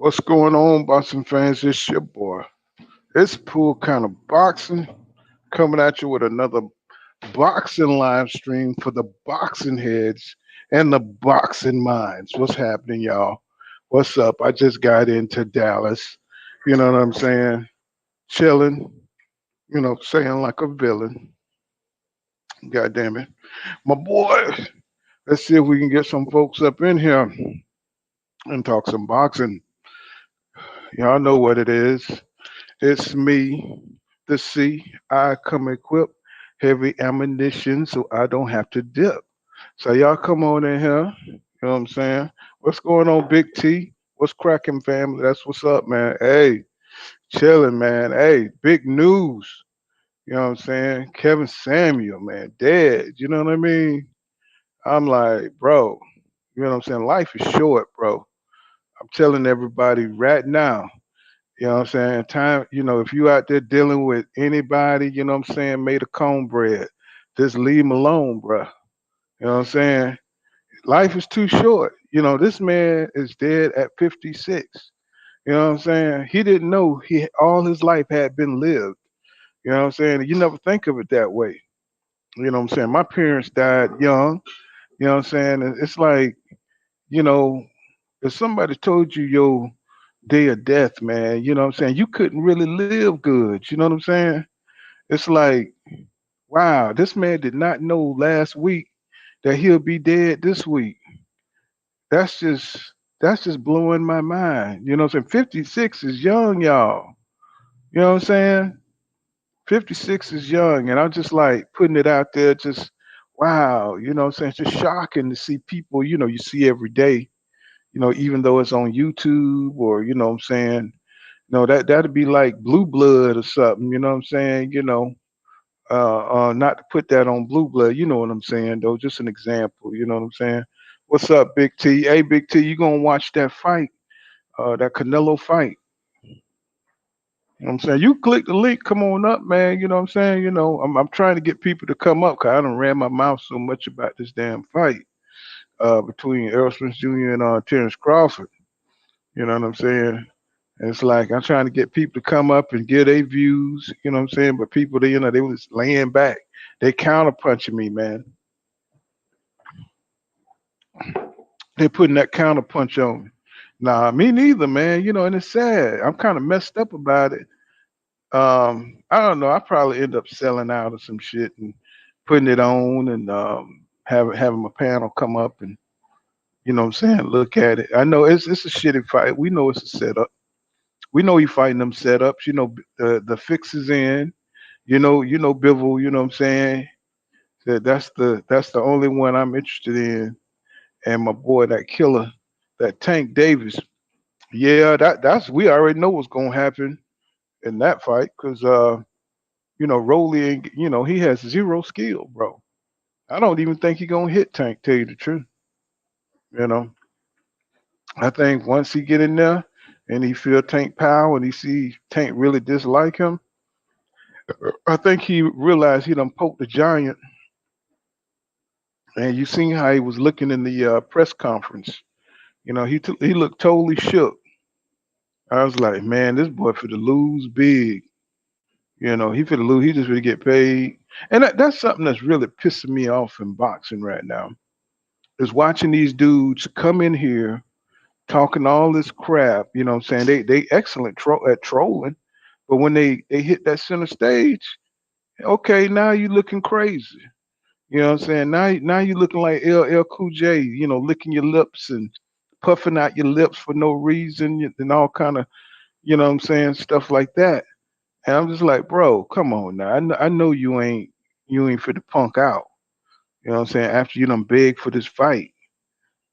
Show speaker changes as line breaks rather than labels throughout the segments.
What's going on, boxing fans? It's your boy. It's Pool Kind of Boxing coming at you with another boxing live stream for the boxing heads and the boxing minds. What's happening, y'all? What's up? I just got into Dallas. You know what I'm saying? Chilling, saying like a villain. God damn it. My boy, let's see if we can get some folks up in here and talk some boxing. Y'all know what it is. It's me, the C. I come equipped heavy ammunition so I don't have to dip. So y'all come on in here. You know what I'm saying? What's going on, Big T? What's cracking, family? That's what's up, man. Hey, chilling, man. Hey, big news. You know what I'm saying? Kevin Samuel, man, dead. You know what I mean? I'm like, bro, you know what I'm saying? Life is short, bro. I'm telling everybody right now. You know what I'm saying? Time, if you out there dealing with anybody, you know what I'm saying, made of cornbread, just leave him alone, bruh. You know what I'm saying? Life is too short. This man is dead at 56. You know what I'm saying? He didn't know he all his life had been lived. You know what I'm saying? You never think of it that way. You know what I'm saying? My parents died young. You know what I'm saying? And it's like, you know, if somebody told you your day of death, man, you know what I'm saying, you couldn't really live good. You know what I'm saying? It's like, wow, this man did not know last week that he'll be dead this week. That's just blowing my mind. You know what I'm saying? 56 is young, y'all. You know what I'm saying? 56 is young, and I'm just like putting it out there, just wow, you know what I'm saying? It's just shocking to see people, you see every day, even though it's on YouTube or you know what I'm saying, that'd be like Blue Blood or something, you know what I'm saying? Not to put that on Blue Blood, you know what I'm saying, though. Just an example, you know what I'm saying? What's up, Big T? Hey, Big T, you gonna watch that fight, that Canelo fight? You know what I'm saying? You click the link, come on up, man. You know what I'm saying? I'm trying to get people to come up because I done ran my mouth so much about this damn fight between Errol Spence Jr. and Terrence Crawford. You know what I'm saying? And it's like I'm trying to get people to come up and get their views, you know what I'm saying? But people, they was laying back. They counter punching me, man. They putting that counter punch on me. Nah, me neither, man. And it's sad. I'm kind of messed up about it. I don't know. I probably end up selling out of some shit and putting it on and having my panel come up and you know what I'm saying, look at it. I know it's a shitty fight. We know it's a setup. We know he fighting them setups. The fix is in. You know Bivol. You know what I'm saying. That's the only one I'm interested in. And my boy, that killer, that Tank Davis. Yeah, that's we already know what's gonna happen in that fight because Rolly, ain't, he has zero skill, bro. I don't even think he gonna hit Tank. Tell you the truth, you know. I think once he get in there and he feel Tank power and he see Tank really dislike him, I think he realized he done poked the giant. And you seen how he was looking in the press conference. He looked totally shook. I was like, man, this boy for the lose big. He for the lose. He just really get paid, and that's something that's really pissing me off in boxing right now. Is watching these dudes come in here talking all this crap. You know what I'm saying? They excellent at trolling, but when they hit that center stage, okay, now you looking crazy. You know what I'm saying? Now you looking like LL Cool J. Licking your lips and puffing out your lips for no reason and all kind of you know what I'm saying, stuff like that. And I'm just like, bro, come on now. I know you ain't fit to punk out. You know what I'm saying? After you done beg for this fight.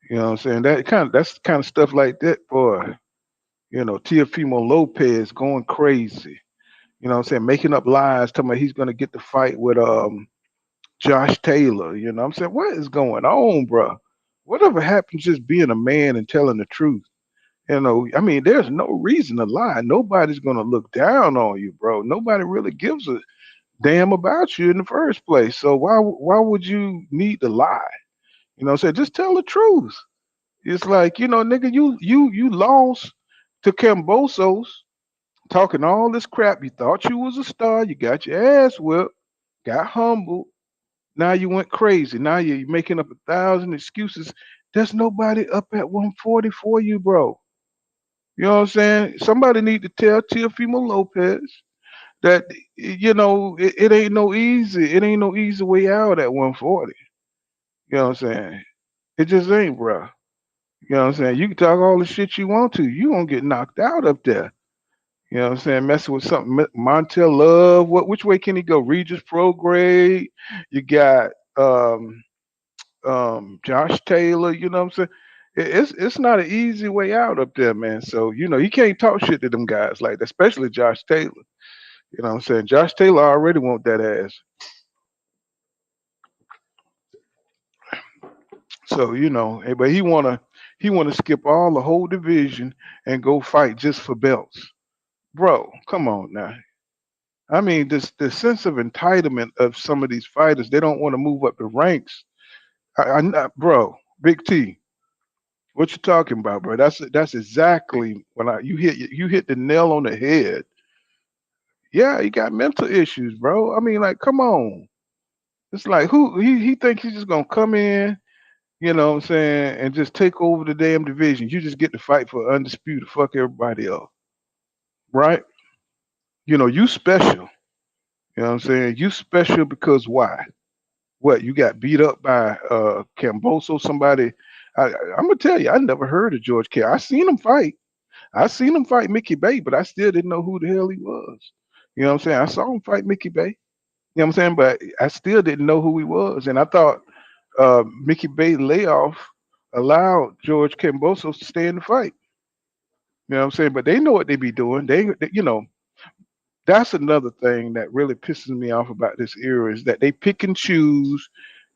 You know what I'm saying? That's the kind of stuff like that, boy. Teofimo Lopez going crazy. You know what I'm saying? Making up lies, talking about he's gonna get the fight with Josh Taylor. You know what I'm saying? What is going on, bro? Whatever happened just being a man and telling the truth? I mean, there's no reason to lie. Nobody's gonna look down on you, bro. Nobody really gives a damn about you in the first place. So why would you need to lie? Just tell the truth. It's like, nigga, you lost to Cambosos talking all this crap. You thought you was a star. You got your ass whipped, got humbled. Now you went crazy. Now you're making up 1,000 excuses. There's nobody up at 140 for you, bro. You know what I'm saying? Somebody need to tell Teofimo Lopez that it ain't no easy. It ain't no easy way out at 140. You know what I'm saying? It just ain't, bro. You know what I'm saying? You can talk all the shit you want to. You gonna get knocked out up there. You know what I'm saying? Messing with something. Montel Love. Which way can he go? Regis Prograde. You got Josh Taylor. You know what I'm saying? It's not an easy way out up there, man. So you can't talk shit to them guys like that, especially Josh Taylor. You know what I'm saying? Josh Taylor already want that ass. So but he wanna skip all the whole division and go fight just for belts, bro. Come on now. I mean, this the sense of entitlement of some of these fighters. They don't want to move up the ranks. Bro, Big T, what you talking about, bro? That's exactly when you hit the nail on the head. Yeah, he got mental issues, bro. I mean, like, come on. It's like who he thinks he's just gonna come in, what I'm saying, and just take over the damn division. You just get to fight for undisputed. Fuck everybody else, right? You special. You know what I'm saying? You special because why? What, you got beat up by Camboso? Somebody? I'm gonna tell you, I never heard of George K. I seen him fight. I seen him fight Mickey Bay, but I still didn't know who the hell he was. You know what I'm saying? I saw him fight Mickey Bay. You know what I'm saying? But I still didn't know who he was, and I thought Mickey Bay layoff allowed George Camboso to stay in the fight. You know what I'm saying? But they know what they be doing. That's another thing that really pisses me off about this era is that they pick and choose.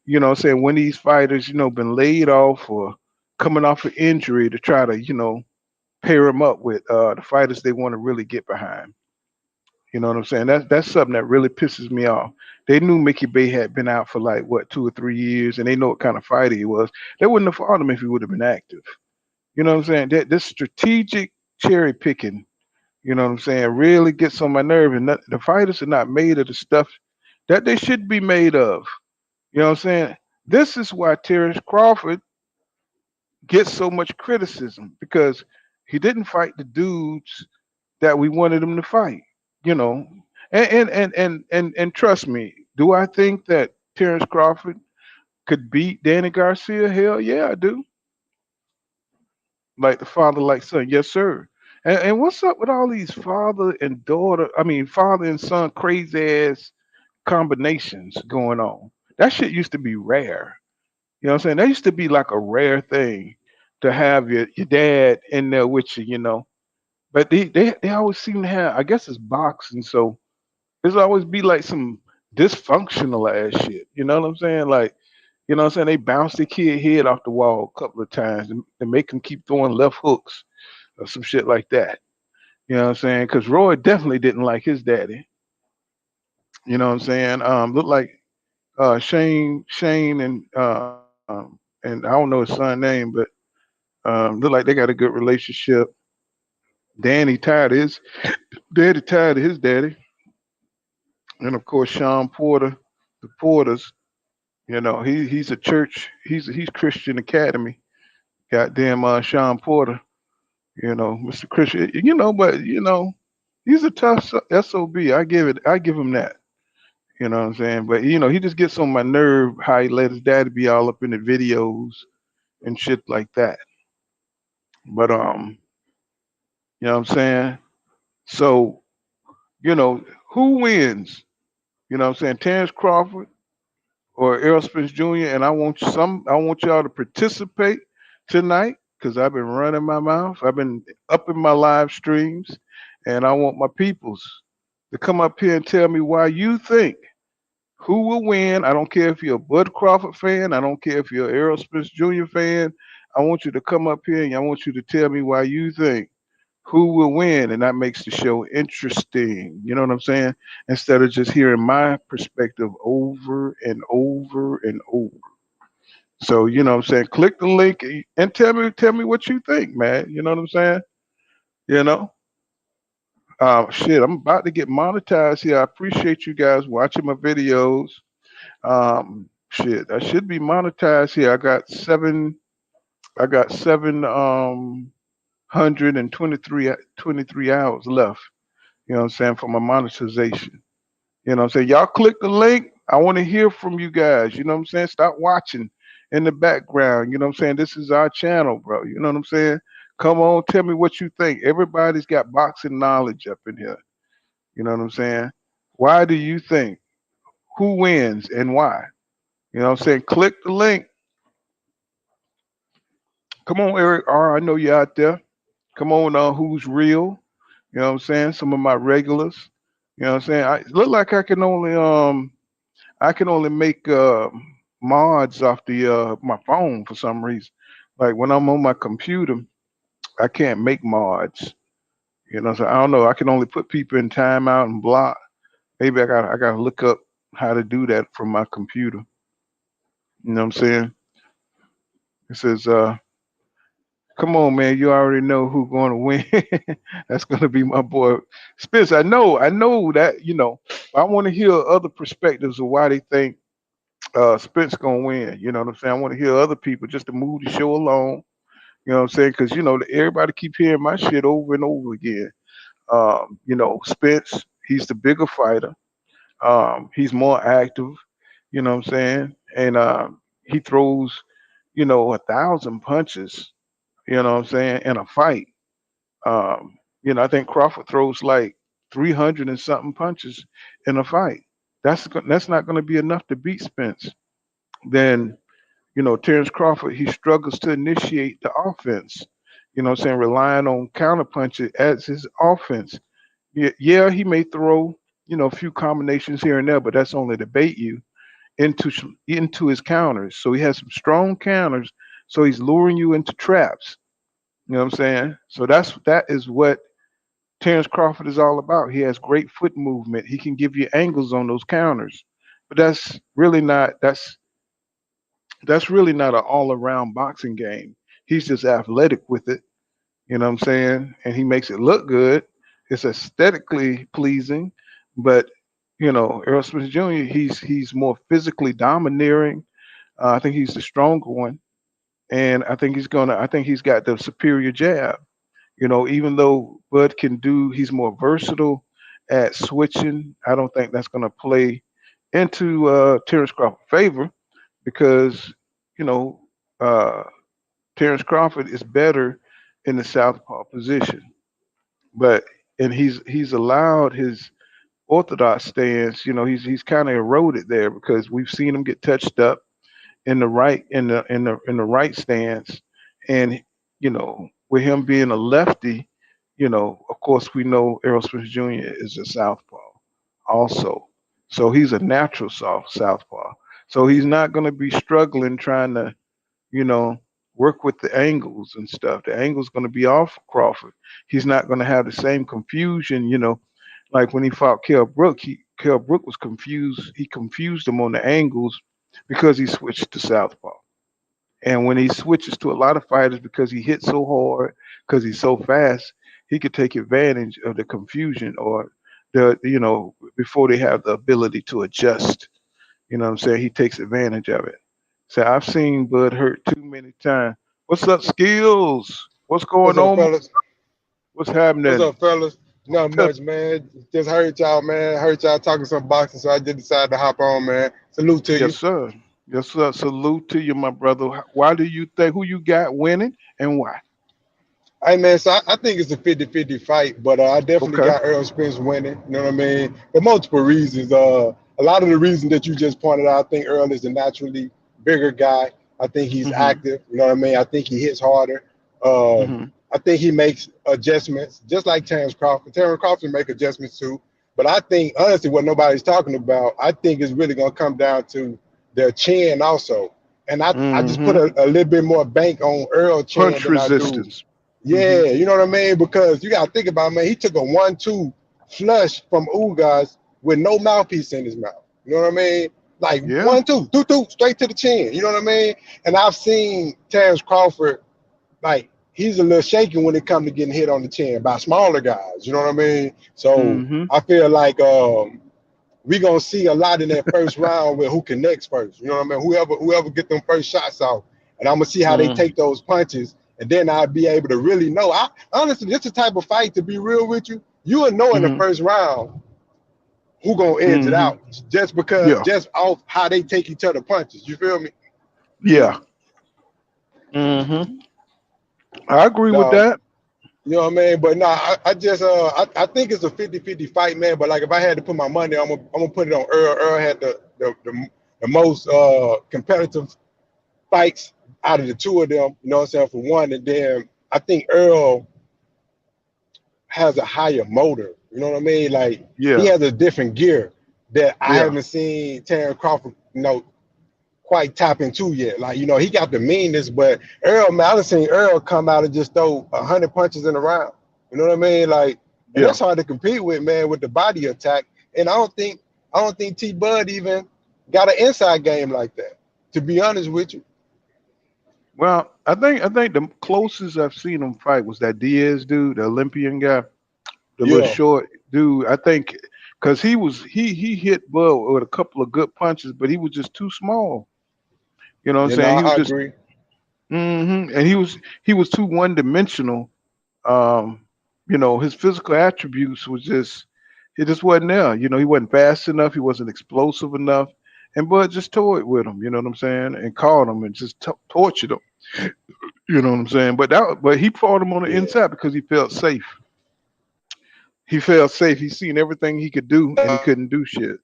What I'm saying, when these fighters, been laid off or coming off an injury to try to, pair them up with the fighters they want to really get behind. You know what I'm saying? That's something that really pisses me off. They knew Mickey Bay had been out for like what 2 or 3 years, and they know what kind of fighter he was. They wouldn't have fought him if he would have been active. You know what I'm saying? This strategic cherry picking, what I'm saying, really gets on my nerve. And the fighters are not made of the stuff that they should be made of. You know what I'm saying? This is why Terrence Crawford gets so much criticism because he didn't fight the dudes that we wanted him to fight. You know, and trust me, do I think that Terrence Crawford could beat Danny Garcia? Hell yeah, I do. Like the father, like son, yes sir. And what's up with all these father and daughter? I mean, father and son, crazy ass combinations going on. That shit used to be rare. You know what I'm saying? That used to be like a rare thing to have your dad in there with you. But they always seem to have, I guess it's boxing, so there's always be like some dysfunctional ass shit. You know what I'm saying? Like, what I'm saying? They bounce the kid head off the wall a couple of times and make him keep throwing left hooks or some shit like that. You know what I'm saying? Because Roy definitely didn't like his daddy. You know what I'm saying? Looked like Shane and I don't know his son name, but look like they got a good relationship. Danny tired of his daddy, tired of his daddy, and of course Sean Porter, the Porters. He's a church. He's Christian Academy. Goddamn, Sean Porter. Mr. Christian. But he's a tough sob. I give him that. You know what I'm saying? But he just gets on my nerve how he let his daddy be all up in the videos and shit like that. But you know what I'm saying? So, who wins? You know what I'm saying? Terrence Crawford or Errol Spence Jr. And I want y'all to participate tonight because I've been running my mouth. I've been up in my live streams, and I want my peoples to come up here and tell me why you think who will win. I don't care if you're a Bud Crawford fan. I don't care if you're an Errol Spence Jr. fan. I want you to come up here and I want you to tell me why you think who will win, and that makes the show interesting. You know what I'm saying? Instead of just hearing my perspective over and over and over. So what I'm saying, click the link and tell me what you think, man. You know what I'm saying? You know, shit, I'm about to get monetized here. I appreciate you guys watching my videos. Shit, I should be monetized here. I got 723 hours left. You know what I'm saying, for my monetization. You know what I'm saying? Y'all click the link. I want to hear from you guys. You know what I'm saying? Stop watching in the background. You know what I'm saying? This is our channel, bro. You know what I'm saying? Come on, tell me what you think. Everybody's got boxing knowledge up in here. You know what I'm saying? Why do you think? Who wins and why? You know what I'm saying? Click the link. Come on, Eric R. I know you're out there. Come on, who's real? You know what I'm saying? Some of my regulars. You know what I'm saying? I look like I can only make mods off the my phone for some reason. Like when I'm on my computer, I can't make mods. You know, so I don't know. I can only put people in timeout and block. Maybe I got to look up how to do that from my computer. You know what I'm saying? It says, "Come on, man, you already know who's going to win." That's going to be my boy Spence. I know that. You know, I want to hear other perspectives of why they think Spence gonna win. You know what I'm saying? I want to hear other people just to move the show along. You know what I'm saying? Because you know everybody keep hearing my shit over and over again. You know, Spence, he's the bigger fighter. He's more active. You know what I'm saying? And he throws, you know, 1,000 punches. You know what I'm saying? In a fight. You know, I think Crawford throws like 300 and something punches in a fight. That's not going to be enough to beat Spence. Then you know, Terrence Crawford, he struggles to initiate the offense. You know what I'm saying? Relying on counterpunches as his offense. Yeah, he may throw, you know, a few combinations here and there, but that's only to bait you into his counters. So he has some strong counters. So he's luring you into traps. You know what I'm saying? So that is what Terrence Crawford is all about. He has great foot movement. He can give you angles on those counters. But that's really not an all around boxing game. He's just athletic with it. You know what I'm saying? And he makes it look good. It's aesthetically pleasing, but you know, Errol Smith Jr. He's more physically domineering. I think he's the stronger one, and I think he's got the superior jab. You know, even though Bud can do, he's more versatile at switching. I don't think that's gonna play into Terrence Crawford's favor because you know uh, Terrence Crawford is better in the southpaw position, but and he's allowed his orthodox stance. You know, he's kind of eroded there because we've seen him get touched up in the right in the right stance, and you know, with him being a lefty, you know, of course we know Errol Spence Jr. is a southpaw also, so he's a natural southpaw. So he's not going to be struggling trying to you know, work with the angles and stuff. The angle's going to be off Crawford. He's not going to have the same confusion, you know, like when he fought Kell Brook was confused. He confused him on the angles because he switched to southpaw. And when he switches to a lot of fighters because he hits so hard, because he's so fast, he could take advantage of the confusion or the you know before they have the ability to adjust. You know what I'm saying? He takes advantage of it. So I've seen Bud hurt too many times. What's up, Skills? What's
What's
going
up,
on?
fellas?
What's
What's
happening?
up, fellas? Not
Tell-
much, man. Just heard y'all, man. Heard y'all talking some boxing, so I just decided to hop on, man. Salute to
Yes,
you.
sir. Yes, sir. Salute to you, my brother. Why do you think who you got winning and why?
Hey, man, so I think it's a 50-50 fight, but I definitely
Okay.
got Errol Spence winning. You know what I mean? For multiple reasons. A lot of the reasons that you just pointed out, I think Earl is a naturally bigger guy. I think he's
Mm-hmm.
active. You know what I mean? I think he hits harder. Um,
Mm-hmm.
I think he makes adjustments, just like Terrence Crawford. Terrence Crawford make adjustments too. But I think, honestly, what nobody's talking about, I think is really going to come down to their chin also. And I just put
Mm-hmm.
a little bit more bank on Earl chin
Punch
than I do.
resistance.
Yeah,
Mm-hmm.
you know what I mean? Because you got to think about it, man. He took a 1-2 flush from Ugas with no mouthpiece in his mouth. You know what I mean? Like
Yeah.
1-2, 2-2, straight to the chin. You know what I mean? And I've seen Terrence Crawford like he's a little shaky when it comes to getting hit on the chin by smaller guys. You know what I mean? So
Mm-hmm.
I feel like we gonna see a lot in that first round with who connects first. You know what I mean? Whoever get them first shots off, and I'm gonna see how they
Mm-hmm.
take those punches, and then I'll be able to really know. I honestly, this is the type of fight, to be real with you. You will know in the
Mm-hmm.
first round who gonna edge it
Mm-hmm.
out
Yeah.
just off how they take each other punches. You feel me?
Yeah. Mm-hmm. I agree with
No,
that.
you know what I mean? But no, I just I think it's a 50-50 fight, man. But like if I had to put my money, I'm gonna put it on Earl. Earl had the most competitive fights out of the two of them, you know what I'm saying, for one. And then I think Earl has a higher motor, you know what I mean? Like he
Yeah.
has a different gear that I
Yeah.
haven't seen Terrence Crawford, quite tap into yet. Like, he got the meanness, but Errol, man, I've seen Errol come out and just throw 100 punches in a round. You know what I mean? Like, and
Yeah.
that's hard to compete with, man, with the body attack. And I don't think T Bud even got an inside game like that, to be honest with you.
Well, I think the closest I've seen him fight was that Diaz dude, the Olympian guy, the little
Yeah.
short dude. I think because he hit Bud with a couple of good punches, but he was just too small. You know what I'm saying? He was
I
just
agree.
and he was too one dimensional. Um, his physical attributes was just it just wasn't there. He wasn't fast enough. He wasn't explosive enough. And Bud just toyed with him. You know what I'm saying? And caught him and just tortured him. You know what I'm saying? But he fought him on the
Yeah.
inside because he felt safe. He felt safe. He seen everything he could do and he couldn't do shit.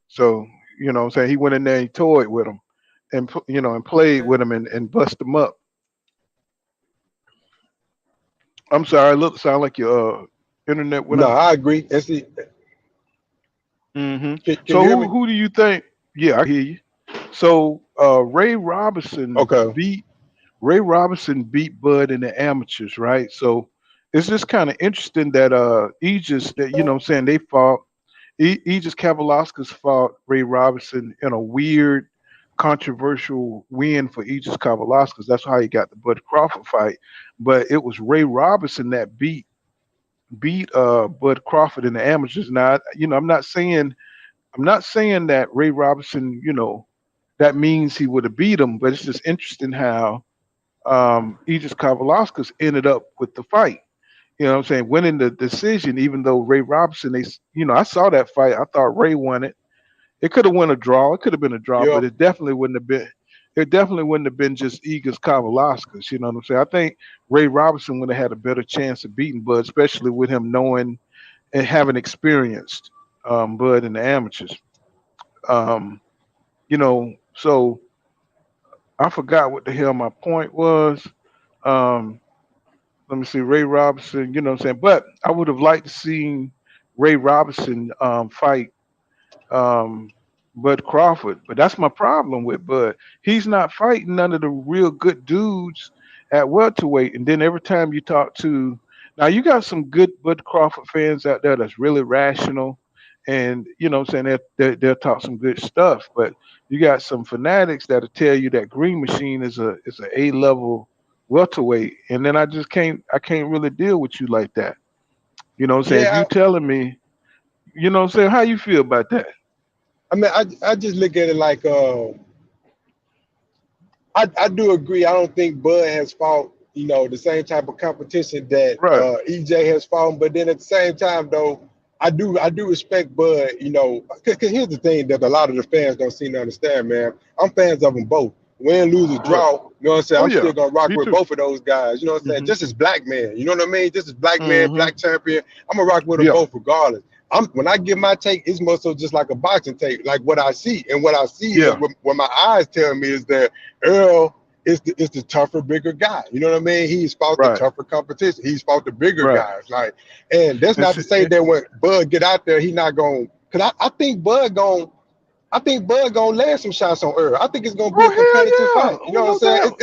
So, what I'm saying, he went in there and he toyed with him and and played with him and bust him up. I'm sorry, look sound like your internet went
No,
out.
I agree. And see, can
So
you hear
who
me?
who do you think? Yeah, I hear you. So
Okay.
Ray Robinson beat Bud in the amateurs, right? So it's just kind of interesting that Aegis that I'm saying they fought Aegis Kavalauskas fought Ray Robinson in a weird, controversial win for Aegis Kavalauskas. That's how he got the Bud Crawford fight. But it was Ray Robinson that beat Bud Crawford in the amateurs. Now, I'm not saying that Ray Robinson, that means he would have beat him, but it's just interesting how Aegis Kavalauskas ended up with the fight. You know what I'm saying? Winning the decision, even though Ray Robinson, I saw that fight. I thought Ray won it. It could have won a draw. It could have been a draw,
Yeah.
but it definitely wouldn't have been. It definitely wouldn't have been just Eagles Kavalauskas. You know what I'm saying? I think Ray Robinson would have had a better chance of beating Bud, especially with him knowing and having experienced Bud in the amateurs. So I forgot what the hell my point was. Um, Let me see, Ray Robinson, you know what I'm saying? But I would have liked to seen Ray Robinson fight um, Bud Crawford. But that's my problem with Bud. He's not fighting none of the real good dudes at welterweight. And then every time you talk to now you got some good Bud Crawford fans out there that's really rational and what I'm saying they'll talk some good stuff. But you got some fanatics that'll tell you that Green Machine is a level welterweight. And then I can't really deal with you like that. You know what I'm saying? If you
Yeah.
telling me, what I'm saying, how you feel about that?
I mean, I just look at it like I do agree. I don't think Bud has fought, the same type of competition that
Right.
EJ has fought. But then at the same time, though, I do respect Bud. Because here's the thing that a lot of the fans don't seem to understand, man. I'm fans of them both. Win, lose, or
Right.
draw. You know what I'm saying?
Oh
I'm still
yeah.
gonna rock
Me
with
too.
both of those guys. You know what I'm saying?
Mhm.
Just as black men. You know what I mean? Just as black man,
Mhm.
black champion. I'm gonna rock with them
Yeah.
both regardless. When I give my take, it's more so just like a boxing take, like what I see. And what I see is
Yeah.
what my eyes tell me is that Earl is the tougher, bigger guy. You know what I mean? He's fought the
Right.
tougher competition. He's fought the bigger
Right.
guys. Like, and that's
And
not to
see,
say that when Bud get out there, he not going. Because I think Bud gonna land some shots on Earl. I think it's gonna be a competitive
oh hell
fight.
yeah.
You
Oh
know what I'm
no
saying?
doubt.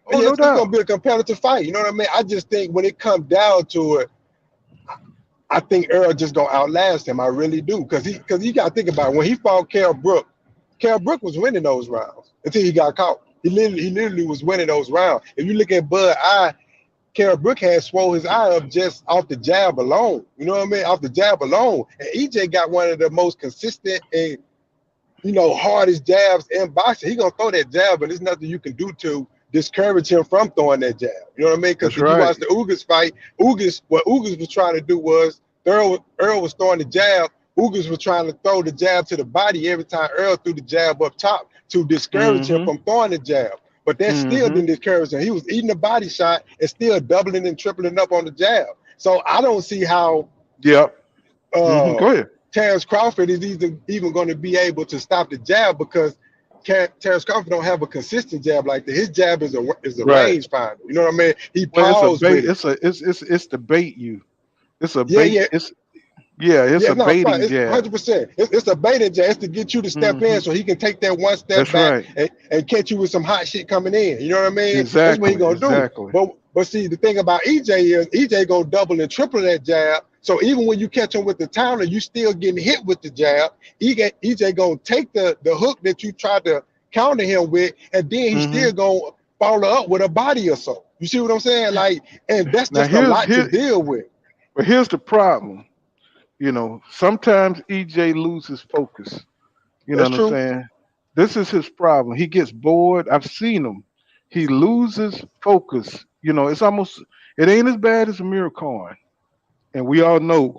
Oh no
It's gonna
doubt.
be a competitive fight. You know what I mean? I just think when it comes down to it, I think Earl just gonna outlast him. I really do, because you gotta think about it. When he fought Kell Brook was winning those rounds until he got caught. He literally was winning those rounds. If you look at Bud Eye, Kell Brook had swole his eye up just off the jab alone. You know what I mean? Off the jab alone. And EJ got one of the most consistent and hardest jabs in boxing. He gonna throw that jab, but there's nothing you can do to discourage him from throwing that jab. You know what I mean? Because
That's
if you
right.
watch the Ugas fight, what Ugas was trying to do was Earl was throwing the jab. Ugas was trying to throw the jab to the body every time Earl threw the jab up top to discourage him from throwing the jab. But that still didn't discourage him. He was eating the body shot and still doubling and tripling up on the jab. So I don't see how
Yep. Go ahead.
Terrence Crawford is even going to be able to stop the jab, because Terrence Crawford don't have a consistent jab like that. His jab is a
Right.
range finder. You know what I mean? He
Well,
paused with it.
it's the bait you. It's a
Yeah,
bait.
yeah.
It's a baiting
It's
jab.
100%. It's a baiting jab. It's to get you to step in so he can take that one step
That's
back
right.
and catch you with some hot shit coming in. You know what I mean?
Exactly.
That's what he gonna
Exactly.
do. But see, the thing about EJ is EJ gonna double and triple that jab. So even when you catch him with the counter, you still getting hit with the jab. EJ gonna take the hook that you tried to counter him with, and then he's still gonna follow up with a body or so. You see what I'm saying? Like, and that's
Now
just a lot to deal with.
But here's the problem. Sometimes EJ loses focus. You know
That's
what I'm
true.
saying? This is his problem. He gets bored. I've seen him. He loses focus. It's almost, it ain't as bad as Amir Khan. And we all know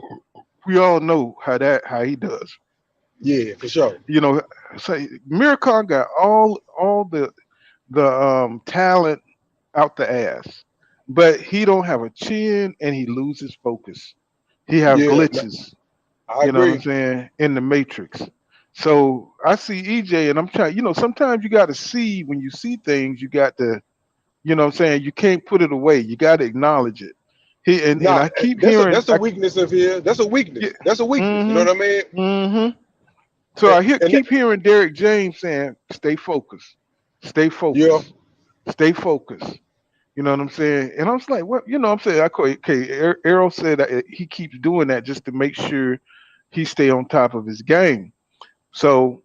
how he does.
Yeah, for sure.
So Amir Khan got all the talent out the ass, but he don't have a chin and he loses focus. He have
Yeah,
glitches.
I
You know what I'm
agree.
saying? In the matrix. So I see EJ and I'm trying, sometimes you got to see, when you see things, you got to, what I'm saying? You can't put it away. You got to acknowledge it. And
No,
I keep hearing,
that's a weakness of his. That's a weakness.
yeah,
That's a weakness. You know what I mean?
mm-hmm. So
And
keep hearing Derek James saying, stay focused, stay
yeah,
focused, stay focused. You know what I'm saying? And I was like, what? I'm saying, okay, Errol said that he keeps doing that just to make sure he stay on top of his game. So,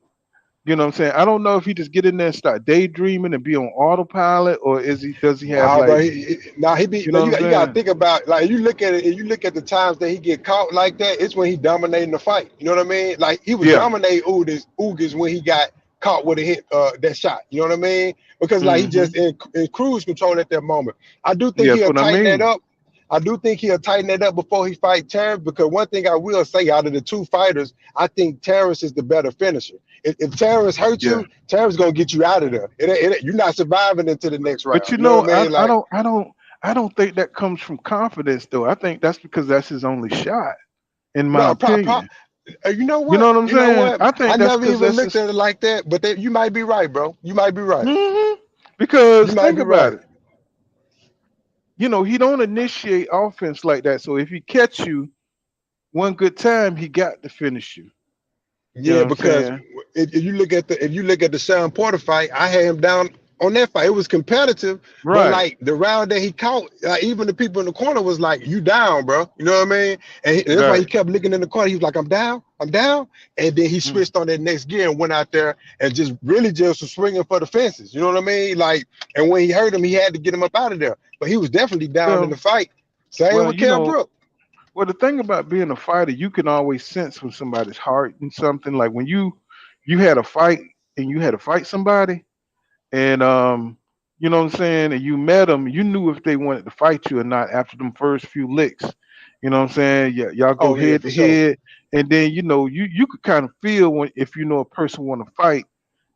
you know what I'm saying? I don't know if he just get in there and start daydreaming and be on autopilot, or does he have
nah, bro.
like,
He be.
you know what I'm
You got to
saying?
think about, like, you look at it and you look at the times that he get caught like that. It's when he dominating the fight. You know what I mean? Like, he was
Yeah.
dominating Ugas when he got caught with a hit that shot. You know what I mean? Because like he
Mm-hmm.
just in cruise control at that moment. I do think
Yeah, that's
he'll
what I
tighten that
mean.
up. I do think he'll tighten that up before he fight Terrence, because one thing I will say, out of the two fighters, I think Terrence is the better finisher. If Terrence hurts
Yeah.
you, Terrence gonna get you out of there. You're not surviving into the next round.
But
You know what I mean?
I
Like,
don't think that comes from confidence though. I think that's because that's his only shot, in my
no,
opinion.
you know
You know
what?
what I'm
You know
saying?
what?
I
I
think that's
never
because
even
that's
looked
his.
at it like that, but you might be right, bro. You might be right. You
Because
might
think
be
about
right.
it. He don't initiate offense like that. So if he catch you one good time, he got to finish you. You know
Yeah,
what I'm
because
saying?
if you look at the Sean Porter fight, I had him down on that fight. It was competitive, but
Right.
like the round that he caught, even the people in the corner was like, "You down, bro?" You know what I mean? And that's why he
Right.
kept looking in the corner. He was like, "I'm down, I'm down," and then he
Mm.
switched on that next gear and went out there and just really just was swinging for the fences. You know what I mean? Like, and when he hurt him, he had to get him up out of there. But he was definitely down in the
Well,
fight. Same
well,
with Kell Brook.
well, the thing about being a fighter, you can always sense when somebody's heart and something. Like when you had a fight and you had to fight somebody, and you know what I'm saying, and you met them, you knew if they wanted to fight you or not after them first few licks. You know what I'm saying? Yeah, y'all go
Oh yeah,
head
for
to
sure.
head, and then you could kind of feel when if a person want to fight.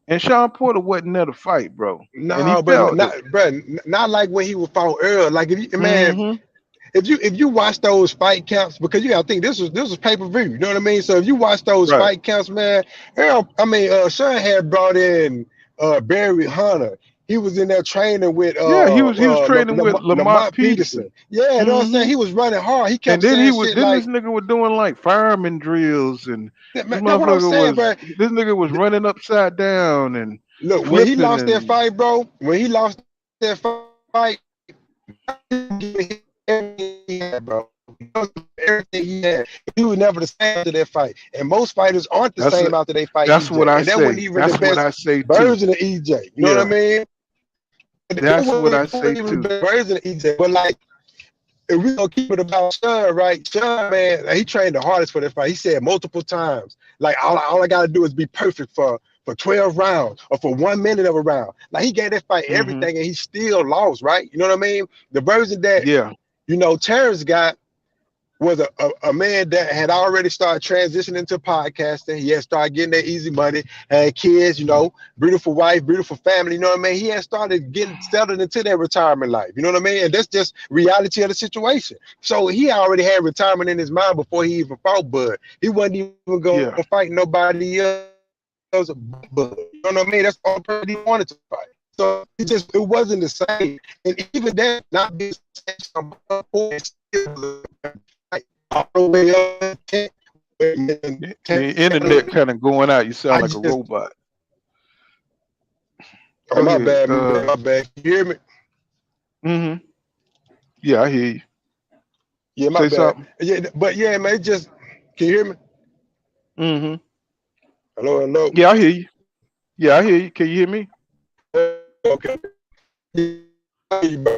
And Sean Porter wasn't there to fight, bro, and he
No, but
felt it.
not like when he would fought Earl. Like, if you, man,
Hmm.
if you watch those fight counts, because you gotta think this was pay-per-view, you know what I mean? So if you watch those
Right.
fight counts, man, Sean had brought in Barry Hunter. He was in there training with
Yeah, he was training with Lamont
Lamont Peterson.
Peterson.
Yeah, you know what I'm saying?
Hmm.
He was running hard. He
And
kept
then
saying shit
then this
like,
nigga was doing like fireman drills, and this
that's what I'm
motherfucker
saying,
was
bro.
this nigga was running upside down and
Look, when he
flipping
lost that
and
fight, bro, when he lost that fight, everything he had, bro. Everything he had. He was never the same after that fight. And most fighters aren't the
that's
same
it.
after they fight
That's what
EJ.
I
And that wasn't
say.
even the
That's what
best
I say too.
version of EJ. You know what I
Yeah,
mean? That
that's what I
wasn't
say
even the
too.
best version of EJ. But like, if we gonna keep it about Sean, right? Sean, man, he trained the hardest for this fight. He said multiple times, like all I gotta do is be perfect for 12 rounds or for 1 minute of a round. Like he gave that fight
Mm-hmm.
everything and he still lost, right? You know what I mean? The version that
Yeah.
Terrence got was a man that had already started transitioning to podcasting. He had started getting that easy money, had kids, beautiful wife, beautiful family, you know what I mean? He had started getting settled into that retirement life, you know what I mean? And that's just reality of the situation. So he already had retirement in his mind before he even fought Bud. He wasn't even going to
Yeah.
fight nobody else but Bud. You know what I mean? That's the only person he wanted to fight. So it wasn't the same. And even that not being all the way up to 10,
Your internet kind of going out. You sound
I
like a
just,
robot.
oh,
Go
my
ahead.
bad, my bad. You hear me?
Mm-hmm. Yeah, I hear you.
Yeah, my
Say
bad.
something.
Yeah, but yeah, man, can you hear me?
Mm-hmm.
Hello, hello.
Yeah, I hear you. Yeah, I hear you. Can you hear me?
Okay.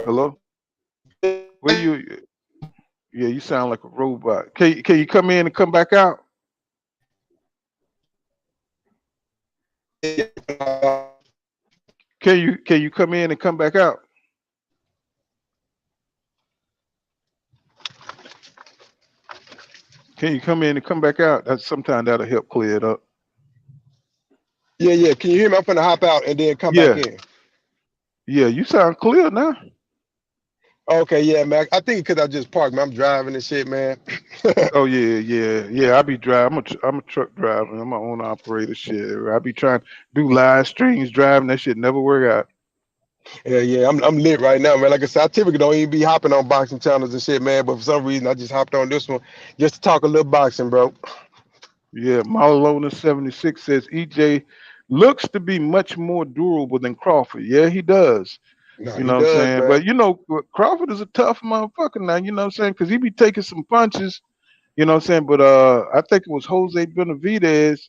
Hello? Where you? Yeah, you sound like a robot. Can you come in and come back out? Can you come in and come back out? Can you come in and come back out? That's sometimes that'll help clear it up.
Yeah. Can you hear me? I'm finna hop out and then come back
Yeah,
in.
yeah, you sound clear now.
Okay, yeah, man. I think because I just parked, man. I'm driving and shit, man.
Oh yeah, yeah, yeah. I be driving. I'm a truck driver. I'm my own operator. Shit, I be trying to do live streams driving. That shit never work out.
Yeah. I'm lit right now, man. Like I said, I typically don't even be hopping on boxing channels and shit, man. But for some reason, I just hopped on this one just to talk a little boxing, bro.
Yeah, Maulona 76 says EJ looks to be much more durable than Crawford. Yeah, he does.
No,
You
he
know what I'm
does,
saying?
man.
But Crawford is a tough motherfucker now. You know what I'm saying? Because he be taking some punches. You know what I'm saying? But I think it was Jose Benavidez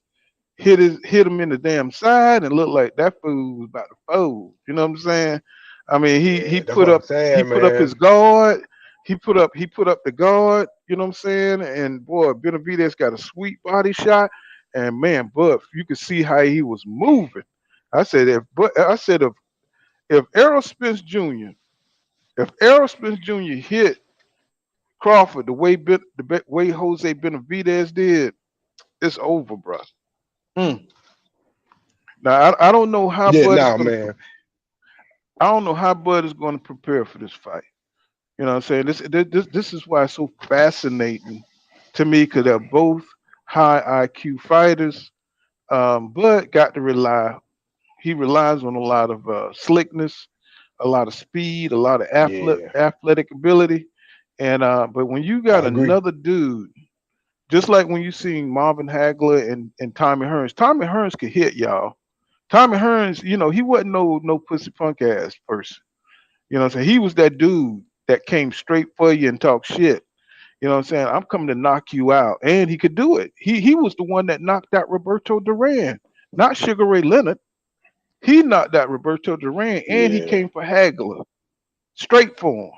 hit him in the damn side and looked like that fool was about to fold. You know what I'm saying? I mean, he
Yeah, that's
put
what I'm
up he
saying,
put up his
man.
guard. He put up the guard. You know what I'm saying? And boy, Benavidez got a sweet body shot. And man, Buff, you could see how he was moving. I said if Errol Spence Jr. if Errol Spence Jr. hit Crawford the way Jose Benavidez did, it's over, bro. Mm. Now I don't know how
Yeah,
Bud is
nah,
going to
man.
I don't know how Bud is going to prepare for this fight. You know what I'm saying? This is why it's so fascinating to me because they're both high IQ fighters. Bud got to he relies on a lot of slickness, a lot of speed, a lot of
Yeah,
athletic ability. And but when you
I
got
agree.
another dude, just like when you seen Marvin Hagler and Tommy Hearns could hit y'all. Tommy Hearns, he wasn't no pussy punk ass person. You know what I'm saying? He was that dude that came straight for you and talk shit. You know what I'm saying? I'm coming to knock you out. And he could do it. He was the one that knocked out Roberto Duran, not Sugar Ray Leonard. He knocked out Roberto Duran and he
Yeah.
came for Hagler. Straight for him.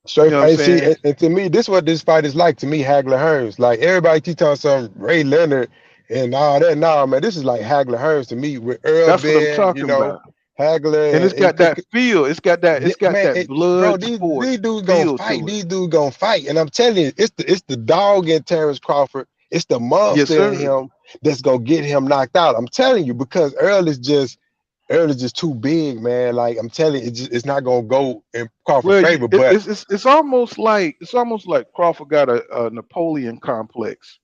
You
Straight
know what I'm
and see,
saying?
and to me, this is what this fight is like. To me, Hagler Hearns. Like everybody keep talking some Ray Leonard and all that. Nah, man, this is like Hagler Hearns to me with Earl
That's what I'm
being,
talking about. And
Hagler
it's
and
got that feel. It's got
man,
that
bro,
blood
these
sport
dudes gonna
feel
fight.
to it.
These dudes gonna fight, and I'm telling you, it's the dog in Terrence Crawford. It's the
Yes,
monster in
sir.
him that's gonna get him knocked out. I'm telling you because Earl is just too big, man. Like I'm telling you, it's not gonna go in Crawford's
Well,
favor. But
it's almost like Crawford got a Napoleon complex.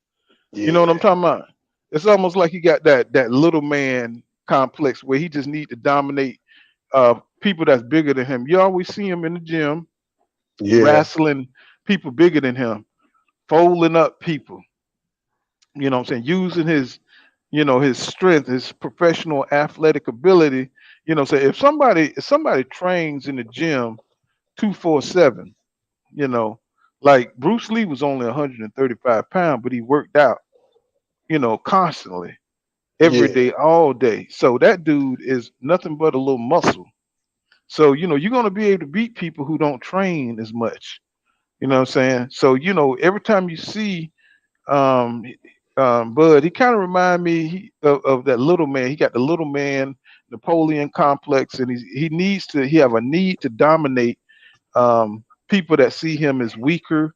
You know what I'm
yeah,
talking about? It's almost like he got that little man complex where he just need to dominate people that's bigger than him. You always see him in the gym
yeah,
wrestling people bigger than him, folding up people. You know what I'm saying? Using his strength, his professional athletic ability. So if somebody trains in the gym 247, you know, like Bruce Lee was only 135 pounds, but he worked out, constantly every
yeah.
day, all day. So that dude is nothing but a little muscle. So, you're going to be able to beat people who don't train as much. You know what I'm saying? So every time you see um, Bud, he kind of remind me of that little man. He got the little man Napoleon complex, and he have a need to dominate people that see him as weaker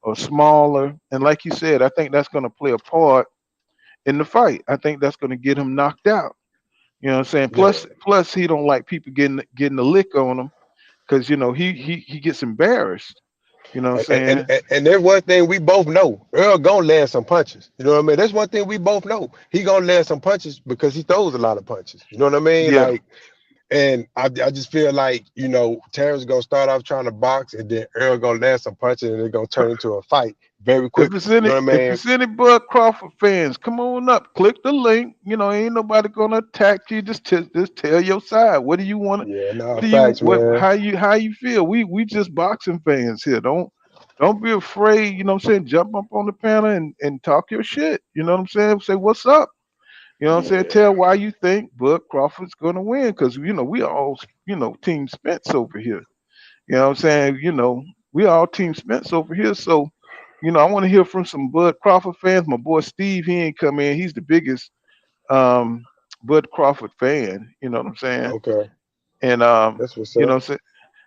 or smaller. And like you said, I think that's going to play a part in the fight. I think that's going to get him knocked out. You know what I'm saying?
Yeah.
Plus he don't like people getting a lick on him because he gets embarrassed. You know what I'm saying?
And there's one thing we both know. Earl gonna land some punches. You know what I mean? That's one thing we both know. He gonna land some punches because he throws a lot of punches. You know what I mean?
Yeah.
Like, and I just feel like, Terrence gonna start off trying to box, and then Earl gonna land some punches, and it's gonna turn into a fight very
If
quickly.
it's
You know
any
what I
if
mean?
it's any Bud Crawford fans, come on up, click the link. Ain't nobody gonna attack you. Just tell your side. What do you want?
Yeah, nah,
What do you
facts,
what
man.
how you feel? We just boxing fans here. Don't be afraid. You know what I'm saying? Jump up on the panel and talk your shit. You know what I'm saying? Say what's up. You know what I'm saying?
Yeah.
Tell why you think Bud Crawford's gonna win. Cause we all Team Spence over here. You know what I'm saying? We all Team Spence over here. So, I want to hear from some Bud Crawford fans. My boy Steve, he ain't come in. He's the biggest um, Bud Crawford fan. You know what I'm saying?
Okay.
And
That's what's
you know,
up.
what I'm saying?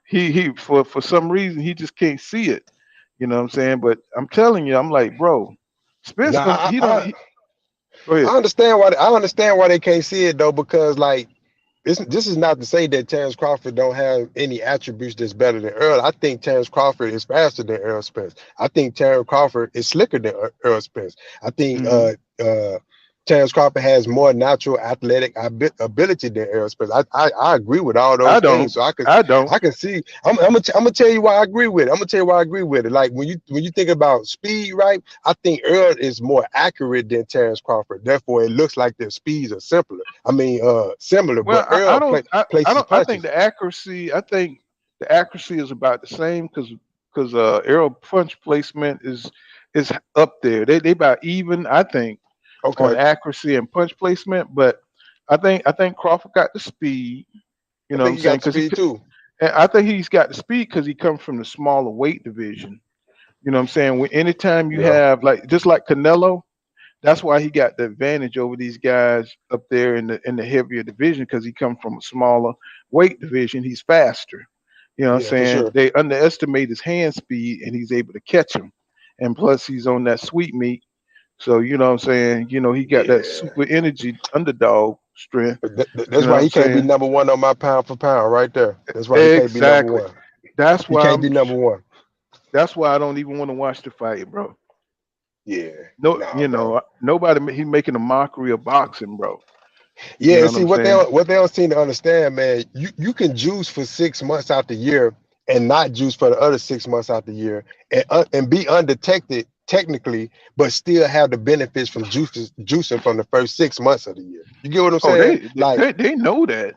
He for some reason he just can't see it. You know what I'm saying? But I'm telling you, I'm like, bro, Spence
Now
don't. He don't. Go ahead.
I understand why they can't see it though, because like this is not to say that Terrence Crawford don't have any attributes that's better than Earl. I think Terrence Crawford is faster than Earl Spence. I think Terrence Crawford is slicker than Earl Spence. I think
Hmm.
Terrence Crawford has more natural athletic ability than Errol Spence. I agree with all
I
those
don't.
things. So
I don't.
I can see. I'm gonna tell you why I agree with it. I'm gonna tell you why I agree with it. Like when you think about speed, right? I think Earl is more accurate than Terrence Crawford. Therefore, it looks like their speeds are simpler. I mean, similar. But
Well, I don't. I
places
don't. I think
punches.
the accuracy. I think the accuracy is about the same because arrow punch placement is up there. They about even. I think on
Okay,
accuracy and punch placement, but I think Crawford got the speed. You
I
know what
think
I'm
you
saying?
got the
Because
speed too.
I think he's got the speed because he comes from the smaller weight division. You know what I'm saying? Anytime you
Yeah,
have like just like Canelo. That's why he got the advantage over these guys up there in the heavier division because he comes from a smaller weight division. He's faster. You know what I'm
yeah, for
saying?
sure.
They underestimate his hand speed and he's able to catch him. And plus he's on that sweet meat. So you know what I'm saying? He got that
Yeah.
super energy underdog strength. You
That's
know what
why
I'm
he can't be
saying?
number one on my pound for pound right there. That's why he can't be number
Exactly.
one.
That's
He
why
can't
I'm
be number one.
that's why I don't even want to watch the fight, bro.
Yeah,
No,
nah, bro.
nobody he making a mockery of boxing, bro. You
Yeah,
know
and
what
see
I'm
what
saying?
they don't seem to understand, man. You can juice for 6 months out the year and not juice for the other 6 months out the year, and be undetected technically, but still have the benefits from juicing from the first 6 months of the year. You get what I'm
Oh,
saying? Like
they know that.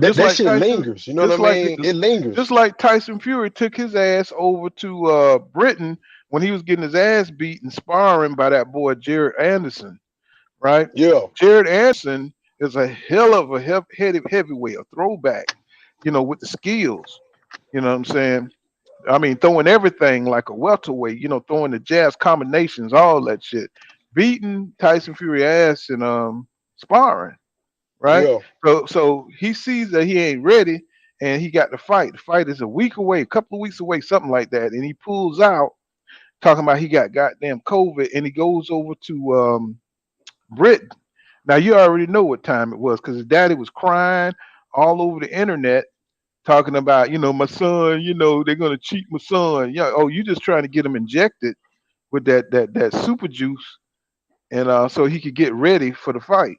that that shit lingers. You know what I
Just like
mean? It lingers.
just like Tyson Fury took his ass over to Britain when he was getting his ass beat and sparring by that boy Jared Anderson, right?
Yeah,
Jared Anderson is a hell of a heavyweight, a throwback, with the skills. You know what I'm saying? I mean, throwing everything like a welterweight, throwing the jazz combinations, all that shit. Beating Tyson Fury ass and sparring, right?
yeah.
So he sees that he ain't ready, and he got the fight. The fight is a week away, a couple of weeks away, something like that, and he pulls out, talking about he got goddamn COVID, and he goes over to Britain. Now you already know what time it was because his daddy was crying all over the internet, talking about my son. They're gonna cheat my son. Yeah, oh, you just trying to get him injected with that super juice, and so he could get ready for the fight.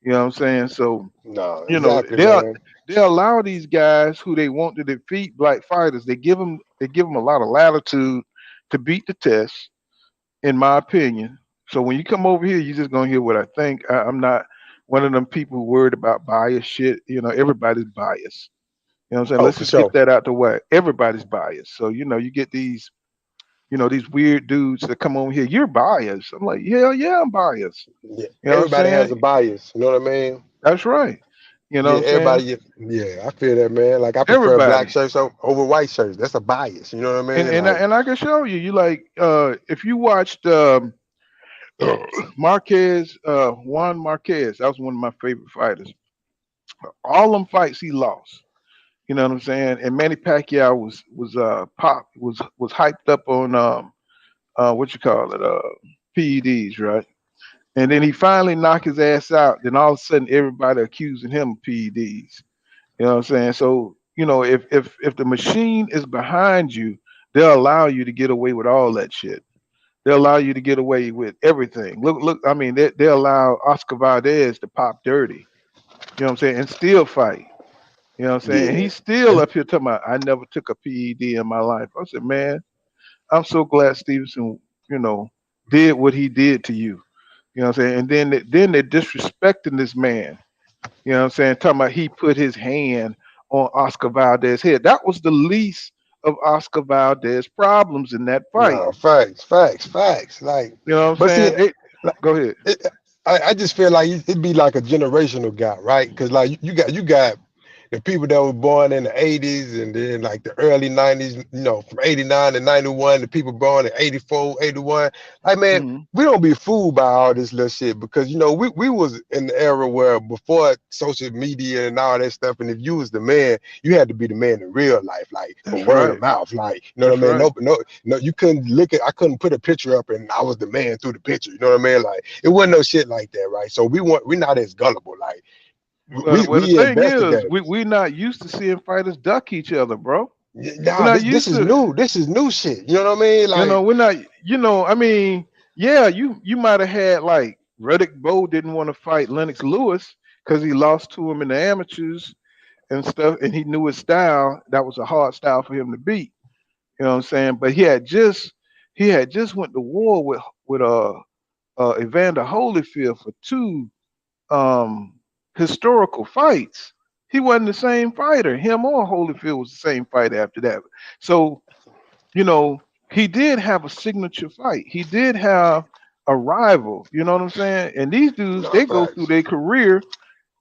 You know what I'm saying? So
No,
you know
exactly,
they'll
man.
they allow these guys who they want to defeat black fighters. They give them a lot of latitude to beat the test, in my opinion. So when you come over here, you're just gonna hear what I think. I'm not one of them people worried about bias shit. Everybody's biased. You know what I'm saying?
Oh,
Let's
for
just get
sure.
that out the way. Everybody's biased. So you get these weird dudes that come over here. You're biased. I'm like, hell yeah, I'm biased.
Yeah,
You know what I'm
everybody has a
saying?
bias. You know what I mean?
That's right. You know
Yeah,
what I'm saying?
everybody. Yeah, I feel that, man. Like I prefer black
Everybody.
shirts over white shirts. That's a bias. You know what I
And
mean?
and I,
Like,
and I can show you. You like if you watched Marquez, Juan Marquez, that was one of my favorite fighters. All them fights he lost. You know what I'm saying? And Manny Pacquiao was hyped up on what you call it, PEDs, right? And then he finally knocked his ass out. Then all of a sudden everybody accusing him of PEDs. You know what I'm saying? So, if the machine is behind you, they'll allow you to get away with all that shit. They'll allow you to get away with everything. Look, I mean, they allow Oscar Valdez to pop dirty, you know what I'm saying, and still fight. You know what I'm saying? And
yeah,
he's still up here talking about, I never took a PED in my life. I said, man, I'm so glad Stevenson, you know, did what he did to you. You know what I'm saying? And then they're disrespecting this man. You know what I'm saying? Talking about he put his hand on Oscar Valdez's head. That was the least of Oscar Valdez's problems in that fight.
no, facts. Like,
You know what I'm
but see,
saying?
like,
Go ahead.
it, I just feel like it'd be like a generational gap, right? Because like you got the people that were born in the 80s and then like the early 90s, from 89 to 91, the people born in 84, 81. Like, man,
Hmm.
we don't be fooled by all this little shit because, we was in the era where before social media and all that stuff. And if you was the man, you had to be the man in real life, like from
That's
word of
right.
mouth. Like, you know what
That's
I mean?
right.
No, you couldn't I couldn't put a picture up and I was the man through the picture. You know what I mean? Like, it wasn't no shit like that, right? So we're not as gullible. Like,
Well, the
we
thing is,
investigators.
we're not used to seeing fighters duck each other, bro. We're
Nah,
not
this
used
is
to.
new. This is new shit. You know what I mean? Like,
We're not. I mean, yeah, you might have had like Riddick Bowe didn't want to fight Lennox Lewis because he lost to him in the amateurs and stuff, and he knew his style. That was a hard style for him to beat. You know what I'm saying? But he had just went to war with Evander Holyfield for two um historical fights. He wasn't the same fighter. Him or Holyfield was the same fighter after that. So, you know, he did have a signature fight. He did have a rival, you know what I'm saying? And these dudes,
no
they go through
facts.
their career.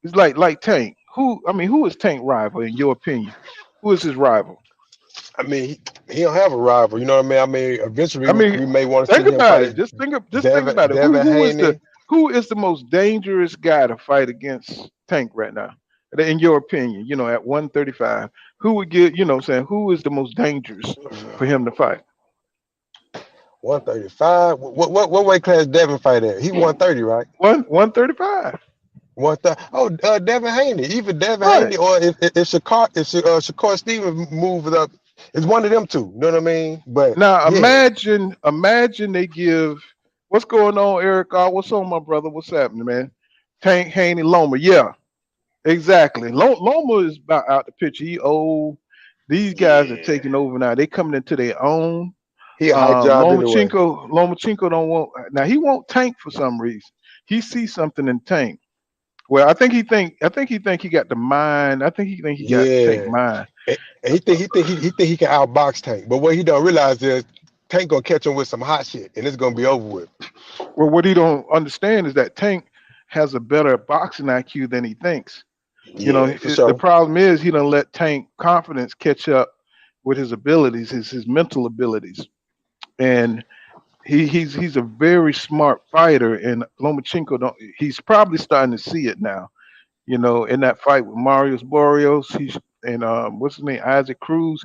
It's like Tank. Who is Tank rival in your opinion? Who is his rival?
I mean, he don't have a rival. You know what I mean? I mean,
I
eventually
mean,
we may want to
think
see him
about it.
fight
Just think
Devin
about it. Who
Devin
who is the
Haney.
who is the most dangerous guy to fight against Tank right now? In your opinion, at 135, who would get, saying who is the most dangerous for him to fight?
135. What weight class Devin fight at? He 130, right?
135.
130. Oh, Devin Haney. Either Devin
Right.
Haney or if Shakur Stevens moves up, it's one of them two. You know what I mean? But
Now
yeah,
imagine they give what's going on, Eric? What's on, my brother? What's happening, man? Tank Haney Loma. Yeah, exactly. Loma is about out the picture. He old. These guys are
yeah,
taking over now. They coming into their own.
he a hype job anyway.
Lomachenko don't want now. He won't Tank for some reason. He sees something in Tank. Well, I think he got the mind. I think he think he got Tank
Yeah.
mind.
And he can outbox Tank. But what he don't realize is Tank gonna catch him with some hot shit and it's gonna be over with.
Well, what he don't understand is that Tank has a better boxing IQ than he thinks.
Yeah, for
The
sure.
problem is he don't let Tank confidence catch up with his abilities, his mental abilities, and he's a very smart fighter. And Lomachenko don't. He's probably starting to see it now. In that fight with Marius Barrios, he's and what's his name, Isaac Cruz.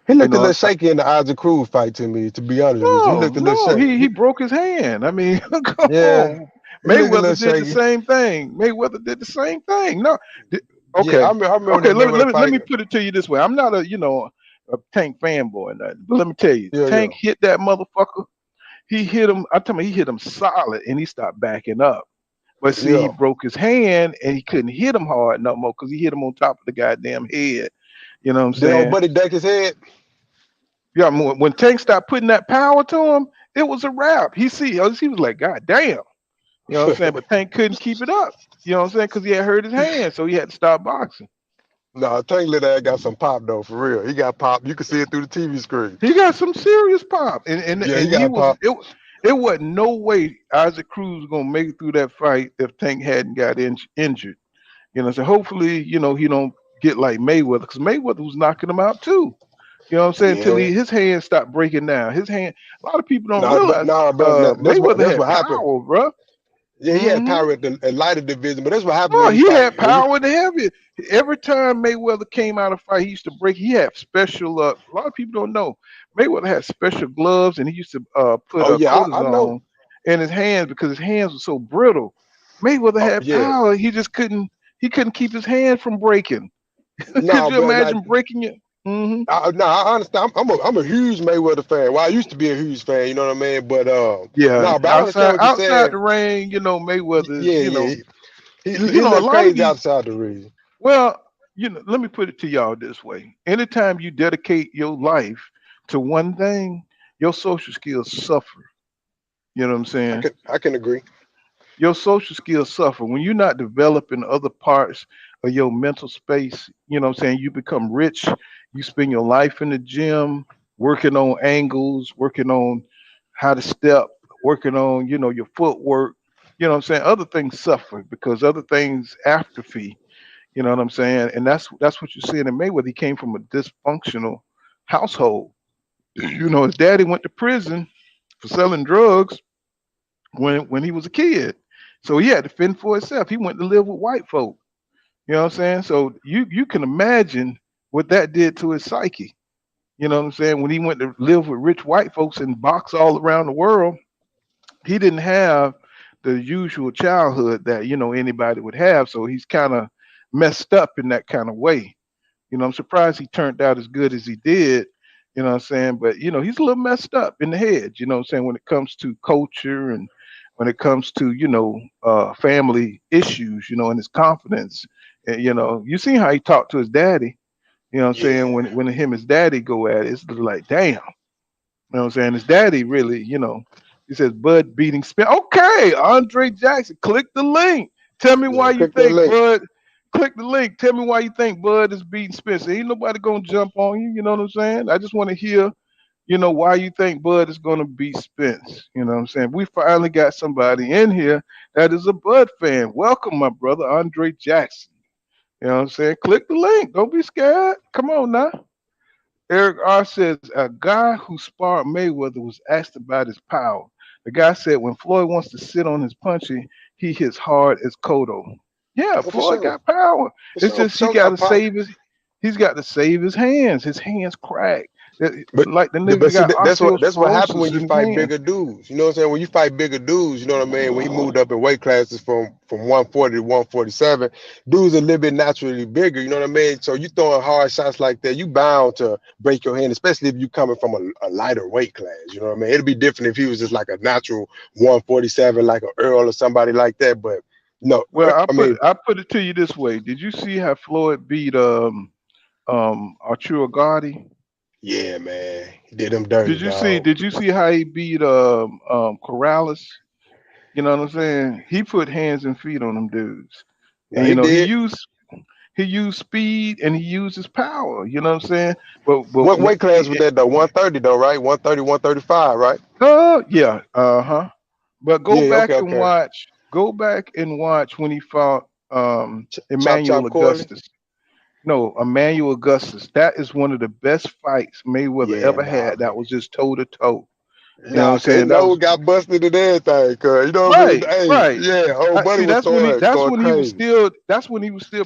He
You
looked a
know,
little shaky in the Isaac Cruz fight to me, to be honest with you. He
no,
looked a little
no, he
shaky.
he broke his hand. I mean, come
Yeah,
on.
he looked a little
Mayweather did the
shaky.
same thing. Mayweather did the same thing. No, di-
Yeah,
okay,
I remember
okay.
that
Let me
Mayweather
let me let
fight.
me put it to you this way. I'm not a Tank fanboy or nothing, but let me tell you,
Yeah.
Tank hit that motherfucker. He hit him. I tell me, he hit him solid, and he stopped backing up. But see, he
Yeah.
broke his hand, and he couldn't hit him hard no more because he hit him on top of the goddamn head. You know what I'm
Did old
saying?
buddy duck his head?
Yeah, when Tank stopped putting that power to him, it was a wrap. He was like, God damn. You know what I'm saying? But Tank couldn't keep it up. You know what I'm saying? Because he had hurt his hand, so he had to stop boxing.
No, Tank little ass got some pop though, for real. He got pop. You can see it through the TV screen.
He got some serious pop, and
Yeah, he
and he
got
was
pop.
it wasn't no way Isaac Cruz was gonna make it through that fight if Tank hadn't got injured. So hopefully, he don't get like Mayweather, because Mayweather was knocking him out too. You know what I'm saying? Until
Yeah.
his hands stopped breaking down. His hand. A lot of people don't
No, but
realize
no, but no,
Mayweather
that's
had
what happened.
power, bro.
Yeah, he had
Hmm.
power at the lighter division, but that's what happened
Oh,
when you
he
fight.
had power in the heavy. Every time Mayweather came out of fight, he used to break. He had special. A lot of people don't know. Mayweather had special gloves, and he used to put
Oh
a
yeah, I know.
cortisone in his hands because his hands were so brittle. Mayweather
Oh
had
yeah.
power. He just couldn't. He couldn't keep his hand from breaking. Could
No,
you
but like
imagine breaking it? Hmm.
no, I understand. I'm a huge Mayweather fan. Well, I used to be a huge fan. You know what I mean? But
Yeah,
no, but I understand
outside
what you're
outside
saying.
the ring, Mayweather is,
Yeah, yeah. He
a
looked
lot of
crazy
these.
outside the ring.
Well, let me put it to y'all this way. Anytime you dedicate your life to one thing, your social skills suffer. You know what I'm saying?
I can agree.
Your social skills suffer when you're not developing other parts of your mental space. You know what I'm saying? You become rich. You spend your life in the gym working on angles, working on how to step, working on, your footwork. You know what I'm saying? Other things suffer because other things atrophy. You know what I'm saying? And that's what you're seeing in Mayweather. He came from a dysfunctional household. His daddy went to prison for selling drugs when he was a kid. So he had to fend for himself. He went to live with white folk. You know what I'm saying? So you can imagine what that did to his psyche. You know what I'm saying? When he went to live with rich white folks and box all around the world, he didn't have the usual childhood that anybody would have. So he's kind of messed up in that kind of way. I'm surprised he turned out as good as he did. You know what I'm saying? But he's a little messed up in the head. You know what I'm saying? When it comes to culture and when it comes to family issues, and his confidence. And, you see how he talked to his daddy. You know what I'm saying?
Yeah,
When him and his daddy go at it, it's like, damn. You know what I'm saying? His daddy really, he says Bud beating Spence. Okay, Andre Jackson, click the link. Tell me
yeah.
why you
Click that
think
link.
Bud. Click the link. Tell me why you think Bud is beating Spence. Ain't nobody gonna jump on you. You know what I'm saying? I just want to hear, why you think Bud is gonna beat Spence. You know what I'm saying? We finally got somebody in here that is a Bud fan. Welcome, my brother, Andre Jackson. You know what I'm saying? Click the link. Don't be scared. Come on now. Eric R says a guy who sparred Mayweather was asked about his power. The guy said when Floyd wants to sit on his punching, he hits hard as Cotto. Yeah,
Oh, for
Floyd
sure,
got power.
for
It's
sure, for
just he
sure.
got to save his. He's got to save his hands. His hands crack.
But
Like the
but
nigga
see
got
that's what happened when
osteoporosis
you
in his
fight
hands.
bigger dudes. You know what I'm saying? When you fight bigger dudes, you know what I mean. When he moved up in weight classes from 140 to 147, dudes are a little bit naturally bigger. You know what I mean? So you throwing hard shots like that, you bound to break your hand, especially if you coming from a lighter weight class. You know what I mean? It'd be different if he was just like a natural 147, like an Earl or somebody like that. But no,
Well,
I mean,
I put it to you this way. Did you see how Floyd beat Arturo Gotti?
yeah, man, he did him dirty,
Did you see?
dog.
Did you see how he beat Corrales? You know what I'm saying? He put hands and feet on them dudes,
No,
and
he
he
did.
used speed and he used his power. You know what I'm saying? But
What weight class was that though? 130 though, right? 130, 135, right?
yeah, But
Yeah, okay, okay.
Go back and watch when he fought
Chop
Emmanuel
chop Corley.
Augustus. No, Emmanuel Augustus. That is one of the best fights Mayweather
Yeah,
ever
nah,
had. That
man.
was just toe to toe. You know what
Nah,
I'm
cause his
saying? That
nose
was
got busted and everything, cuz you know what I mean?
right,
Hey,
right.
yeah, old buddy
See,
was
that's
going
when he was
crazy.
still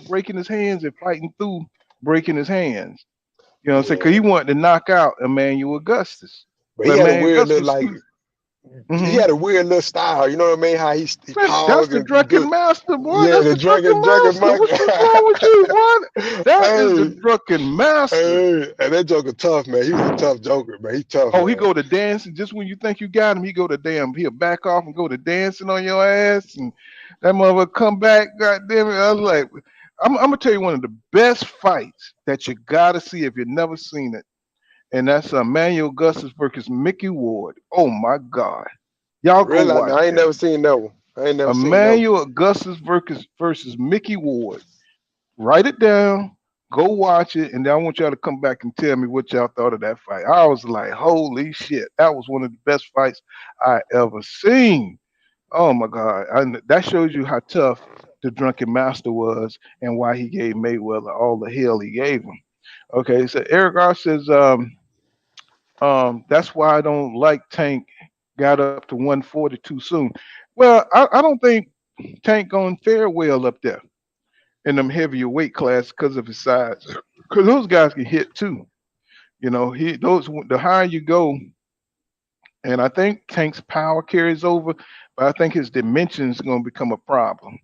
breaking his hands and fighting through breaking his hands. You know what I'm saying? Because
Yeah.
he wanted to knock out Emmanuel Augustus,
But
but
he had a
Emmanuel
weird
Augustus
little
was
like
too.
he
Hmm.
had a weird little style, you know what I mean? How he
That's
paused
the
and
drunken
good.
master, boy.
Yeah,
That's
the
the drunken
drunken
master.
Mike.
What's wrong with you, boy? That is the
Hey,
drunken master.
hey, and that joker tough, man. He was a tough joker, man. He tough,
Oh, he
man.
go to dancing just when you think you got him. He go to he'll back off and go to dancing on your ass, and that motherfucker come back. God damn it! I was like, I'm gonna tell you one of the best fights that you gotta see if you've never seen it, and that's Manuel Augustus versus Mickey Ward. Oh my God, y'all go
Really,
watch
I ain't
that.
never seen that one. I ain't never seen that one.
Emmanuel Augustus versus Mickey Ward. Write it down. Go watch it, and then I want y'all to come back and tell me what y'all thought of that fight. I was like, holy shit, that was one of the best fights I ever seen. Oh my God. And that shows you how tough the drunken master was and why he gave Mayweather all the hell he gave him. Okay, so Eric R says, that's why I don't like Tank got up to 140 too soon. Well, I don't think Tank gonna fare well up there in them heavier weight class because of his size. Because those guys can hit too. You know, the higher you go, and I think Tank's power carries over, but I think his dimensions going to become a problem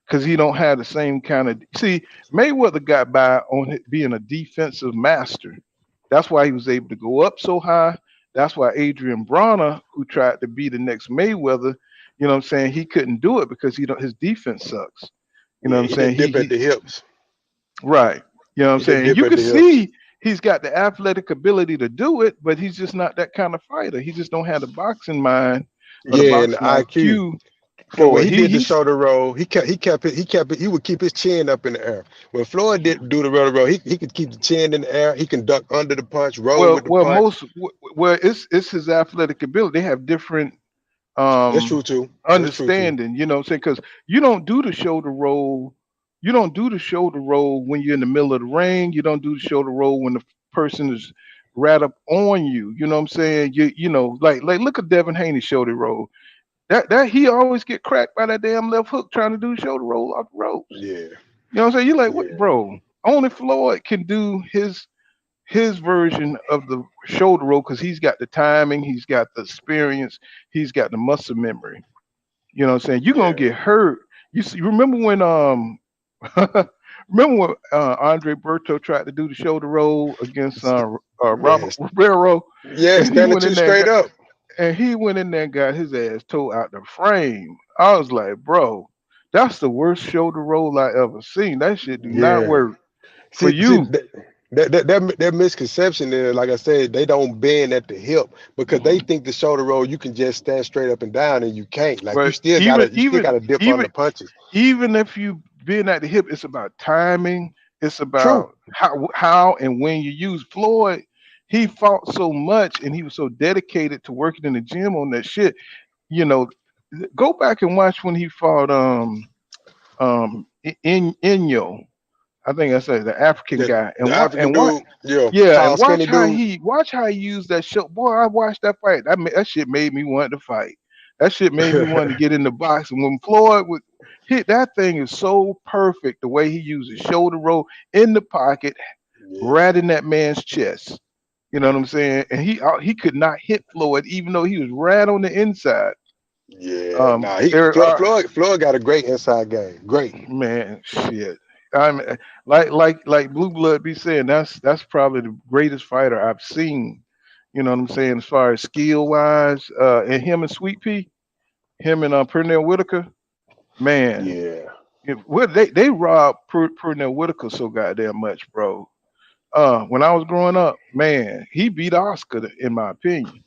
because he don't have the same kind of. See, Mayweather got by on being a defensive master. That's why he was able to go up so high. That's why Adrian Bronner, who tried to be the next Mayweather, you know what I'm saying, he couldn't do it because he don't, his defense sucks. You know
Yeah,
what I'm
he
saying?
didn't dip at
He
the hips.
right. You know what I'm
He didn't
saying?
dip
You
at
can
the hips.
see he's got the athletic ability to do it, but he's just not that kind of fighter. He just don't have the boxing mind or the
Yeah, and the
boxing
IQ.
IQ
Cause
for
when
it.
he did the shoulder roll, he would keep his chin up in the air. When Floyd did do the roll roll, he could keep the chin in the air. He can duck under the punch, roll
well
with the
well
punch.
most well it's his athletic ability. They have different
That's true
um
too. That's true too.
understanding, you know what I'm saying? Because you don't do the shoulder roll, you don't do the shoulder roll when you're in the middle of the ring. You don't do the shoulder roll when the person is right up on you. You know what I'm saying? You know, like look at Devin Haney's shoulder roll. That he always get cracked by that damn left hook trying to do shoulder roll off the ropes.
Yeah,
You know what I'm saying? You like what,
yeah,
bro? Only Floyd can do his version of the shoulder roll because he's got the timing, he's got the experience, he's got the muscle memory. You know what I'm saying? You're gonna
yeah.
get hurt. You see, remember when remember when Andre Berto tried to do the shoulder roll against
Man,
Robert Ribeiro,
yeah,
and he
standing
went
too
in there and
straight
got,
up.
his ass tore out the frame. I was like, bro, that's the worst shoulder roll I ever seen. That shit do not
Yeah.
work for
See,
you.
that misconception is, like I said, they don't bend at the hip because they think the shoulder roll you can just stand straight up and down, and you can't. Like
But
you still gotta dip on
even
the punches.
even if you been at the hip, it's about timing. It's
True.
about how and when you use Floyd. He fought so much and he was so dedicated to working in the gym on that shit. You know, go back and watch when he fought in Inyo. I think that's the African
The,
guy.
the African
And what
dude, yeah,
yeah,
tall,
and
skinny dude.
watch how he used that show. Boy, I watched that fight. That shit made me want to fight. That shit made me want to get in the box. And when Floyd would hit that thing is so perfect the way he uses shoulder roll in the pocket,
Yeah,
right in that man's chest. You know what I'm saying? And he could not hit Floyd even though he was right on the inside.
yeah. Nah,
Eric
Floyd got a great inside game. Great.
Man, shit. I'm like Blue Blood be saying that's probably the greatest fighter I've seen. You know what I'm saying as far as skill wise. And him and Sweet Pea, him and Pernell Whitaker, man,
Yeah.
they robbed Pernell Whitaker so goddamn much, bro. When I was growing up, man, he beat Oscar in my opinion.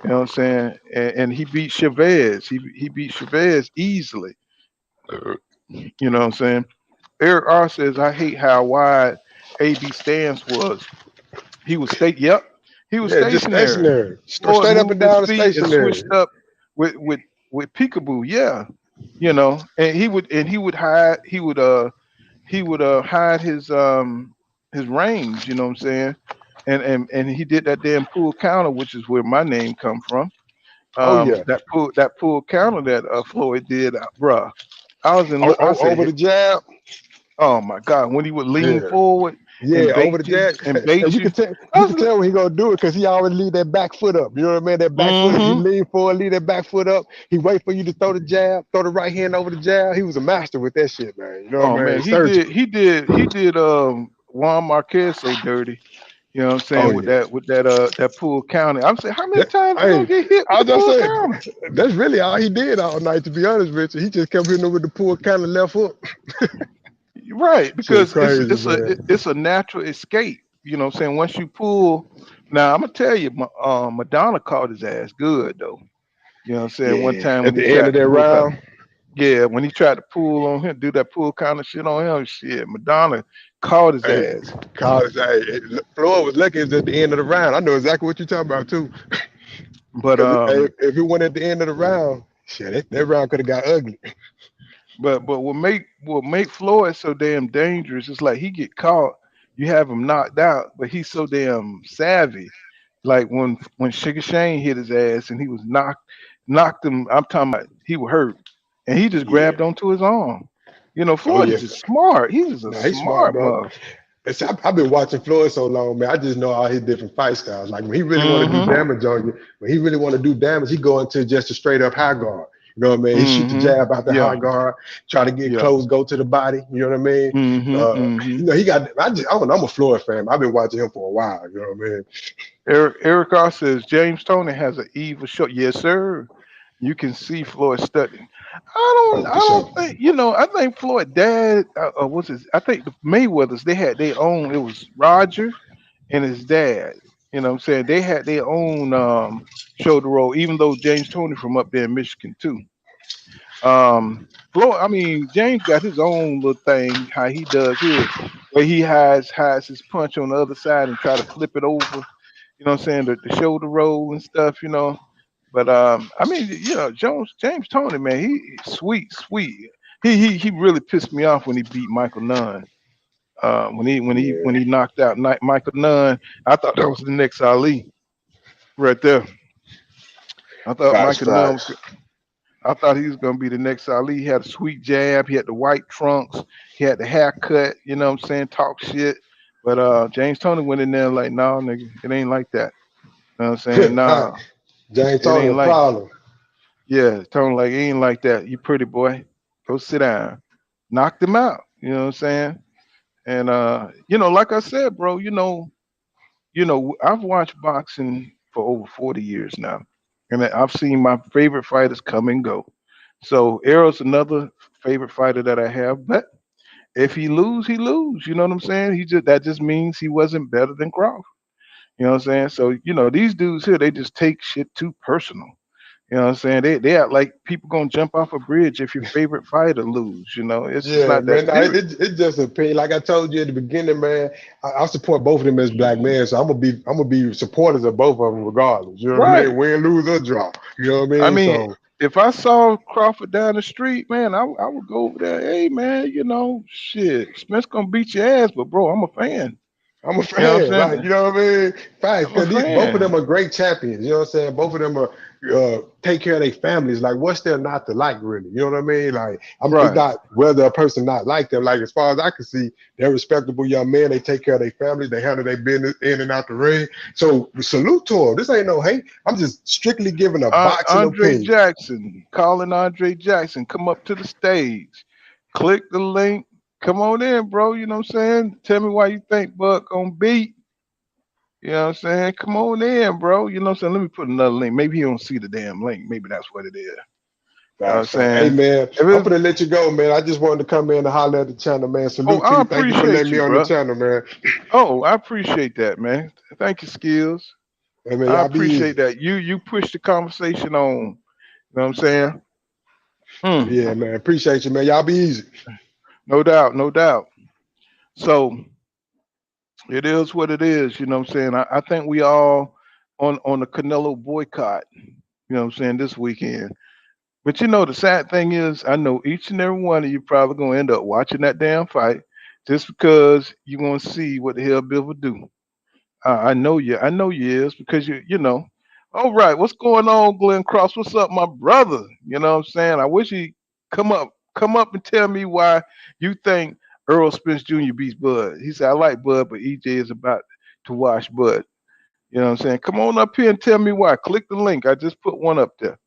You know what I'm saying? And he beat Chavez. He beat Chavez easily. You know what I'm saying? Eric R says, I hate how wide AB stance was. Yep, he was
Yeah, just
stationary.
stationary.
Floyd
Straight up and
moved his
down the
feet and switched
stationary.
up with peekaboo. Yeah, you know, and he would hide. He would hide his range. You know what I'm saying? And he did that damn pull counter, which is where my name come from.
Oh yeah.
That pull counter that Floyd did, bruh. I
Over
said,
the jab.
oh my God, when he would lean
Yeah.
forward
Yeah,
and
over the
bait you
jab.
and
And
bait
you
you.
can tell
I
you
was
can tell when he gonna do it because he always leave that back foot up. You know what I mean? That back foot, he
mm-hmm.
lean forward, leave that back foot up. He wait for you to throw the jab, throw the right hand over the jab. He was a master with that shit, man. You know
Oh
what I mean?
man,
Surgical.
he did Juan Marquez so dirty. You know what I'm
Oh
saying with
yeah.
that pull counter. I'm saying how many
That,
times you gonna
hey,
get hit with
I
the
was just
pull
saying,
counter?
that's really all he did all night, to be honest with you. He just kept hitting him with the pull kind of left hook.
Right,
Shit
because
crazy, man.
it's a natural escape. You know what I'm saying? Once you pull, now I'm gonna tell you, Madonna caught his ass good though. You know what I'm saying? One
Yeah.
time
At
when he
the end
tried
of
to
that
pull,
round.
yeah, when he tried to pull on him, do that pull kind of shit on him, shit, Madonna caught his
Hey,
ass.
college, hey, Floyd was lucky it was at the end of the round. I know exactly what you're talking about too.
But
Because if it went at the end of the round, Shit, that round could have got ugly.
But what make Floyd so damn dangerous is like he get caught, you have him knocked out, but he's so damn savvy. Like when Sugar Shane hit his ass and he was knocked him. I'm talking about he was hurt, and he just
Yeah.
grabbed onto his arm.
Oh
Floyd
yeah.
is just smart. He's just a
Nah, he's smart,
smart
bro.
mother.
I've been watching Floyd so long, man. I just know all his different fight styles. Like when he really want to do
Mm-hmm.
damage on you, when he really want to do damage, he go into just a straight up high guard. You know what I mean? He shoot the
Mm-hmm.
jab out the high
Yeah.
guard, try to get
Yeah.
close, go to the body. You know what I mean?
Mm-hmm. Mm-hmm.
He got. I'm a Floyd fan. I've been watching him for a while. You know what I mean?
Eric R says James Tony has an evil shot. Yes, sir. You can see Floyd studying. I don't.
Oh,
I
for
don't
sure.
think. I think Floyd dad. What's his? I think the Mayweathers. They had their own. It was Roger and his dad. You know what I'm saying? They had their own shoulder roll. Even though James Tony from up there in Michigan too. Floyd. I mean, James got his own little thing. How he does his, where he hides his punch on the other side and try to flip it over. You know what I'm saying? The shoulder roll and stuff. But I mean, James Tony, man, he sweet, sweet. He really pissed me off when he beat Michael Nunn. When he
Yeah.
knocked out Michael Nunn, I thought that was the next Ali right there. I thought
Facts,
Michael Nunn was.
facts.
I thought he was gonna be the next Ali. He had a sweet jab. He had the white trunks. He had the haircut. You know what I'm saying? Talk shit. But James Tony went in there like, no, nigga, it ain't like that. You know what I'm saying?
Right.
Nah,
James
it
Tony,
ain't
a
like.
problem.
Yeah, Tony like, it ain't like that. You pretty boy. Go sit down. Knocked him out. You know what I'm saying? And like I said, bro, I've watched boxing for over 40 years now. And I've seen my favorite fighters come and go. So Errol's another favorite fighter that I have. But if he lose, he lose. You know what I'm saying? That just means he wasn't better than Crawford. You know what I'm saying? So, these dudes here, they just take shit too personal. You know what I'm saying? They act like people gonna jump off a bridge if your favorite fighter lose. It's
Yeah,
not that
man. Nah,
serious.
it just a opinion. Like I told you at the beginning, man. I support both of them as black men, so I'm gonna be supporters of both of them regardless. You know what I
Right.
mean? Win, lose, or draw. You know what I
I
mean?
mean,
So
if I saw Crawford down the street, man, I would go over there. Hey, man, shit, Spence gonna beat your ass, but bro, I'm a fan.
I'm a
You know what
fan,
I'm
like
saying?
you know what I mean. Facts,
I'm a
because both of them
fan.
are great champions. You know what I'm saying? Both of them are take care of their families. Like, what's there not to like, really? You know what I mean? Like, it's
Right.
not whether a person not like them. Like, as far as I can see, they're respectable young men. They take care of their families. They handle their business in and out the ring. So, salute to them. This ain't no hate. I'm just strictly giving a boxing
Andre
opinion.
Jackson, calling Andre Jackson, come up to the stage. Click the link. Come on in, bro. You know what I'm saying? Tell me why you think Buck gonna beat. You know what I'm saying? Come on in, bro. You know what I'm saying? Let me put another link. Maybe he don't see the damn link. Maybe that's what it is. You know what I'm
Facts, facts. Hey,
saying?
man,
If
I'm
it's,
gonna let you go, man. I just wanted to come in and holler at the channel, man.
oh,
Salute to
I
you. Thank you for letting
appreciate
me
you,
on the
bro.
channel, man.
Oh, I appreciate that, man. Thank you, Skills.
Hey, man,
I
y'all be
appreciate
easy.
that. You push the conversation on. You know what I'm saying?
Yeah,
Mm,
man. Appreciate you, man. Y'all be easy.
no doubt, no doubt. So it is what it is. You know what I'm saying? I think we all on the Canelo boycott. You know what I'm saying? This weekend. But the sad thing is, I know each and every one of you probably gonna end up watching that damn fight just because you gonna see what the hell Bill will do. I know you. I know you is because you. All right, what's going on, Glenn Cross? What's up, my brother? You know what I'm saying? I wish he come up and tell me why you think Earl Spence Jr. beats Bud. He said I like Bud, but EJ is about to watch Bud. You know what I'm saying? Come on up here and tell me why. Click the link. I just put one up there.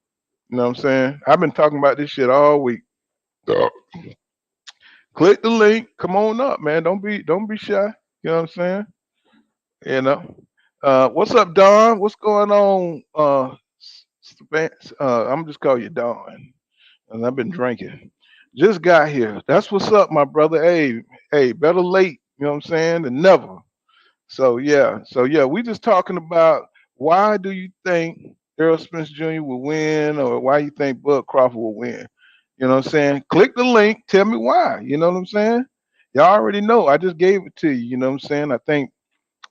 You know what I'm saying? I've been talking about this shit all week. Uh, Click the link. Come on up, man. Don't be shy. You know what I'm saying? You know. What's up, Don? What's going on? Spence? I'm just call you Don. And I've been drinking. Just got here. That's what's up, my brother. Hey, better late, you know what I'm saying, than never. So yeah, we just talking about why do you think Errol Spence Jr. will win, or why you think Bud Crawford will win? You know what I'm saying? Click the link. Tell me why. You know what I'm saying? Y'all already know. I just gave it to you. You know what I'm saying? I think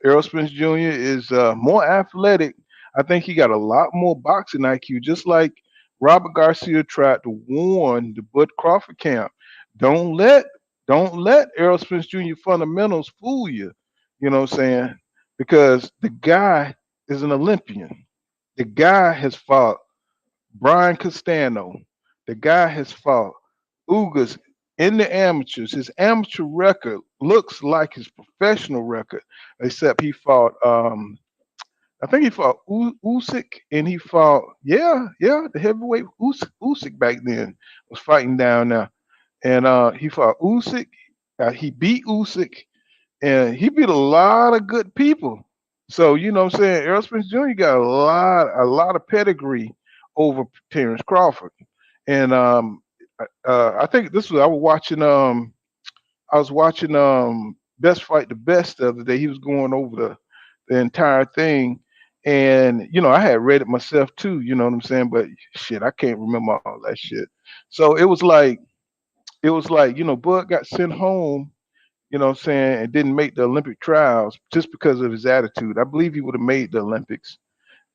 Errol Spence Jr. is more athletic. I think he got a lot more boxing IQ, just like Robert Garcia tried to warn the Bud Crawford camp, don't let don't let Errol Spence Jr. fundamentals fool you. You know what I'm saying? Because the guy is an Olympian. The guy has fought Brian Castano. The guy has fought Ugas in the amateurs. His amateur record looks like his professional record, except he fought. I think he fought Usyk, and he fought. Yeah, the heavyweight Usyk back then was fighting down there, and he fought Usyk. He beat Usyk, and he beat a lot of good people. So you know what I'm saying, Errol Spence Jr. got a lot of pedigree over Terrence Crawford. And I think this was I was watching Best Fight the Best the other day. He was going over the entire thing. And I had read it myself too, you know what I'm saying? But shit, I can't remember all that shit. So it was like, Bud got sent home, what I'm saying, and didn't make the Olympic trials just because of his attitude. I believe he would have made the Olympics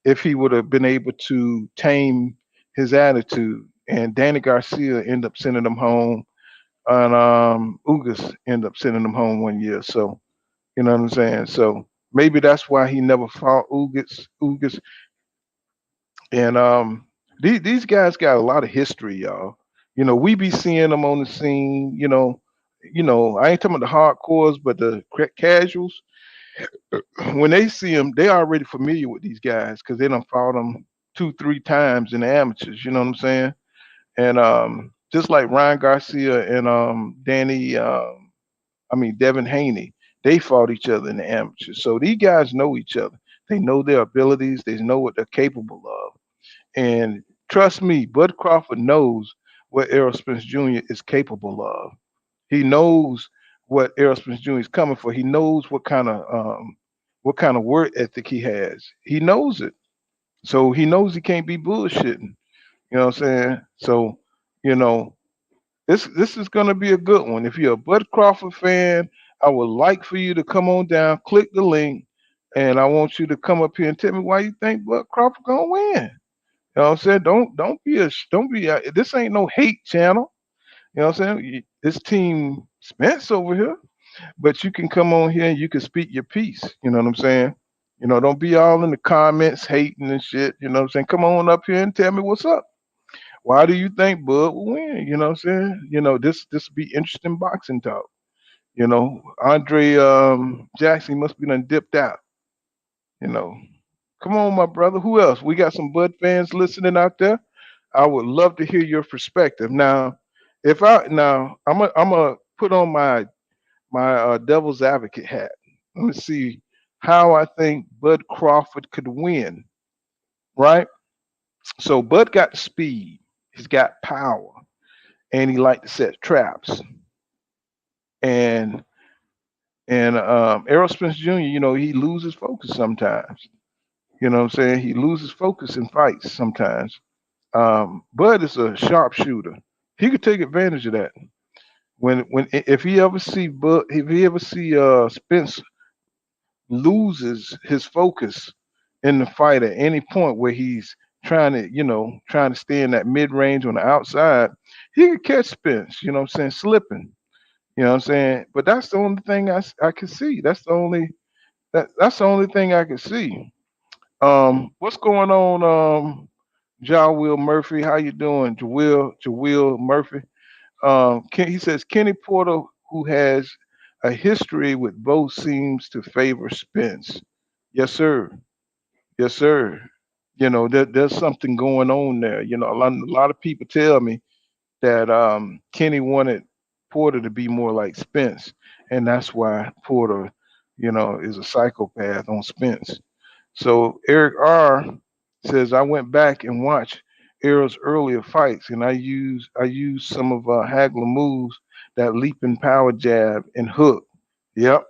if he would have been able to tame his attitude. And Danny Garcia ended up sending him home, and Ugas ended up sending him home one year. So you know what I'm saying. So maybe that's why he never fought Ugas, and these guys got a lot of history, y'all. We be seeing them on the scene. I ain't talking about the hardcores, but the casuals. When they see them, they already familiar with these guys because they done fought them two, three times in the amateurs. You know what I'm saying? And just like Ryan Garcia and Devin Haney, they fought each other in the amateurs. So these guys know each other. They know their abilities. They know what they're capable of. And trust me, Bud Crawford knows what Errol Spence Jr. is capable of. He knows what Errol Spence Jr. is coming for. He knows what kind of work ethic he has. He knows it. So he knows he can't be bullshitting. You know what I'm saying? So, you know, this is gonna be a good one. If you're a Bud Crawford fan, I would like for you to come on down, click the link, and I want you to come up here and tell me why you think Bud Crawford gonna win. You know what I'm saying? Don't be this ain't no hate channel. You know what I'm saying? This team Spence over here, but you can come on here and you can speak your piece. You know what I'm saying? Don't be all in the comments hating and shit. You know what I'm saying? Come on up here and tell me what's up. Why do you think Bud will win? You know what I'm saying? This will be interesting boxing talk. Andre Jackson must be done dipped out. You know, come on, my brother. Who else? We got some Bud fans listening out there. I would love to hear your perspective. Now, I'm gonna put on my devil's advocate hat. Let me see how I think Bud Crawford could win. Right. So Bud got speed. He's got power, and he liked to set traps. And Errol Spence Jr. He loses focus sometimes. You know what I'm saying? He loses focus in fights sometimes. Bud is a sharpshooter. He could take advantage of that. When if he ever see Bud, if he ever see Spence loses his focus in the fight at any point where he's trying to stay in that mid range on the outside, he could catch Spence. You know what I'm saying? Slipping. You know what I'm saying? But that's the only thing I can see. That's the only thing I can see. What's going on, Ja Will Murphy? How you doing, Jawil Murphy? He says Kenny Porter, who has a history with both, seems to favor Spence. Yes, sir. Yes, sir. There's something going on there. A lot of people tell me that Kenny wanted Porter to be more like Spence, and that's why Porter, is a psychopath on Spence. So Eric R says I went back and watched Errol's earlier fights, and I used some of Hagler moves, that leaping power jab and hook. Yep.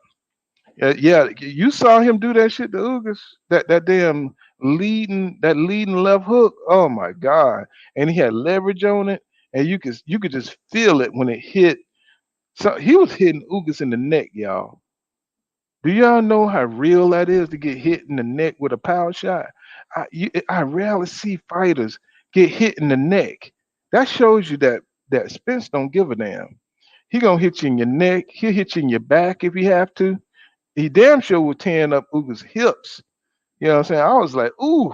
Yeah, you saw him do that shit to Ugas. That damn leading left hook. Oh my god! And he had leverage on it, and you could just feel it when it hit. So he was hitting Ugas in the neck, y'all. Do y'all know how real that is to get hit in the neck with a power shot? I rarely see fighters get hit in the neck. That shows you that Spence don't give a damn. He gonna hit you in your neck. He'll hit you in your back if he have to. He damn sure will tearing up Uga's hips. You know what I'm saying? I was like, ooh,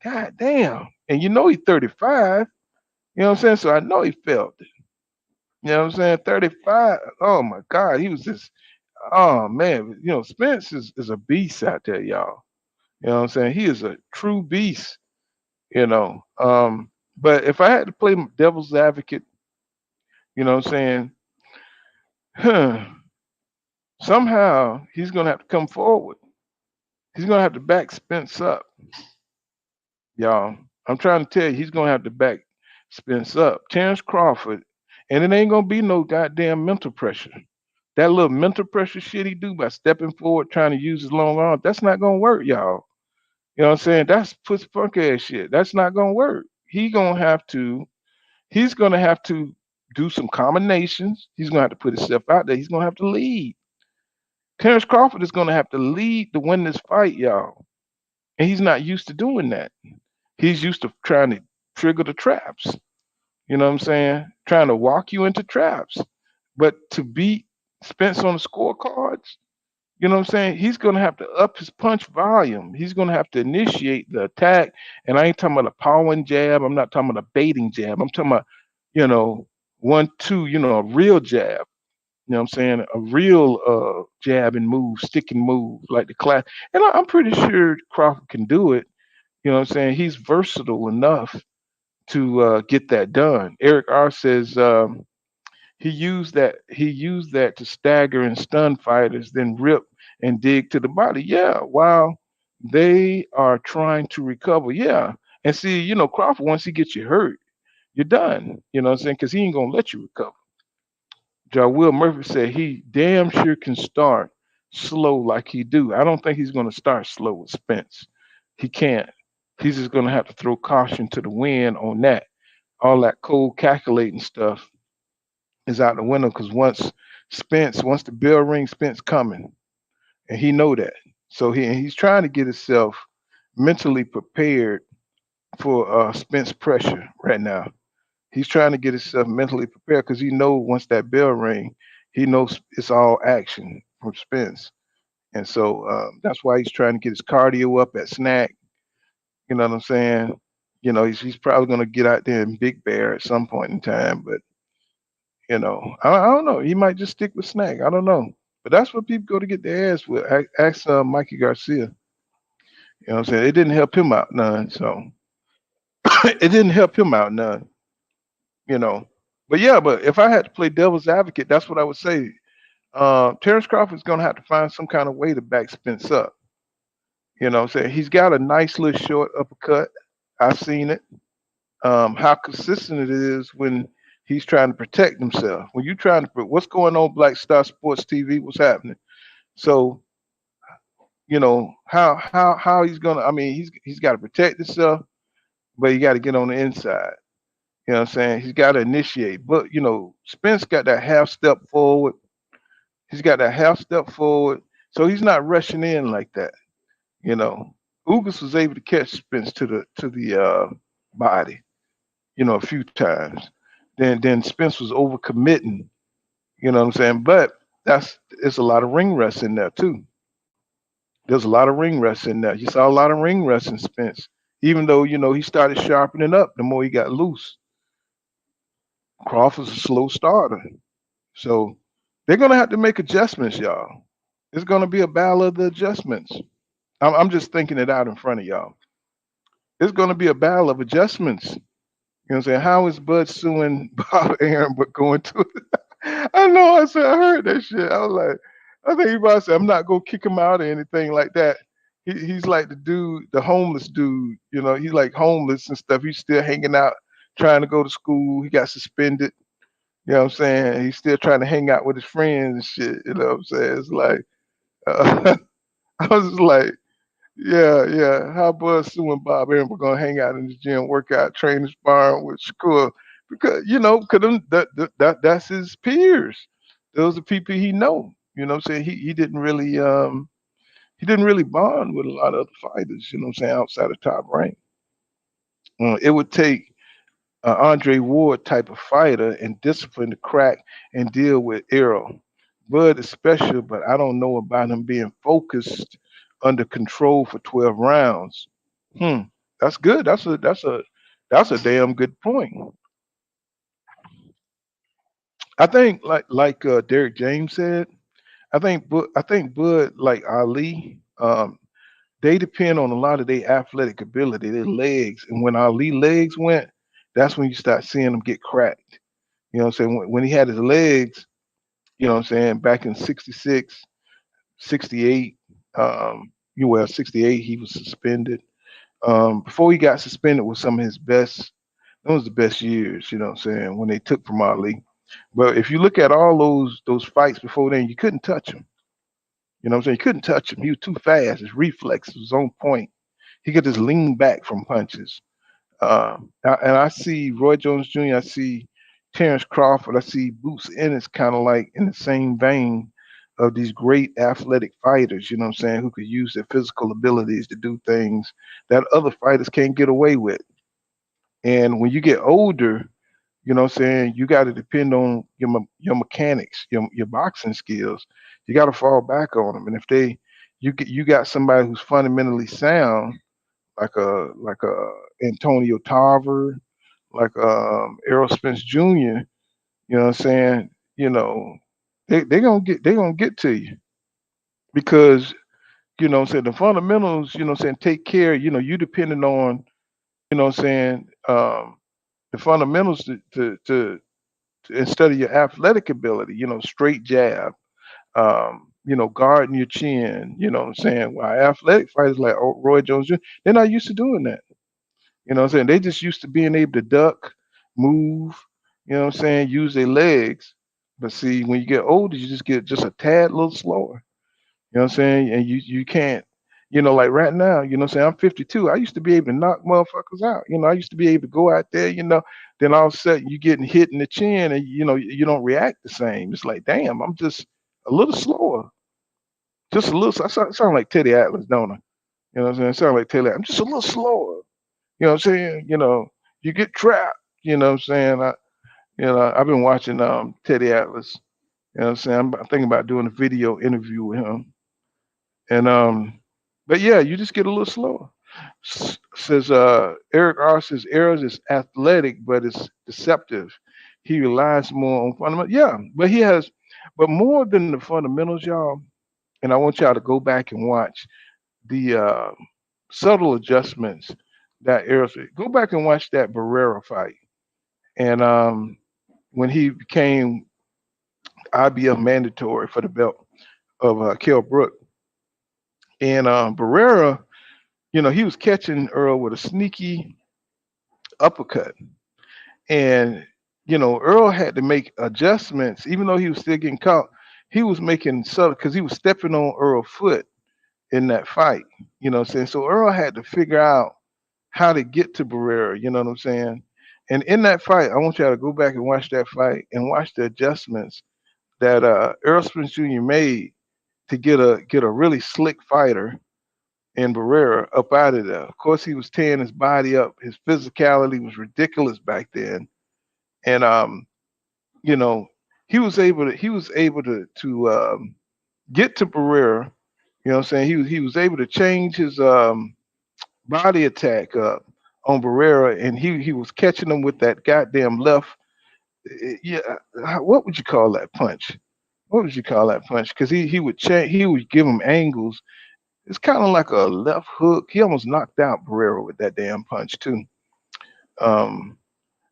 god damn. And you know he's 35. You know what I'm saying? So I know he felt it. You know what I'm saying? 35. Oh my God. He was just, oh man. You know, Spence is a beast out there, y'all. You know what I'm saying? He is a true beast, you know. But if I had to play devil's advocate, you know what I'm saying? Huh, somehow he's gonna have to come forward. He's gonna have to back Spence up, y'all. I'm trying to tell you, he's gonna have to back Spence up. Terrence Crawford, and it ain't gonna be no goddamn mental pressure. That little mental pressure shit he do by stepping forward, trying to use his long arm, that's not gonna work, y'all. You know what I'm saying? That's pussy punk ass shit. That's not gonna work. He's gonna have to do some combinations. He's gonna have to put himself out there. He's gonna have to lead. Terrence Crawford is gonna have to lead to win this fight, y'all. And he's not used to doing that. He's used to trying to trigger the traps. You know what I'm saying? Trying to walk you into traps. But to beat Spence on the scorecards, you know what I'm saying? He's going to have to up his punch volume. He's going to have to initiate the attack. And I ain't talking about a powering jab. I'm not talking about a baiting jab. I'm talking about, you know, 1, 2, a real jab. You know what I'm saying? A real jab and move, sticking move, like the class. And I'm pretty sure Crawford can do it. You know what I'm saying? He's versatile enough to get that done. Eric R says he used that to stagger and stun fighters, then rip and dig to the body. Yeah, while they are trying to recover. Yeah. And see, Crawford, once he gets you hurt, you're done. You know what I'm saying? Because he ain't gonna let you recover. Will Murphy said he damn sure can start slow like he do. I don't think he's gonna start slow with Spence. He can't. He's just gonna have to throw caution to the wind on that. All that cold calculating stuff is out the window because once the bell rings, Spence coming, and he know that. So he's trying to get himself mentally prepared for Spence pressure right now. He's trying to get himself mentally prepared because he know once that bell ring, he knows it's all action from Spence, and so that's why he's trying to get his cardio up at snack. You know what I'm saying? He's probably gonna get out there and big bear at some point in time, but I don't know. He might just stick with snack. I don't know. But that's what people go to get their ass with. Ask Mikey Garcia. You know what I'm saying? It didn't help him out none. So it didn't help him out none. You know. But yeah, but if I had to play devil's advocate, that's what I would say. Terrence Crawford's gonna have to find some kind of way to back Spence up. You know what I'm saying? He's got a nice little short uppercut. I've seen it. How consistent it is when he's trying to protect himself. When you're trying to, what's going on, Black Star Sports TV? What's happening? So how he's gonna. I mean, he's got to protect himself, but he got to get on the inside. You know what I'm saying? He's got to initiate. But Spence got that half step forward. He's got that half step forward, so he's not rushing in like that. You know, Ugas was able to catch Spence to the body. A few times. Then Spence was overcommitting. You know what I'm saying? But it's a lot of ring rust in there too. There's a lot of ring rust in there. You saw a lot of ring rust in Spence. Even though he started sharpening up the more he got loose. Crawford's a slow starter, so they're gonna have to make adjustments, y'all. It's gonna be a battle of the adjustments. I'm just thinking it out in front of y'all. It's gonna be a battle of adjustments. You know what I'm saying? How is Bud suing Bob Aaron but going to it? I know I said I heard that shit. I was like, I think he probably said I'm not gonna kick him out or anything like that. He's like the dude, the homeless dude, he's like homeless and stuff. He's still hanging out, trying to go to school. He got suspended. You know what I'm saying? He's still trying to hang out with his friends and shit. You know what I'm saying? It's like I was just like, yeah, yeah. How Bud suing Bob Aaron? We're gonna hang out in the gym, work out, train, sparring with Shakur because cause that's his peers. Those are people he know. You know what I'm saying? He didn't really bond with a lot of other fighters. You know what I'm saying? Outside of top rank. It would take Andre Ward type of fighter and discipline to crack and deal with Errol. Bud is special, but I don't know about him being focused under control for 12 rounds. Hmm, that's good. That's a damn good point. I think like Derek James said, I think Bud like Ali, they depend on a lot of their athletic ability, their legs, and when Ali legs went, that's when you start seeing them get cracked. You know what I'm saying? When he had his legs, you know what I'm saying, back in 66, 68, you well, 68, he was suspended. Before he got suspended was some of his best, those the best years, you know what I'm saying, when they took from Ali. But if you look at all those fights before then, you couldn't touch him. You know what I'm saying? You couldn't touch him. He was too fast. His reflex was on point. He could just lean back from punches. And I see Roy Jones Jr., I see Terrence Crawford, I see Boots Ennis kind of like in the same vein of these great athletic fighters, you know what I'm saying, who could use their physical abilities to do things that other fighters can't get away with. And when you get older, you know what I'm saying, you got to depend on your mechanics, your boxing skills. You got to fall back on them. And if you got somebody who's fundamentally sound, like a Antonio Tarver, like Errol Spence Jr. You know what I'm saying? You know, they gonna get to you because you know what I'm saying the fundamentals. You know what I'm saying take care. You know you depending on you know what I'm saying the fundamentals to instead of your athletic ability. You know straight jab. You know guarding your chin. You know what I'm saying? While athletic fighters like Roy Jones Jr. They're not used to doing that. You know what I'm saying? They just used to being able to duck, move, you know what I'm saying, use their legs. But see, when you get older, you just get just a tad little slower. You know what I'm saying? And you can't, you know, like right now, you know what I'm saying? I'm 52. I used to be able to knock motherfuckers out. You know, I used to be able to go out there, you know, then all of a sudden you getting hit in the chin and you know, you don't react the same. It's like, damn, I'm just a little slower. Just a little I sound like Teddy Atlas, don't I? You know what I'm saying? I sound like Teddy. I'm just a little slower. You know what I'm saying? You know, you get trapped. You know what I'm saying? I've been watching Teddy Atlas. You know what I'm saying? I'm thinking about doing a video interview with him. And but yeah, you just get a little slower. Says Eric R says Eros is athletic, but it's deceptive. He relies more on fundamentals. Yeah, but he has, but more than the fundamentals, y'all. And I want y'all to go back and watch the subtle adjustments that Eros. Go back and watch that Barrera fight. And when he became IBF mandatory for the belt of Kell Brook. And Barrera, you know, he was catching Earl with a sneaky uppercut. And, you know, Earl had to make adjustments, even though he was still getting caught. He was making subtle because he was stepping on Earl's foot in that fight. You know what I'm saying? So Earl had to figure out how to get to Barrera, you know what I'm saying? And in that fight, I want y'all to go back and watch that fight and watch the adjustments that Errol Spence Jr. made to get a really slick fighter in Barrera up out of there. Of course, he was tearing his body up. His physicality was ridiculous back then, and you know, he was able to get to Barrera. You know, what I'm saying he was able to change his body attack up on Barrera, and he was catching him with that goddamn left. Yeah, what would you call that punch? What would you call that punch? Because he would change, he would give him angles. It's kind of like a left hook. He almost knocked out Barrera with that damn punch too. Um,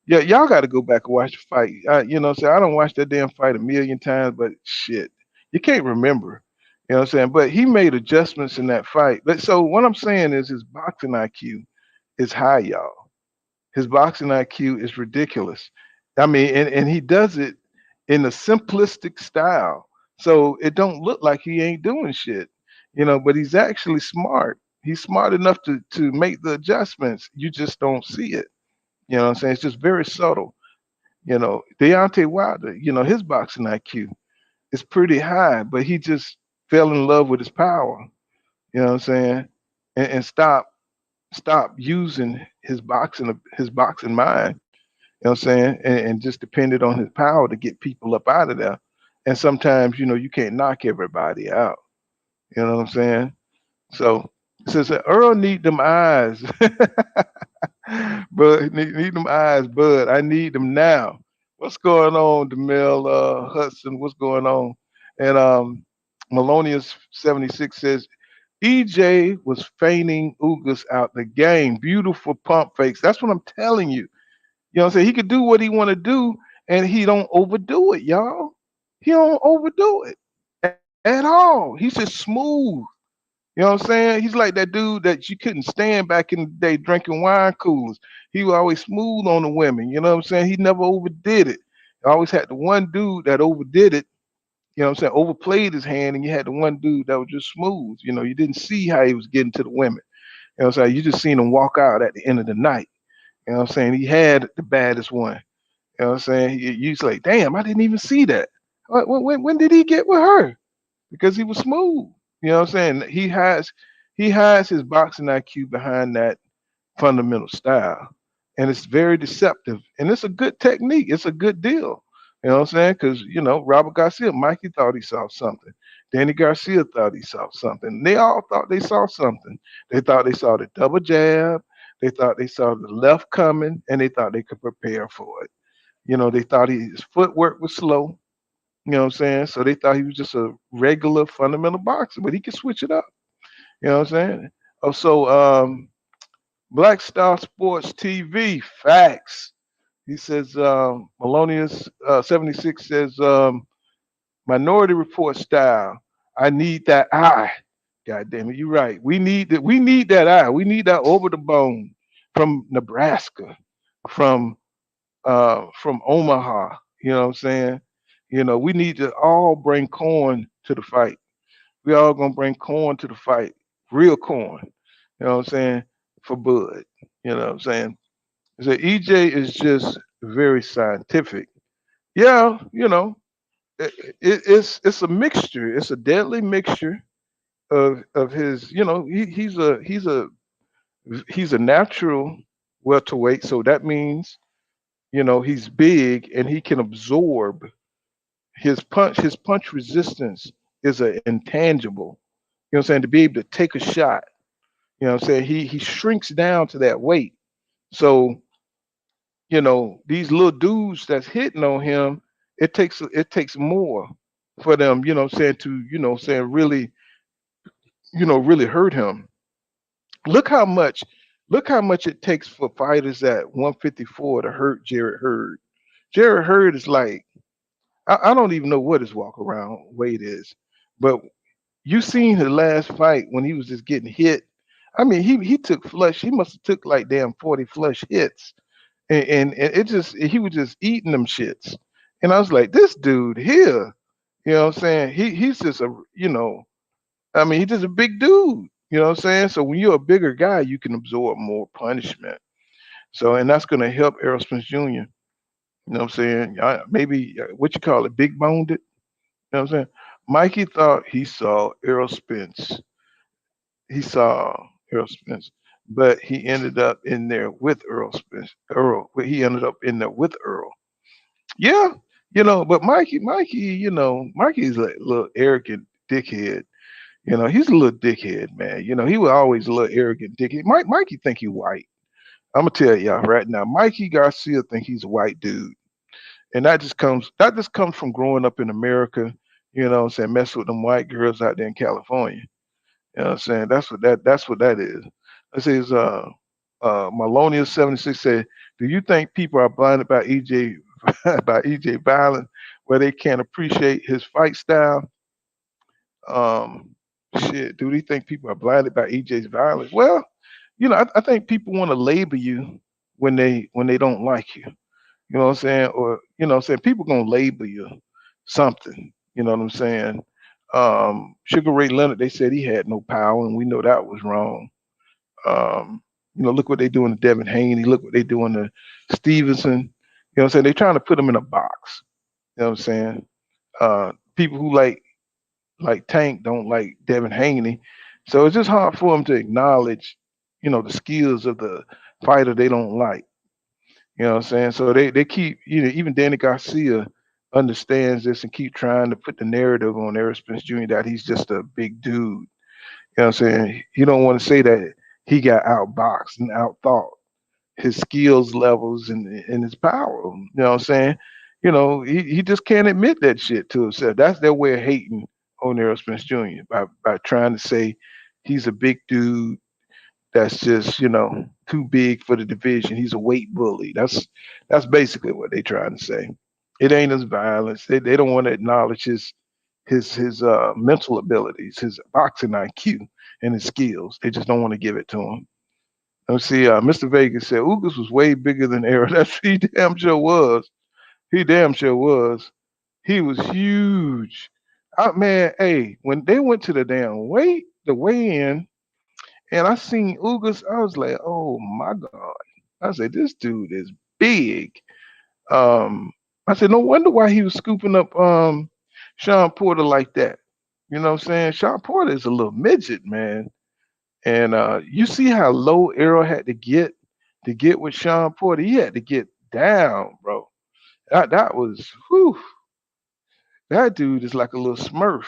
yeah, y'all got to go back and watch the fight. You know, I don't watch that damn fight a million times, but shit, you can't remember. You know what I'm saying? But he made adjustments in that fight. But so what I'm saying is his boxing IQ is high, y'all. His boxing IQ is ridiculous. I mean, and he does it in a simplistic style. So it don't look like he ain't doing shit, you know, but he's actually smart. He's smart enough to make the adjustments. You just don't see it. You know what I'm saying? It's just very subtle. You know, Deontay Wilder, you know, his boxing IQ is pretty high, but he just fell in love with his power, you know what I'm saying? And stopped stopped using his boxing mind. You know what I'm saying? And just depended on his power to get people up out of there. And sometimes, you can't knock everybody out. You know what I'm saying? So it says that Earl need them eyes. Bud, need them eyes, Bud. I need them now. What's going on, Demel Hudson? What's going on? And Melonius 76 says EJ was feigning Ugas out the game. Beautiful pump fakes. That's what I'm telling you. You know what I'm saying? He could do what he want to do, and he don't overdo it, y'all. He don't overdo it at all. He's just smooth. You know what I'm saying? He's like that dude that you couldn't stand back in the day drinking wine coolers. He was always smooth on the women. You know what I'm saying? He never overdid it. Always had the one dude that overdid it. You know what I'm saying? Overplayed his hand, and you had the one dude that was just smooth. You didn't see how he was getting to the women. You know what I'm saying? You just seen him walk out at the end of the night. You know what I'm saying? He had the baddest one. You know what I'm saying? You was like, damn, I didn't even see that. When did he get with her? Because he was smooth. You know what I'm saying? He has his boxing IQ behind that fundamental style. And it's very deceptive. And it's a good technique. It's a good deal. You know what I'm saying? Because, Robert Garcia, Mikey thought he saw something. Danny Garcia thought he saw something. They all thought they saw something. They thought they saw the double jab. They thought they saw the left coming, and they thought they could prepare for it. They thought his footwork was slow. You know what I'm saying? So they thought he was just a regular fundamental boxer, but he could switch it up. You know what I'm saying? Oh, so Black Star Sports TV, facts. He says, Melonius 76 says, Minority Report style. I need that eye. God damn it, you're right. We need that eye. We need that over the bone from Nebraska, from from Omaha. You know what I'm saying? We need to all bring corn to the fight. We all gonna bring corn to the fight. Real corn. You know what I'm saying? For Bud. You know what I'm saying? So EJ is just very scientific. Yeah, it's a mixture. It's a deadly mixture of his. He's a natural welterweight, so that means he's big and he can absorb his punch resistance is an intangible. You know what I'm saying? To be able to take a shot. You know what I'm saying? He shrinks down to that weight. So, these little dudes that's hitting on him, it takes more for them, you know what I'm saying, to, really, really hurt him. Look how much look how much it takes for fighters at 154 to hurt Jared Hurd. Jared Hurd is like, I don't even know what his walk around weight is, but you seen his last fight when he was just getting hit. I mean, he took flush. He must have took like damn 40 flush hits, and it just he was just eating them shits. And I was like, this dude here, you know what I'm saying? He's just I mean, he's just a big dude. You know what I'm saying? So when you're a bigger guy, you can absorb more punishment. So and that's gonna help Errol Spence Jr. You know what I'm saying? Maybe what you call it, big boned it. You know what I'm saying? Mikey thought he saw Errol Spence. He saw Errol Spence, but he ended up in there with Earl Spence. He ended up in there with Earl. Yeah, but Mikey's a little arrogant dickhead. He's a little dickhead, man. He was always a little arrogant dickhead. Mikey think he white. I'm gonna tell y'all right now. Mikey Garcia think he's a white dude, and that just comes from growing up in America. You know what I'm saying? Mess with them white girls out there in California. You know what I'm saying? That's what that is. It says Malonia 76 said, do you think people are blinded by EJ by EJ violence where they can't appreciate his fight style? Um Shit, do they think people are blinded by EJ's violence? Well, I think people want to label you when they don't like you. You know what I'm saying? Or what I'm saying, people gonna label you something. You know what I'm saying? Sugar Ray Leonard, they said he had no power, and we know that was wrong. Look what they doing to Devin Haney. Look what they doing to Stevenson. You know what I'm saying? They're trying to put him in a box. You know what I'm saying? People who like Tank don't like Devin Haney. So it's just hard for him to acknowledge, the skills of the fighter they don't like. You know what I'm saying? So they keep, even Danny Garcia understands this and keep trying to put the narrative on Errol Spence Jr. that he's just a big dude. You know what I'm saying? You don't want to say that he got outboxed and outthought. His skills levels and his power. You know what I'm saying? He just can't admit that shit to himself. That's their way of hating on Errol Spence Jr. by trying to say he's a big dude that's just too big for the division. He's a weight bully. That's basically what they're trying to say. It ain't his violence. They don't want to acknowledge his mental abilities, his boxing IQ, and his skills. They just don't want to give it to him. Let's see. Mr. Vegas said Ugas was way bigger than Errol. That's he damn sure was. He damn sure was. He was huge. Man, hey, when they went to the weigh in, and I seen Ugas, I was like, oh my God. I said, this dude is big. Um, I said, no wonder why he was scooping up Sean Porter like that. You know what I'm saying? Sean Porter is a little midget, man. And you see how low Errol had to get with Sean Porter. He had to get down, bro. That was whew, that dude is like a little smurf.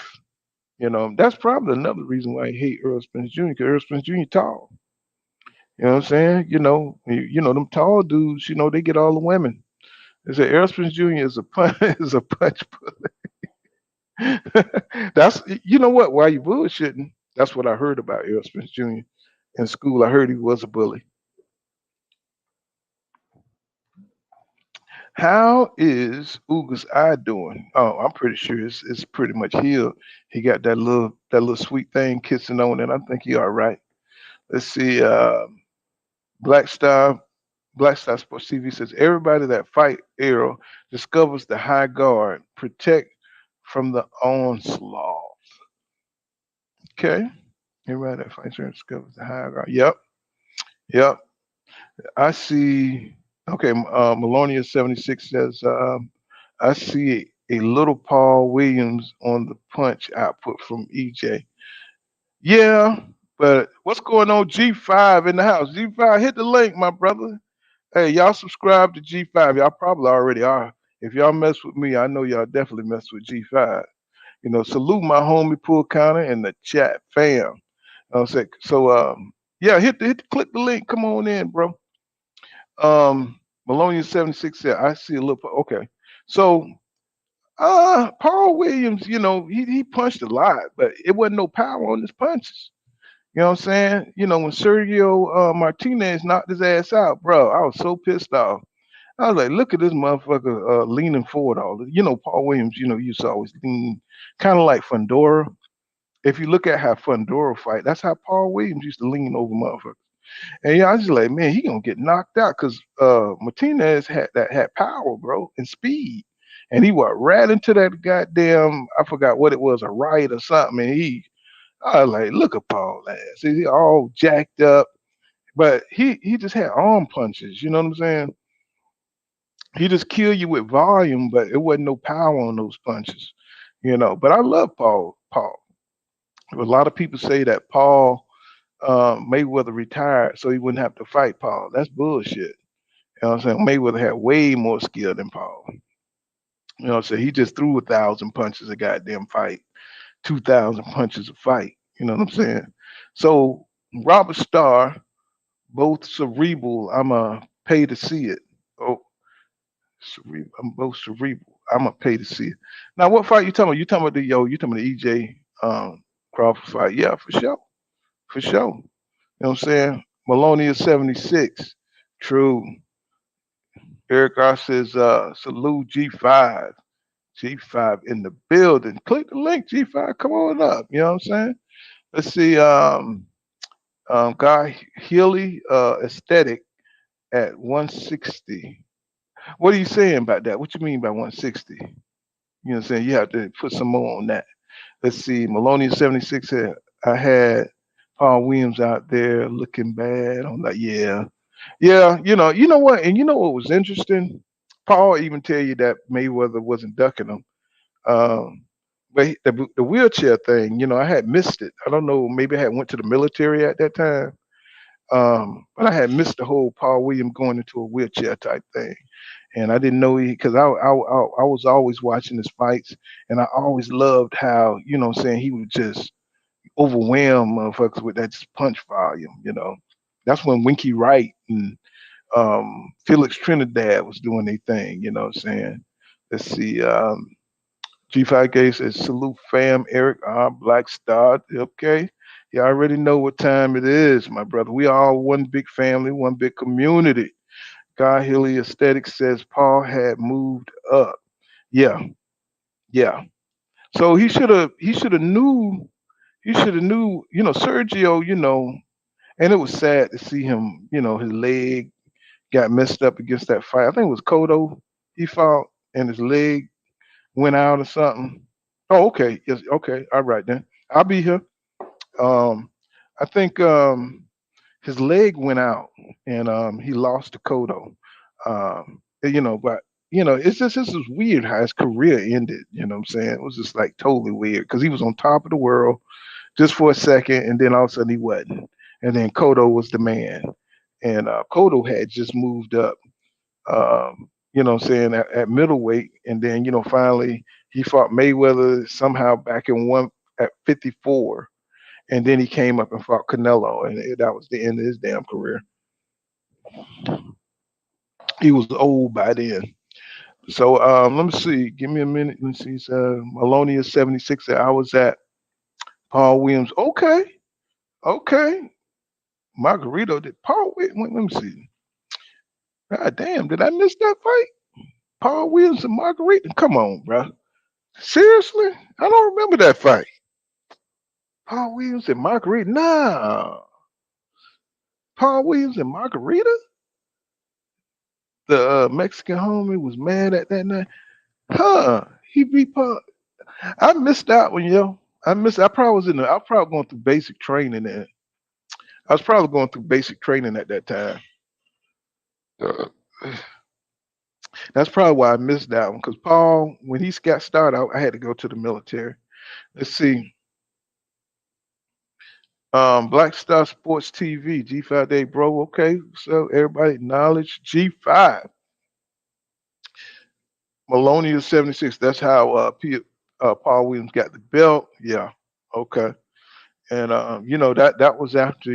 That's probably another reason why I hate Earl Spence Jr. because Earl Spence Jr. tall. You know what I'm saying? Them tall dudes, they get all the women. They say Errol Spence Jr. is a punch is a punch bully. That's what? Why you bullshitting? That's what I heard about Errol Spence Jr. in school. I heard he was a bully. How is Uga's eye doing? Oh, I'm pretty sure it's pretty much healed. He got that little sweet thing kissing on it. I think he all right. Let's see. Black Star Black Star Sports TV says everybody that fight Errol discovers the high guard, protect from the onslaught. Okay. Everybody that fights Errol discovers the high guard. Yep. Yep. I see. Okay. Melonia 76 says, I see a little Paul Williams on the punch output from EJ. Yeah, but what's going on, G5 in the house? G5, hit the link, my brother. Hey, y'all subscribe to G5. Y'all probably already are. If y'all mess with me, I know y'all definitely mess with G5. Salute my homie Pool Counter and the chat fam. Yeah, click the link. Come on in, bro. Maloney 76 said, I see a little. Okay. So, Paul Williams, he punched a lot, but it wasn't no power on his punches. You know what I'm saying? When Sergio Martinez knocked his ass out, bro, I was so pissed off. I was like, look at this motherfucker leaning forward all the. Paul Williams, used to always lean kind of like Fundora. If you look at how Fundora fight, that's how Paul Williams used to lean over motherfuckers. And I was just like, man, he gonna get knocked out because Martinez had power, bro, and speed. And he was right into that goddamn, I forgot what it was, a right or something. And I was like, look at Paul ass. He all jacked up. But he just had arm punches, you know what I'm saying? He just killed you with volume, but it wasn't no power on those punches. But I love Paul. A lot of people say that Paul Mayweather retired so he wouldn't have to fight Paul. That's bullshit. You know what I'm saying? Mayweather had way more skill than Paul. So he just threw 1,000 punches a goddamn fight, 2,000 punches a fight. You know what I'm saying? So Robert Starr, both cerebral. I'm a pay to see it. Oh, cerebral. I'm both cerebral. I'm a pay to see it. Now, what fight you talking about? You talking about You talking about the EJ Crawford fight? Yeah, for sure, for sure. You know what I'm saying? Maloney is 76. True. Eric R says, salute G5. G5 in the building. Click the link, G5. Come on up. You know what I'm saying? Let's see. Guy Healy aesthetic at 160. What are you saying about that? What you mean by 160? You know what I'm saying? You have to put some more on that. Let's see. Maloney 76 said, I had Paul Williams out there looking bad. I'm like, yeah. Yeah, you know what? And you know what was interesting? Paul even tell you that Mayweather wasn't ducking him. Um, but the wheelchair thing, I had missed it. I don't know. Maybe I had went to the military at that time. But I had missed the whole Paul Williams going into a wheelchair type thing, and I didn't know he because I was always watching his fights, and I always loved how what I'm saying he would just overwhelm motherfuckers with that punch volume. That's when Winky Wright and Felix Trinidad was doing their thing. You know what I'm saying? Let's see. G5K says salute fam, Eric Black Star. Okay. You already know what time it is, my brother. We all one big family, one big community. God Hilly Aesthetic says Paul had moved up. Yeah, yeah. So he should have knew, Sergio, and it was sad to see him, his leg got messed up against that fight. I think it was Cotto he fought and his leg went out or something. Oh, okay. Yes, okay. All right then. I'll be here. Um I think his leg went out and he lost to Cotto. But it's just this is weird how his career ended. You know what I'm saying? It was just like totally weird because he was on top of the world just for a second, and then all of a sudden he wasn't. And then Cotto was the man, and Cotto had just moved up. What I'm saying at middleweight, and then finally he fought Mayweather somehow back in one at 54, and then he came up and fought Canelo, and that was the end of his damn career. He was old by then. So let me see. Give me a minute. Let's see. Malonia 76. I was at Paul Williams. Okay, okay. Margarito did Paul Williams. Let me see. God damn, did I miss that fight? Paul Williams and Margarita. Come on, bro. Seriously? I don't remember that fight. Paul Williams and Margarita. Nah. Paul Williams and Margarita? The Mexican homie was mad at that night. Huh. He beat Paul. I missed that one, yo. I probably was I was probably going through basic training then. I was probably going through basic training at that time. Uh, that's probably why I missed that one. Because Paul, when he got started, I had to go to the military. Let's see. Black Star Sports TV, G5 Day, bro. Okay, so everybody acknowledge G5. Malonia 76. That's how Paul Williams got the belt. Yeah. Okay. And that was after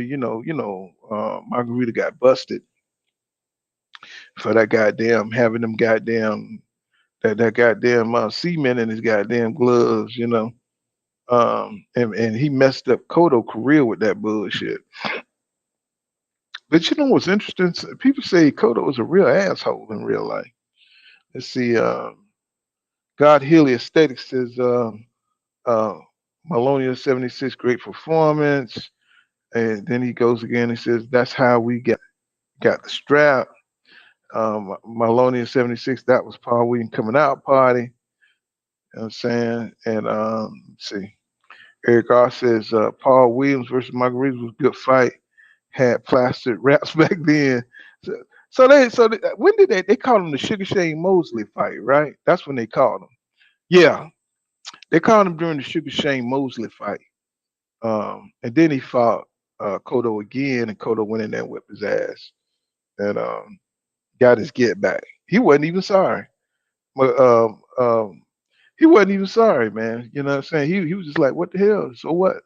Margarita got busted for that goddamn having them goddamn that goddamn cement in his goddamn gloves. And he messed up Cotto career with that bullshit. But what's interesting? People say Cotto was a real asshole in real life. Let's see. God Healy Aesthetics says uh, Malonia 76, great performance. And then he goes again and says, that's how we got the strap. Malonia 76, that was Paul Williams coming out party. You know what I'm saying? And let's see. Eric R says Paul Williams versus Marguerite was a good fight. Had plastic wraps back then. So when did they called him the Sugar Shane Mosley fight, right? That's when they called him. Yeah, they called him during the Sugar Shane Mosley fight. And then he fought Cotto again, and Cotto went in there and whipped his ass and got his get back. He wasn't even sorry. But he wasn't even sorry, man. You know what I'm saying? He was just like, what the hell? So what?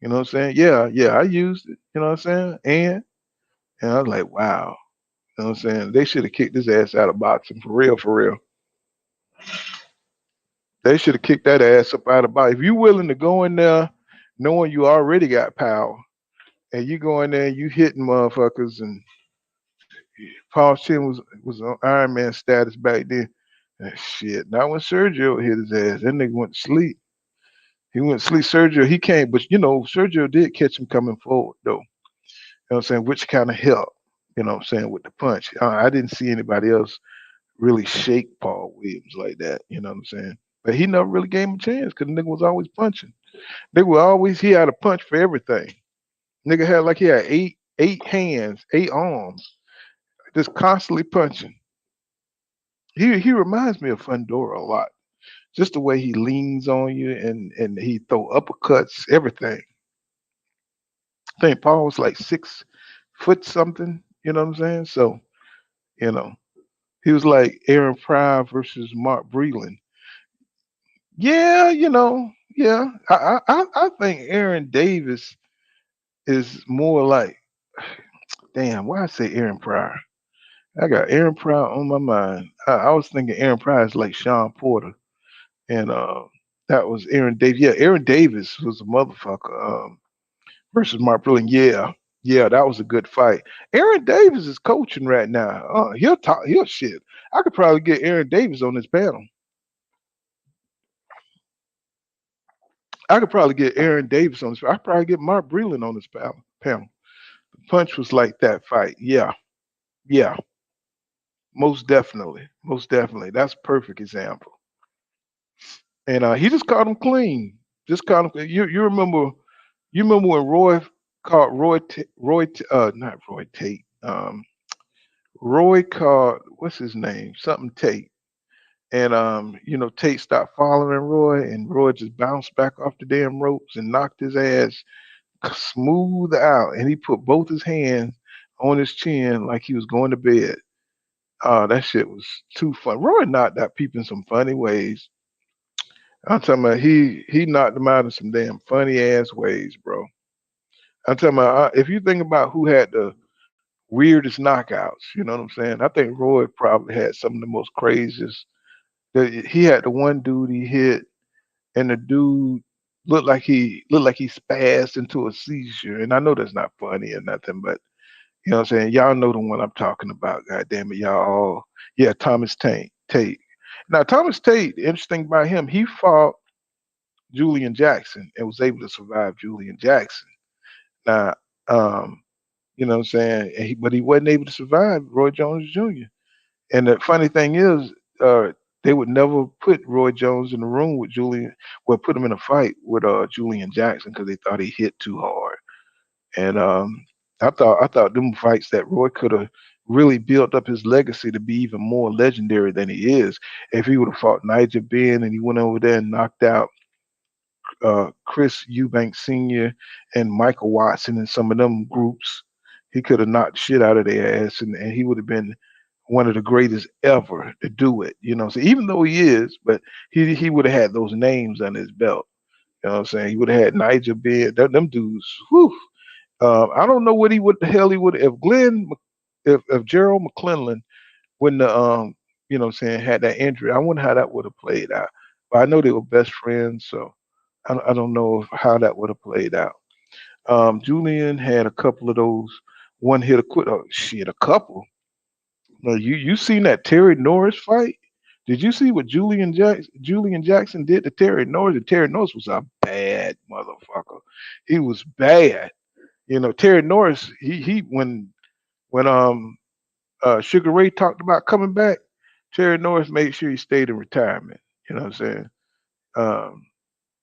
You know what I'm saying? Yeah, yeah, I used it. You know what I'm saying? And I was like, wow. You know what I'm saying? They should have kicked his ass out of boxing for real, for real. They should have kicked that ass up out of boxing. If you willing to go in there knowing you already got power and you go in there and you hitting motherfuckers and Paul Chin was on Iron Man status back then. And shit. Not when Sergio hit his ass. That nigga went to sleep. He went to sleep. Sergio, he came, but Sergio did catch him coming forward though. You know what I'm saying? Which kind of helped, what I'm saying, with the punch. I didn't see anybody else really shake Paul Williams like that. You know what I'm saying? But he never really gave him a chance because the nigga was always punching. He had a punch for everything. Nigga had like he had eight hands, eight arms, just constantly punching. He reminds me of Fundora a lot. Just the way he leans on you and he throw uppercuts, everything. I think Paul was like 6'5", foot something. You know what I'm saying? So you know, he was like Aaron Pryor versus Mark Breland. Yeah, yeah. I think Aaron Davis is more like, damn. Why I say Aaron Pryor? I got Aaron Pryor on my mind. I was thinking Aaron Pryor is like Sean Porter, and that was Aaron Davis. Yeah, Aaron Davis was a motherfucker. Versus Mark Breland. Yeah, yeah, that was a good fight. Aaron Davis is coaching right now. He'll talk. He'll shit. I could probably get Aaron Davis on this panel. I could probably get Aaron Davis on this. I could probably get Mark Breland on this panel. The punch was like that fight. Yeah, yeah, most definitely, most definitely. That's a perfect example. And he just caught him clean. Just caught him. You remember when Roy caught not Roy Tate. Roy caught what's his name? Something Tate. And Tate stopped following Roy, and Roy just bounced back off the damn ropes and knocked his ass smooth out. And he put both his hands on his chin like he was going to bed. That shit was too fun. Roy knocked that peep in some funny ways. I'm talking about he knocked him out in some damn funny ass ways, bro. I'm talking about if you think about who had the weirdest knockouts, you know what I'm saying? I think Roy probably had some of the most craziest. He had the one dude he hit, and the dude looked like he spazzed into a seizure. And I know that's not funny or nothing, but you know what I'm saying? Y'all know the one I'm talking about. God damn it, y'all all. Yeah, Thomas Tate. Now Thomas Tate, the interesting about him, he fought Julian Jackson and was able to survive Julian Jackson. Now, um, you know what I'm saying? But he wasn't able to survive Roy Jones Jr. And the funny thing is, they would never put Roy Jones in the room with Julian, well, put him in a fight with Julian Jackson because they thought he hit too hard. And I thought them fights that Roy could have really built up his legacy to be even more legendary than he is if he would have fought Nigel Benn and he went over there and knocked out Chris Eubank Sr. and Michael Watson and some of them groups. He could have knocked shit out of their ass, and he would have been one of the greatest ever to do it. So even though he is, but he would have had those names under his belt. You know what I'm saying? He would have had Nigel Beard, them dudes. Whew. I don't know what the hell he would if Gerald McClellan wouldn't have, what I'm saying, had that injury. I wonder how that would have played out. But I know they were best friends, so I don't know how that would have played out. Julian had a couple of those one hit quit. Oh shit, a couple. No, you seen that Terry Norris fight? Did you see what Julian Jackson did to Terry Norris? And Terry Norris was a bad motherfucker. He was bad. Terry Norris. He when Sugar Ray talked about coming back, Terry Norris made sure he stayed in retirement. You know what I'm saying? Um,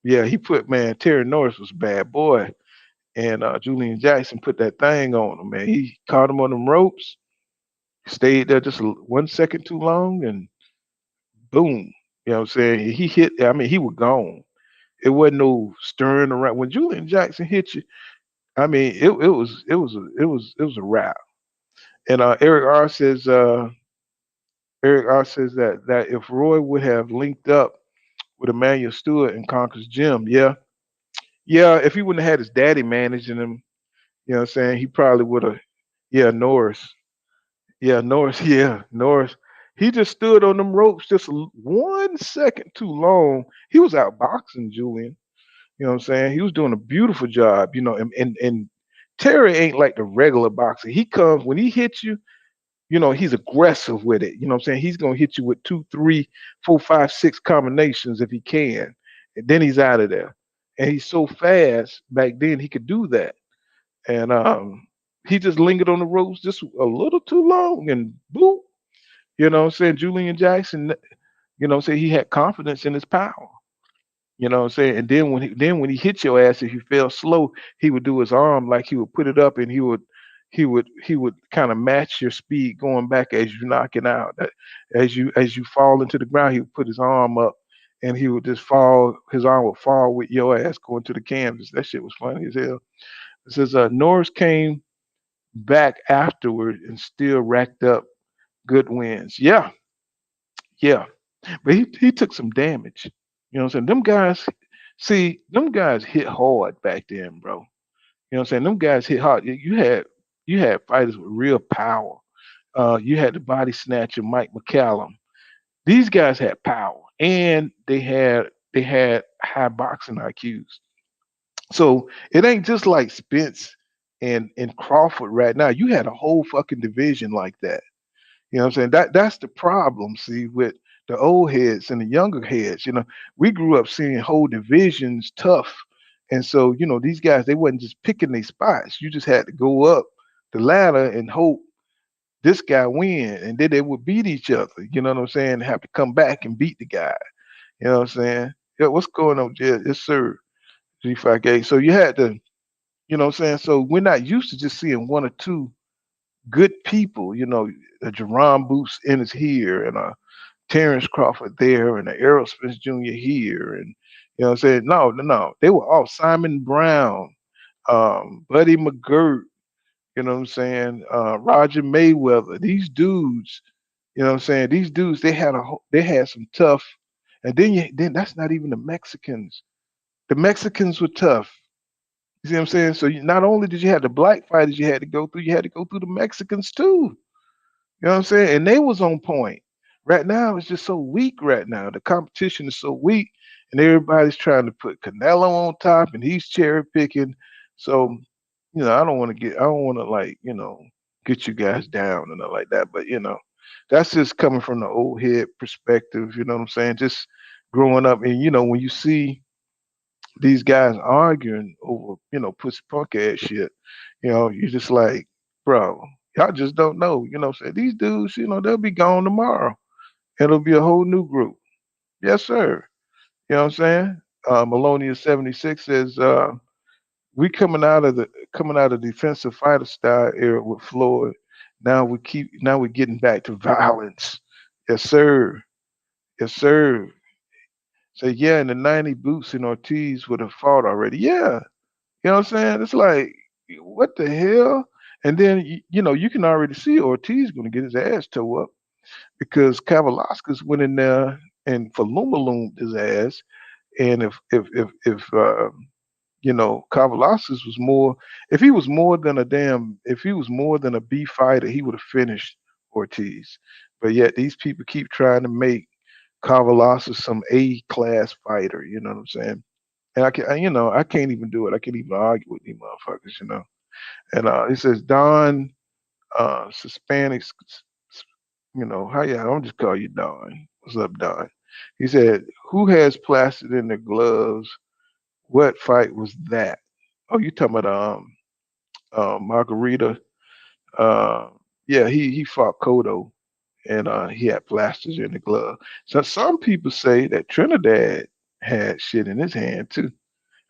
yeah, he put man. Terry Norris was a bad boy, and Julian Jackson put that thing on him. Man, he caught him on them ropes, stayed there just 1 second too long, and boom. You know what I'm saying? He hit. I mean, he was gone. It wasn't no stirring around. When Julian Jackson hit you, I mean, it was a wrap. And Eric R says that if Roy would have linked up with Emmanuel Stewart in Conker's gym, yeah, yeah, if he wouldn't have had his daddy managing him, you know what I'm saying, he probably would have. Yeah, Norris. Yeah, Norris. Yeah, Norris. He just stood on them ropes just 1 second too long. He was out boxing Julian. You know what I'm saying? He was doing a beautiful job. And Terry ain't like the regular boxer. He comes when he hits you. He's aggressive with it. You know what I'm saying? He's gonna hit you with two, three, four, five, six combinations if he can, and then he's out of there. And he's so fast. Back then, he could do that. And he just lingered on the ropes just a little too long, and boom. You know what I'm saying? Julian Jackson, what I'm saying, he had confidence in his power. You know what I'm saying? And then when he hit your ass, if you fell slow, he would do his arm like he would put it up and he would kind of match your speed going back as you knock it out. As you fall into the ground, he would put his arm up and he would just fall, his arm would fall with your ass going to the canvas. That shit was funny as hell. It says Norris came back afterward and still racked up good wins. Yeah, yeah. But he took some damage. You know what I'm saying? Them guys, see, them guys hit hard back then, bro. You know what I'm saying? Them guys hit hard. You had fighters with real power. You had the body snatcher Mike McCallum. These guys had power, and they had high boxing IQs. So it ain't just like Spence and Crawford right now. You had a whole fucking division like that. You know what I'm saying? That's the problem, see, with the old heads and the younger heads. We grew up seeing whole divisions tough. And so, these guys, they wasn't just picking their spots. You just had to go up the ladder and hope this guy win. And then they would beat each other. You know what I'm saying? Have to come back and beat the guy. You know what I'm saying? Yeah, what's going on, Jed? Yes, sir. G5K. So you had to, what I'm saying? So we're not used to just seeing one or two good people, Jerron Booth Ennis here and Terrence Crawford there and Errol Spence Jr. here. And, what I'm saying? No, no, no. They were all Simon Brown, Buddy McGirt, you know what I'm saying? Roger Mayweather. These dudes, you know what I'm saying? These dudes, they had some tough, and then that's not even the Mexicans. The Mexicans were tough. You see what I'm saying? So not only did you have the black fighters you had to go through, you had to go through the Mexicans too. You know what I'm saying? And they was on point. Right now, it's just so weak right now. The competition is so weak, and everybody's trying to put Canelo on top, and he's cherry picking. So, I don't want to like, get you guys down and nothing like that. But that's just coming from the old head perspective. You know what I'm saying? Just growing up, and when you see these guys arguing over, pussy punk ass shit, you're just like, bro, y'all just don't know. These dudes, they'll be gone tomorrow. It'll be a whole new group. Yes, sir. You know what I'm saying? Malonia 76 says, we coming out of defensive fighter style era with Floyd. Now we're getting back to violence. Yes, sir. Yes, sir. Say, yeah, in the 90 Boots and Ortiz would have fought already. Yeah. You know what I'm saying? It's like, what the hell? And then you can already see Ortiz going to get his ass towed up because Kavalauskas went in there and Faluma his ass. And if Kavalauskas was more, if he was more than a B fighter, he would have finished Ortiz. But yet these people keep trying to make Kavalauskas some A class fighter. You know what I'm saying? And I can't even do it. I can't even argue with these motherfuckers. And he says, Don, Hispanics, how you? I'm just call you Don. What's up, Don? He said, who has plastic in their gloves? What fight was that? Oh, you talking about Margarita? Uh, yeah, he fought Cotto, and he had plasters in the glove. So some people say that Trinidad had shit in his hand too.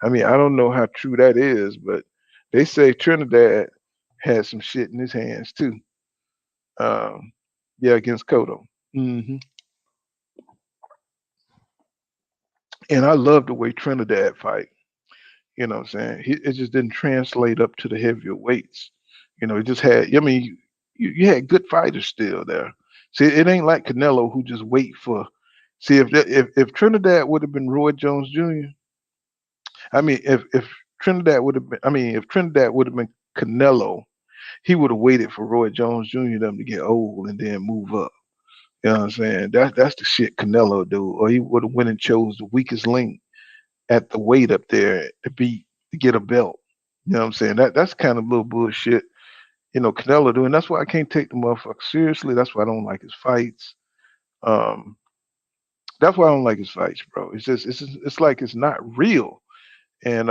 I mean, I don't know how true that is, but they say Trinidad had some shit in his hands too. Um, yeah, against Cotto. And I love the way Trinidad fight. You know what I'm saying? It just didn't translate up to the heavier weights. It just had. I mean, you had good fighters still there. See, it ain't like Canelo who just wait for. See, if Trinidad would have been Roy Jones Jr. I mean, if Trinidad would have been. I mean, if Trinidad would have been Canelo, he would have waited for Roy Jones Jr. them to get old and then move up. You know what I'm saying? That's the shit Canelo do. Or he would have went and chose the weakest link at the weight up there to get a belt. You know what I'm saying? That's kind of little bullshit. Canelo doing. That's why I can't take the motherfucker seriously. That's why I don't like his fights. Um, that's why I don't like his fights, bro. It's like it's not real. And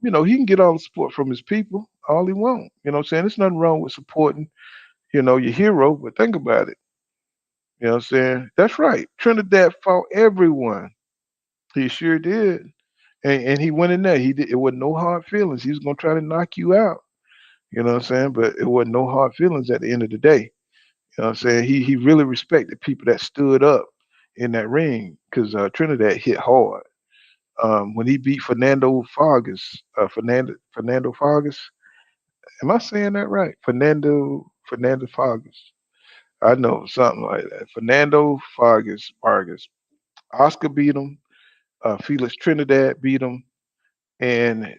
he can get all the support from his people, all he want. You know what I'm saying? There's nothing wrong with supporting, your hero, but think about it. You know what I'm saying? That's right. Trinidad fought everyone. He sure did. And he went in there. He did. It wasn't no hard feelings. He was gonna try to knock you out. You know what I'm saying? But it wasn't no hard feelings at the end of the day. You know what I'm saying? He really respected people that stood up in that ring because Trinidad hit hard. When he beat Fernando Fargas, Fernando Fargas, Am I saying that right? Fernando Vargas. I know something like that. Fernando Vargas. Oscar beat him. Felix Trinidad beat him, and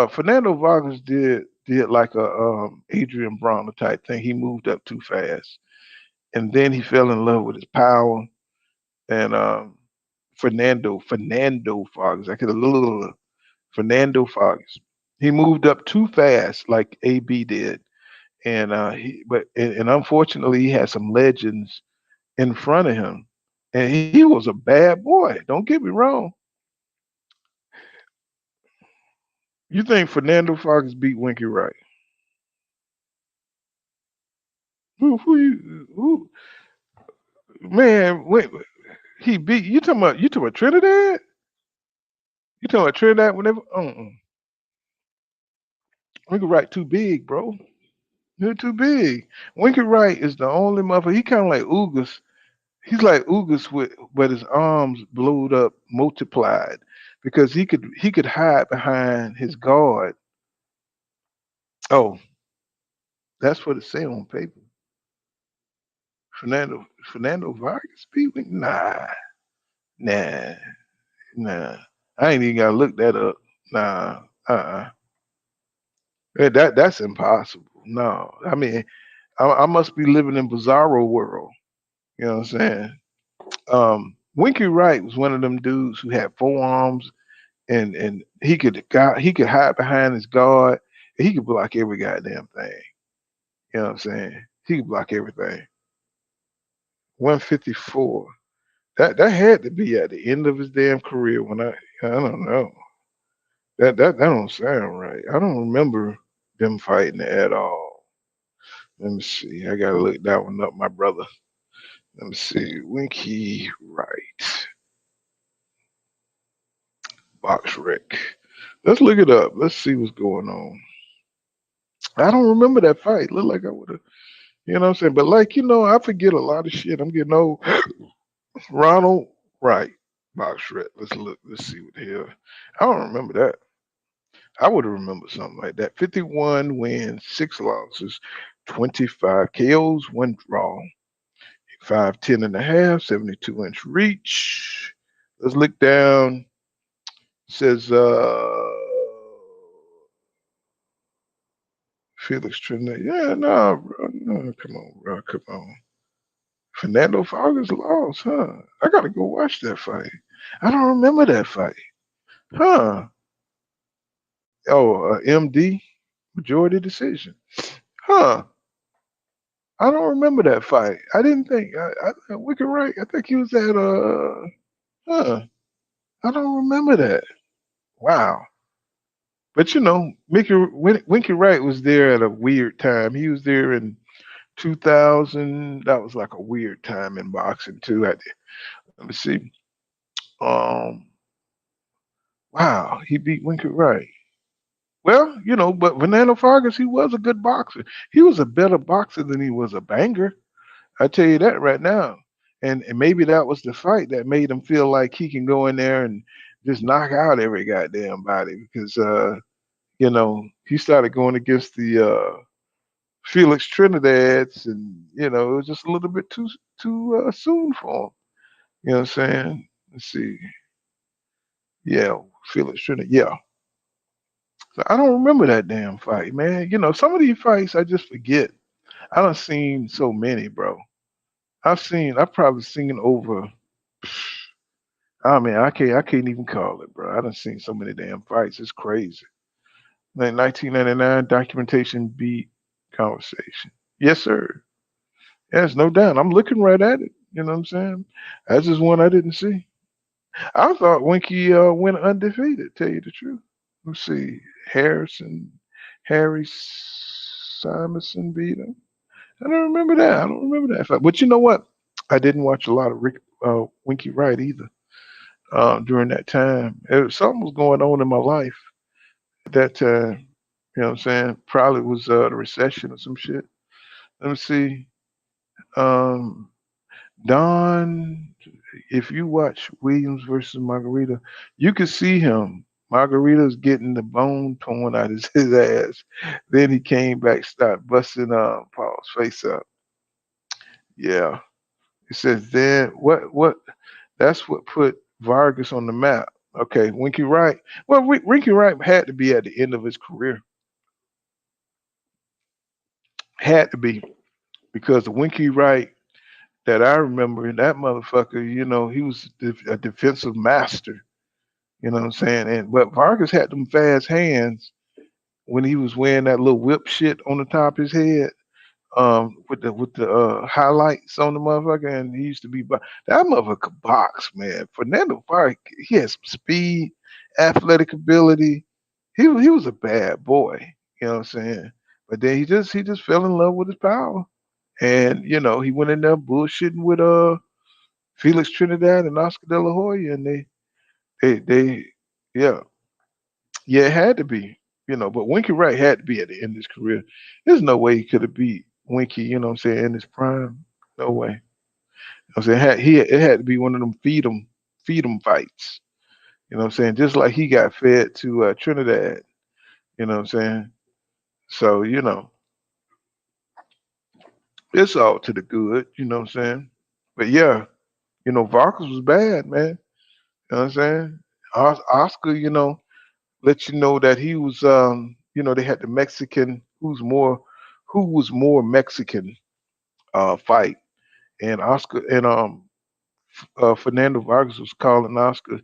Fernando Vargas did like a Adrian Bronner type thing. He moved up too fast, and then he fell in love with his power. And Fernando Vargas, I could a little Fernando Vargas. He moved up too fast, like AB did, and and unfortunately, he had some legends in front of him, and he was a bad boy. Don't get me wrong. You think Fernando Vargas beat Winky Wright? Who man? Wait, he beat you talking about Trinidad? You talking about Trinidad? Whenever Winky Wright too big, bro. You're too big. Winky Wright is the only motherfucker. He kind of like Ugas. He's like Ugas with, but his arms blowed up, multiplied, because he could hide behind his guard. Oh, that's what it say on paper. Fernando Vargas beat Winky. Nah, nah. I ain't even gotta look that up. Nah, that's impossible. No, I mean, I must be living in bizarro world. You know what I'm saying? Winky Wright was one of them dudes who had forearms, and he could hide behind his guard, and he could block every goddamn thing. You know what I'm saying? He could block everything. 154. That had to be at the end of his damn career. When I don't know. That don't sound right. I don't remember them fighting at all. Let me see. I gotta look that one up, my brother. Let me see. Winky Wright. Box Rick. Let's look it up. Let's see what's going on. I don't remember that fight. Look like I would have, you know what I'm saying? But like, I forget a lot of shit. I'm getting old. Ronald Wright. Box Rick. Let's look. Let's see what the hell. I don't remember that. I would have remembered something like that. 51 wins, 6 losses, 25 KOs, 1 draw. 5'10" and a half, 72-inch reach. Let's look down. Says Felix Trinidad. Yeah, no, bro, no, come on, bro, come on. Fernando Vargas lost, huh? I gotta go watch that fight. I don't remember that fight, huh? Oh, MD majority decision, huh? I don't remember that fight. I didn't think. Wicked right. I think he was at huh? I don't remember that. Wow. But Winky Wright was there at a weird time. He was there in 2000. That was like a weird time in boxing too. Let me see. Um, wow, he beat Winky Wright. Well, but Fernando Vargas, he was a good boxer. He was a better boxer than he was a banger. I tell you that right now. And maybe that was the fight that made him feel like he can go in there and just knock out every goddamn body because he started going against the Felix Trinidad's, and it was just a little bit too soon for him. You know what I'm saying? Let's see. Yeah, Felix Trinidad. Yeah. So I don't remember that damn fight, man. Some of these fights I just forget. I done seen so many, bro. I've probably seen over. I mean, I can't even call it, bro. I done seen so many damn fights. It's crazy. Like 1999 documentation beat conversation. Yes, sir. Yes, no doubt. I'm looking right at it. You know what I'm saying? That's just one I didn't see. I thought Winky went undefeated. Tell you the truth. Let's see. Harry Simonson beat him. I don't remember that. I don't remember that fight. But you know what? I didn't watch a lot of Winky Wright either during that time. Something was going on in my life at that time. You know what I'm saying? Probably was the recession or some shit. Let me see. Um, Don, if you watch Williams versus Margarita, you could see him Margarita's getting the bone torn out of his ass. Then he came back, started busting Paul's face up. Yeah. He says then what that's what put Vargas on the map. Okay, Winky Wright. Well, Winky Wright had to be at the end of his career. Had to be because the Winky Wright that I remember, that motherfucker, he was a defensive master. You know what I'm saying? And but Vargas had them fast hands when he was wearing that little whip shit on the top of his head, with the highlights on the motherfucker, and he used to be that motherfucker could box, man. Fernando Vargas, he had some speed, athletic ability. He was a bad boy. You know what I'm saying? But then he just fell in love with his power, and he went in there bullshitting with Felix Trinidad and Oscar De La Hoya, and they yeah. Yeah, it had to be, but Winky Wright had to be at the end of his career. There's no way he could have beat Winky, what I'm saying, in his prime. No way. I'm saying it had to be one of them feed 'em fights. You know what I'm saying? Just like he got fed to Trinidad, you know what I'm saying? So, it's all to the good, you know what I'm saying? But yeah, Vargas was bad, man. You know what I'm saying? Oscar, let you know that he was they had the Mexican who was more Mexican fight, and Oscar and Fernando Vargas was calling Oscar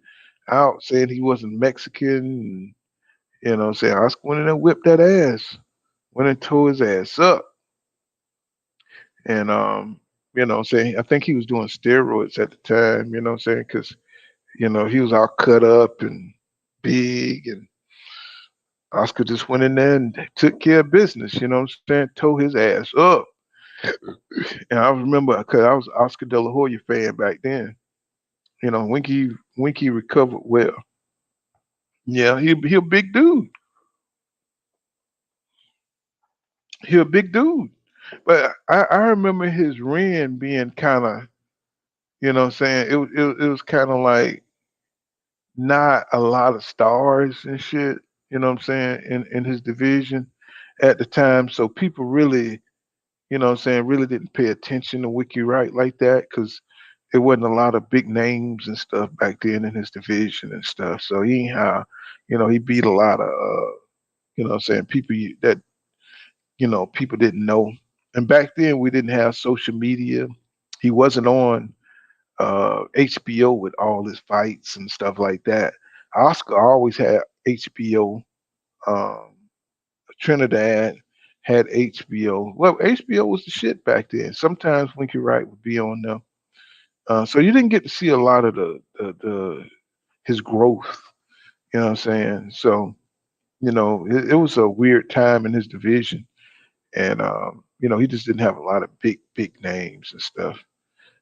out saying he wasn't Mexican, and, saying Oscar went in and whipped that ass, went and tore his ass up, and saying I think he was doing steroids at the time, saying because he was all cut up and big, and Oscar just went in there and took care of business, you know what I'm saying? Tore his ass up. And I remember because I was Oscar De La Hoya fan back then. Winky recovered well. Yeah, he a big dude. He a big dude. But I remember his reign being kind of, what I'm saying, it was kind of like not a lot of stars and shit, you know what I'm saying, in his division at the time. So people really, what I'm saying, really didn't pay attention to Wiki Wright like that because there wasn't a lot of big names and stuff back then in his division and stuff. So he ain't how, he beat a lot of, what I'm saying, people that, people didn't know. And back then we didn't have social media. He wasn't on HBO with all his fights and stuff like that. Oscar always had HBO. Um, Trinidad had HBO. Well, HBO was the shit back then. Sometimes Winky Wright would be on there. So you didn't get to see a lot of the his growth. You know what I'm saying? So it was a weird time in his division, and he just didn't have a lot of big names and stuff.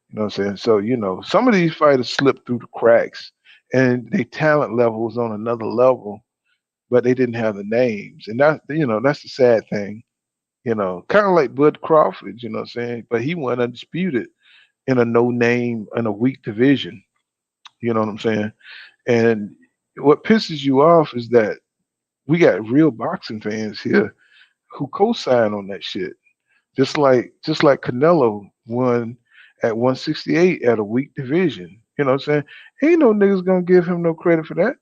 You know what I'm saying? So some of these fighters slipped through the cracks, and their talent level was on another level, but they didn't have the names, and that's the sad thing. Kind of like Bud Crawford. You know what I'm saying? But he went undisputed in a no name in a weak division. You know what I'm saying? And what pisses you off is that we got real boxing fans here who co-sign on that shit. Just like Canelo won at 168 at a weak division. You know what I'm saying? Ain't no niggas gonna give him no credit for that.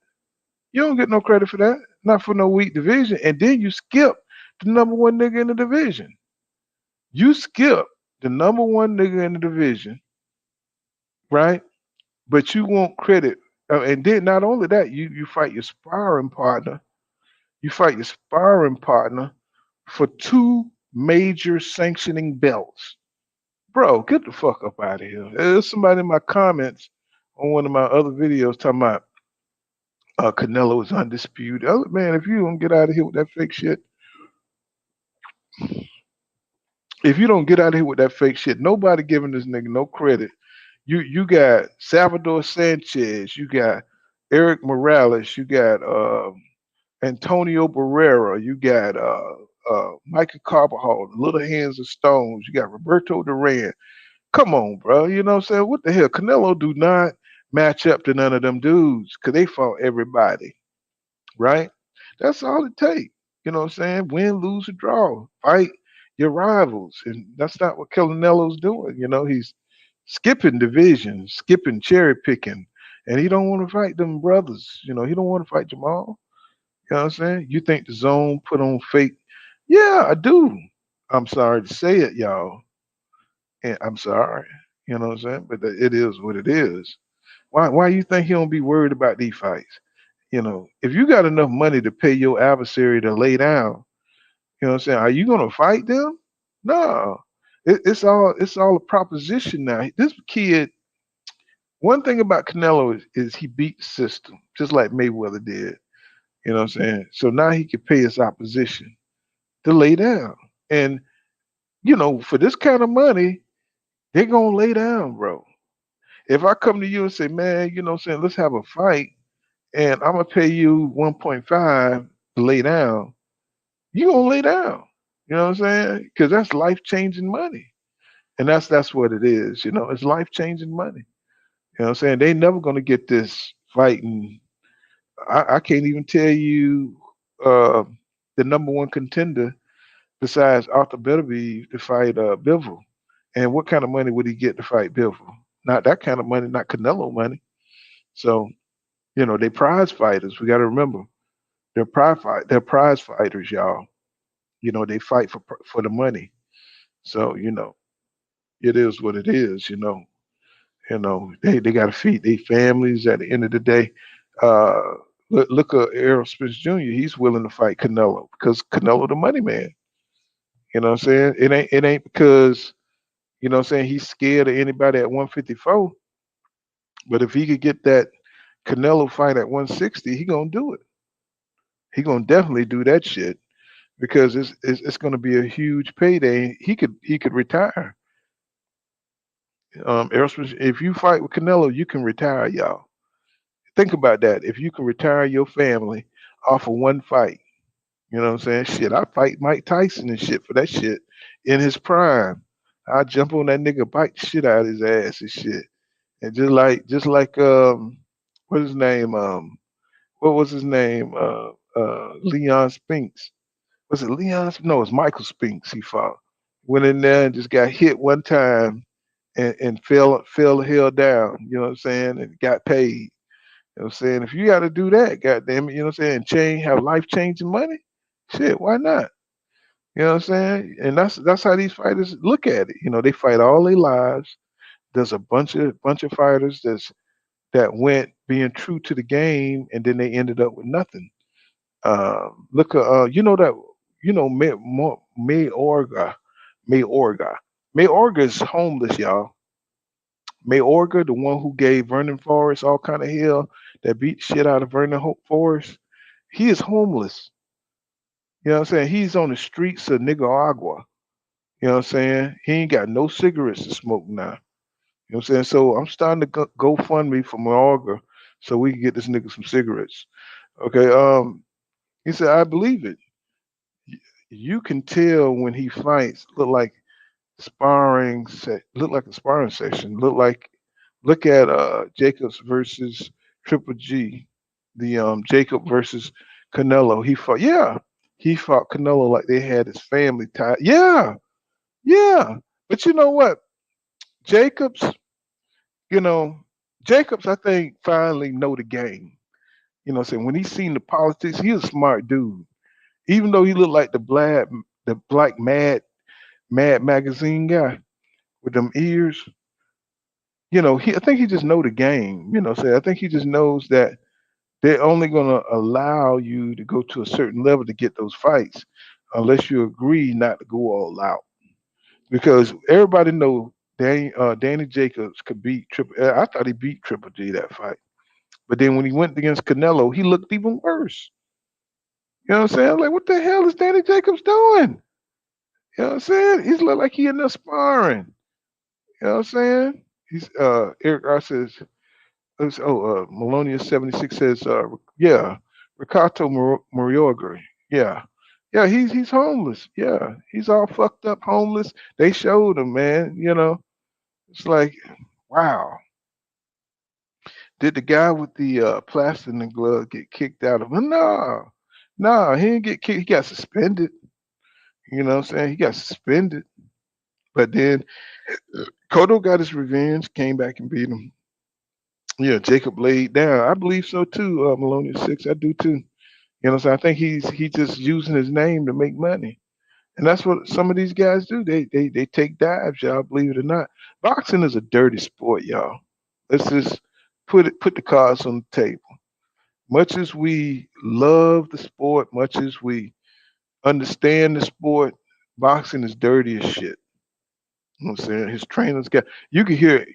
You don't get no credit for that. Not for no weak division. And then you skip the number one nigga in the division. You skip the number one nigga in the division, right? But you want credit. And then not only that, you fight your sparring partner. You fight your sparring partner for two major sanctioning belts. Bro, get the fuck up out of here. There's somebody in my comments on one of my other videos talking about Canelo is undisputed. Man, if you don't get out of here with that fake shit, if you don't get out of here with that fake shit, nobody giving this nigga no credit. You got Salvador Sanchez, you got Eric Morales, you got Antonio Barrera, you got Michael Carvajal, the Little Hands of Stones, you got Roberto Duran. Come on, bro. You know what I'm saying? What the hell? Canelo do not match up to none of them dudes because they fought everybody. right? That's all it takes. You know what I'm saying? Win, lose, or draw. Fight your rivals. And that's not what Canelo's doing. He's skipping divisions, skipping cherry picking. And he don't want to fight them brothers. He don't want to fight Jamal. You know what I'm saying? You think the zone put on fake? Yeah, I do. I'm sorry to say it, y'all. And I'm sorry. You know what I'm saying? But it is what it is. Why you think he don't be worried about these fights? If you got enough money to pay your adversary to lay down, you know what I'm saying? Are you gonna fight them? No. It's all a proposition now. This kid, one thing about Canelo is he beat the system, just like Mayweather did. You know what I'm saying? So now he can pay his opposition to lay down. And, for this kind of money, they're gonna lay down, bro. If I come to you and say, man, you know what I'm saying, let's have a fight and I'm gonna pay you 1.5 to lay down, you gonna lay down. You know what I'm saying? Because that's life changing money. And that's what it is, it's life changing money. You know what I'm saying? They never gonna get this fighting. I can't even tell you uh the number one contender besides Arthur Beterbiev to fight Bivol. And what kind of money would he get to fight Bivol? Not that kind of money, not Canelo money. So, they prize fighters. We got to remember they're prize fighters, y'all. They fight for the money. So, it is what it is. They got to feed their families at the end of the day. Uh, look at Errol Spence Jr. He's willing to fight Canelo because Canelo the money man. You know what I'm saying? It ain't because what I'm saying, he's scared of anybody at 154. But if he could get that Canelo fight at 160, he gonna do it. He gonna definitely do that shit because it's gonna be a huge payday. He could retire. Errol Spence, if you fight with Canelo, you can retire, y'all. Think about that. If you can retire your family off of one fight, you know what I'm saying? Shit, I fight Mike Tyson and shit for that shit in his prime. I jump on that nigga, bite the shit out of his ass and shit. And just like what his name? What was his name? Leon Spinks. Was it Leon? No, it's Michael Spinks. He fought. Went in there and just got hit one time and fell the hell down. You know what I'm saying? And got paid. You know what I'm saying? If you got to do that, goddamn it, you know what I'm saying? Have life changing money. Shit, why not? You know what I'm saying? And that's how these fighters look at it. They fight all their lives. There's a bunch of fighters that went being true to the game, and then they ended up with nothing. Look, that Mayorga, Mayorga, Mayorga is homeless, y'all. Mayorga, the one who gave Vernon Forrest all kind of hell, that beat shit out of Forrest, he is homeless. You know what I'm saying? He's on the streets of Nicaragua. You know what I'm saying? He ain't got no cigarettes to smoke now. You know what I'm saying? So I'm starting to go fund me for Mayorga so we can get this nigga some cigarettes. Okay. He said, I believe it. You can tell when he fights, look like a sparring session. Look at Jacobs versus Triple G, the Jacob versus Canelo. He fought Canelo like they had his family tied. Yeah, yeah. But you know what? Jacobs, you know, Jacobs, I think finally know the game. You know what I'm saying? When he seen the politics, he's a smart dude. Even though he looked like the black mad magazine guy with them ears, I think he just know the game. I think he just knows that they're only gonna allow you to go to a certain level to get those fights, unless you agree not to go all out. Because everybody know Danny Jacobs could beat Triple. I thought he beat Triple G that fight, but then when he went against Canelo, he looked even worse. You know what I'm saying? Like, what the hell is Danny Jacobs doing? You know what I'm saying? He's look like he in there sparring. You know what I'm saying? He's Eric R says, Melonius 76 says, yeah, Ricardo Moriorga. Yeah. Yeah, he's homeless. Yeah. He's all fucked up homeless. They showed him, man. It's like, wow. Did the guy with the plaster in the glove get kicked out of? No, no, he didn't get kicked. He got suspended. You know what I'm saying? He got suspended. But then Cotto got his revenge, came back and beat him. Yeah, Jacob laid down. I believe so too. Maloney Six, I do too. You know what I'm saying? I think he's just using his name to make money. And that's what some of these guys do. They take dives, y'all, believe it or not. Boxing is a dirty sport, y'all. Let's just put the cards on the table. Much as we love the sport, much as we understand the sport, boxing is dirty as shit. You know what I'm saying? His trainers got you could hear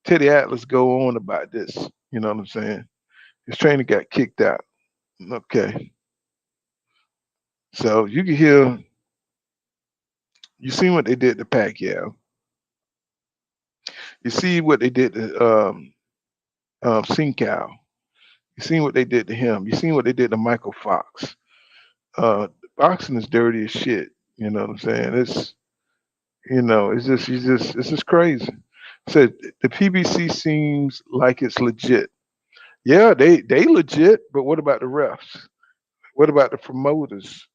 Teddy Atlas go on about this. You know what I'm saying? His trainer got kicked out. Okay. So you can hear you see what they did to Pacquiao. You see what they did to Sincal. You seen what they did to him. You seen what they did to Michael Fox. Boxing is dirty as shit. You know what I'm saying? It's just crazy. So the PBC seems like it's legit. Yeah, they legit, but what about the refs? What about the promoters?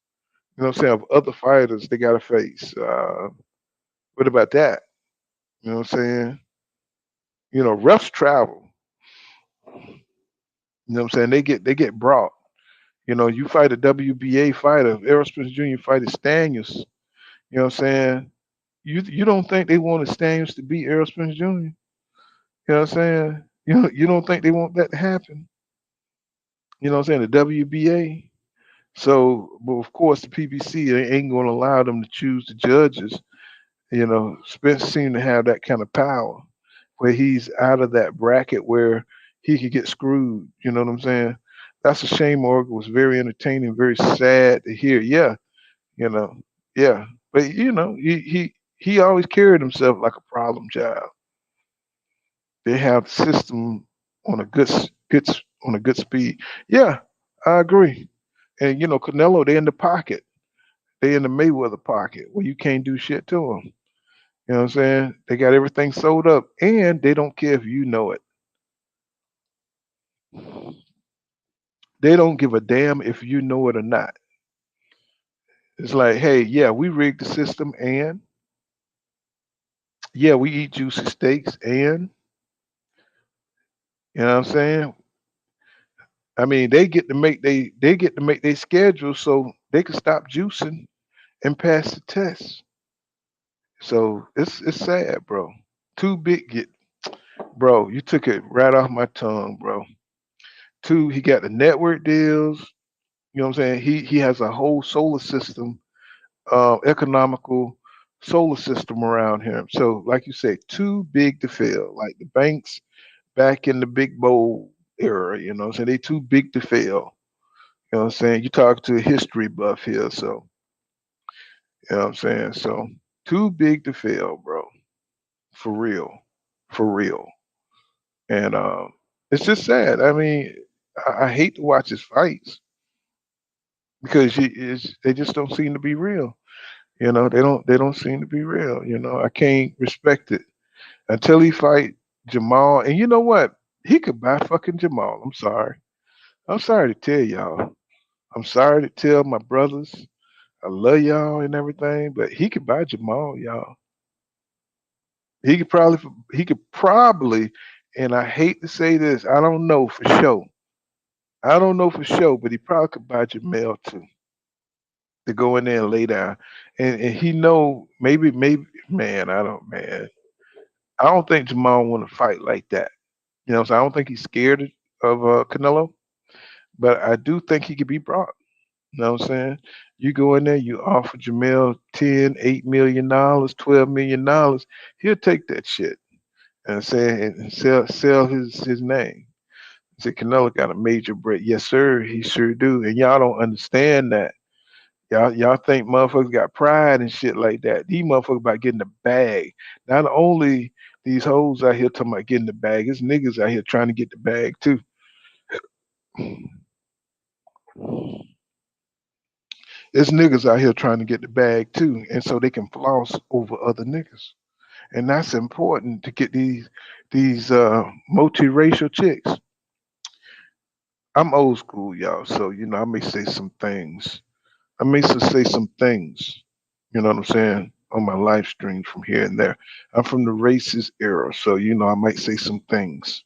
You know what I'm saying? Of other fighters they gotta face. What about that? You know what I'm saying? Refs travel. You know what I'm saying? They get brought. You fight a WBA fighter, Errol Spence Jr. fighting Stanius. You know what I'm saying? You don't think they wanted Stanius to beat Errol Spence Jr.? You know what I'm saying? You don't think they want that to happen? You know what I'm saying? The WBA. So, but of course, the PBC they ain't going to allow them to choose the judges. Spence seemed to have that kind of power where he's out of that bracket where he could get screwed. You know what I'm saying? That's a shame. Org was very entertaining, very sad to hear. Yeah, you know, yeah, but he always carried himself like a problem child. They have the system on a on a good speed. Yeah, I agree. And Canelo, they in the pocket. They in the Mayweather pocket where you can't do shit to them. You know what I'm saying? They got everything sold up, and they don't care if you know it. They don't give a damn if you know it or not. It's like, hey, yeah, we rigged the system, and yeah, we eat juicy steaks, and you know what I'm saying? I mean, they get to make their schedule so they can stop juicing and pass the test. So it's sad, bro. Too big get bro, you took it right off my tongue, bro. Two, he got the network deals. You know what I'm saying? He has a whole solar system, economical solar system around him. So, like you say, too big to fail. Like the banks back in the big bowl era, you know what I'm saying? They too big to fail. You know what I'm saying? You talk to a history buff here, so you know what I'm saying? So too big to fail, bro. For real. For real. And it's just sad. I mean, I hate to watch his fights because they just don't seem to be real. They don't seem to be real. I can't respect it until he fight Jamal. And you know what? He could buy fucking Jamal. I'm sorry. I'm sorry to tell y'all. I'm sorry to tell my brothers. I love y'all and everything, but he could buy Jamal, y'all. He could probably, and I hate to say this, I don't know for sure. I don't know for sure, but he probably could buy Jamel too to go in there and lay down. And he know maybe man, I don't think Jamal want to fight like that. So I don't think he's scared of Canelo, but I do think he could be brought. You know what I'm saying? You go in there, you offer Jamel 10, $8 million, $12 million, he'll take that shit and say and sell his name. Say Canelo got a major break. Yes, sir, he sure do. And y'all don't understand that. Y'all think motherfuckers got pride and shit like that. These motherfuckers about getting the bag. Not only these hoes out here talking about getting the bag, it's niggas out here trying to get the bag too. It's niggas out here trying to get the bag too, and so they can floss over other niggas. and that's important to get these multiracial chicks. I'm old school, y'all, so I may say some things. I may say some things. You know what I'm saying? On my live streams from here and there. I'm from the racist era, so I might say some things.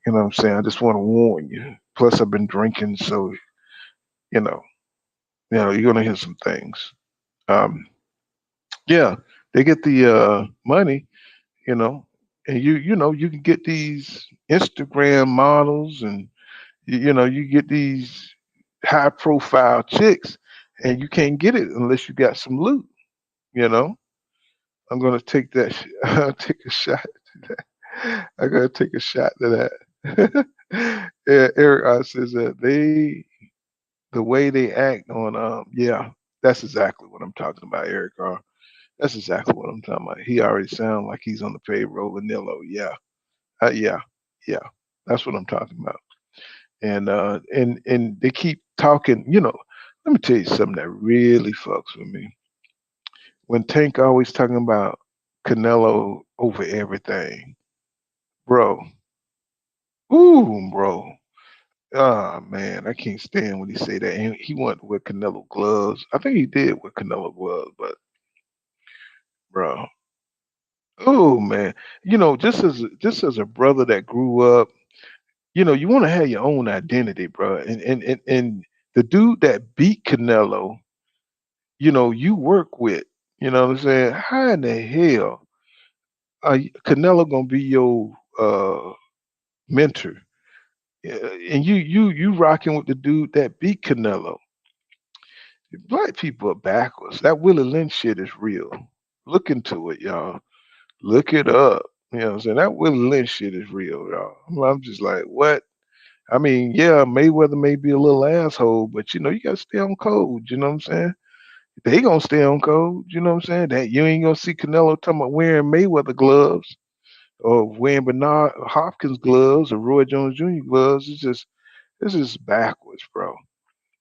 You know what I'm saying? I just want to warn you. Plus, I've been drinking, so you know, you're gonna hear some things. Um, yeah, they get the money, you know, and you can get these Instagram models, and you get these high profile chicks, and you can't get it unless you got some loot. You know, I'm gonna take that. I'll take a shot. To that. I gotta take a shot to that. Yeah, Eric says that the way they act on yeah, that's exactly what I'm talking about, Eric R. That's exactly what I'm talking about. He already sounds like he's on the payroll of Nilo. Yeah, yeah, yeah. That's what I'm talking about. And they keep talking. Let me tell you something that really fucks with me. When Tank always talking about Canelo over everything, bro. Ooh, bro. Ah man, I can't stand when he say that. And he went with Canelo gloves. I think he did with Canelo gloves, but bro. Oh man, just as a brother that grew up, you want to have your own identity, bro. And the dude that beat Canelo, you work with. You know what I'm saying? How in the hell are Canelo gonna be your mentor? And you rocking with the dude that beat Canelo. Black people are backwards. That Willie Lynch shit is real. Look into it, y'all. Look it up. You know what I'm saying? That Willie Lynch shit is real, y'all. I'm just like, what? I mean, yeah, Mayweather may be a little asshole, but you gotta stay on code. You know what I'm saying? They gonna stay on code. You know what I'm saying? That you ain't gonna see Canelo talking about wearing Mayweather gloves or wearing Bernard Hopkins gloves or Roy Jones Jr. gloves. It's just backwards, bro.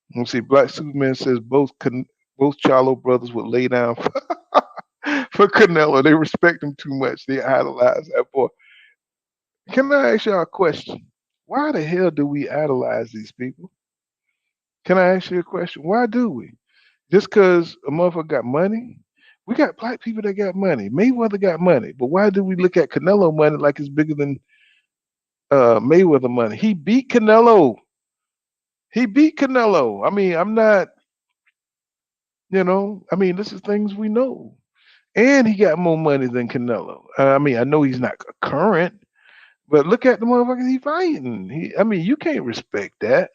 You see, Black Superman says both Charlo brothers would lay down for Canelo. They respect him too much. They idolize that boy. Can I ask y'all a question? Why the hell do we idolize these people? Can I ask you a question? Why do we? Just because a motherfucker got money? We got black people that got money. Mayweather got money. But why do we look at Canelo money like it's bigger than Mayweather money? He beat Canelo. He beat Canelo. I mean, I'm not, I mean, this is things we know. And he got more money than Canelo. I mean, I know he's not current, but look at the motherfuckers he fighting. I mean, you can't respect that.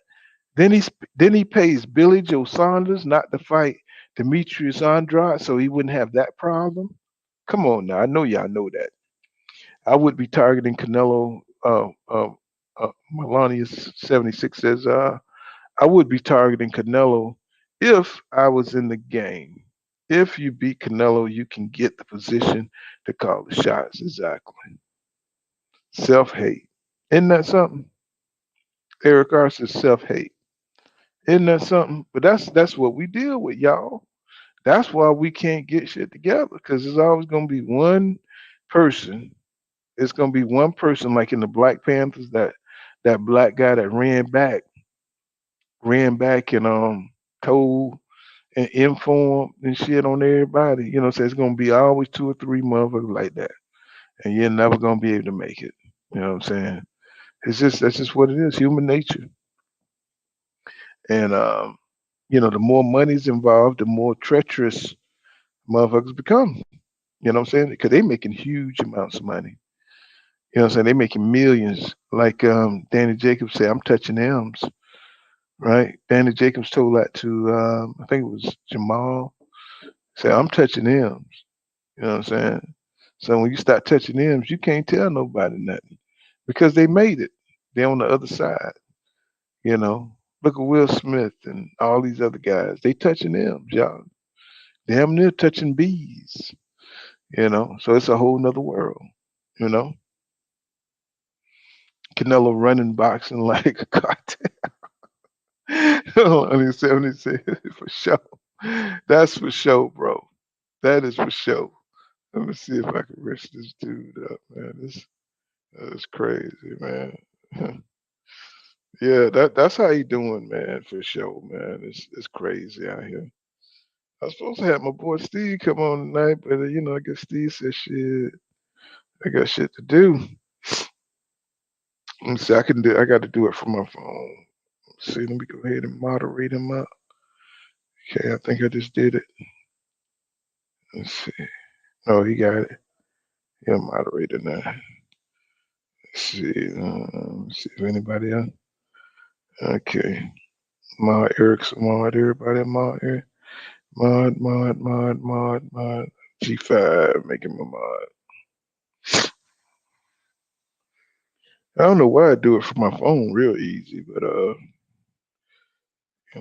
Then he pays Billy Joe Saunders not to fight Demetrius Andrade, so he wouldn't have that problem. Come on now, I know y'all know that. I would be targeting Canelo. Melania 76 says, I would be targeting Canelo if I was in the game. If you beat Canelo, you can get the position to call the shots. Exactly. Self hate. Isn't that something? Eric R says self hate. Isn't that something? But that's what we deal with, y'all. That's why we can't get shit together because there's always gonna be one person. It's gonna be one person like in the Black Panthers that black guy that ran back and told and informed and shit on everybody. So it's gonna be always two or three motherfuckers like that. And you're never gonna be able to make it. You know what I'm saying? That's just what it is, human nature. And the more money's involved, the more treacherous motherfuckers become. You know what I'm saying? Because they making huge amounts of money. You know what I'm saying? They making millions. Like Danny Jacobs said, I'm touching M's, right? Danny Jacobs told that to I think it was Jamal. Say, I'm touching M's. You know what I'm saying? So when you start touching M's, you can't tell nobody nothing because they made it. They're on the other side. You know, look at Will Smith and all these other guys. They touching M's, y'all. Damn near touching B's. So it's a whole nother world. You know, Canelo running boxing like a cartel. On his 76 for sure. That's for sure, bro. That is for sure. Let me see if I can reach this dude up, man. This is crazy, man. Yeah, that's how you doing, man, for sure, man. It's crazy out here. I was supposed to have my boy Steve come on tonight, but I guess Steve said shit. I got shit to do. Let me see, I got to do it from my phone. Let's see, let me go ahead and moderate him up. Okay, I think I just did it. Let's see. Oh, he got it. Yeah, moderator now. Let's see. Let's see if anybody else. Okay. Mod Eric's mod. Everybody mod Eric. Mod. G5, make him a mod. I don't know why I do it from my phone real easy, but you know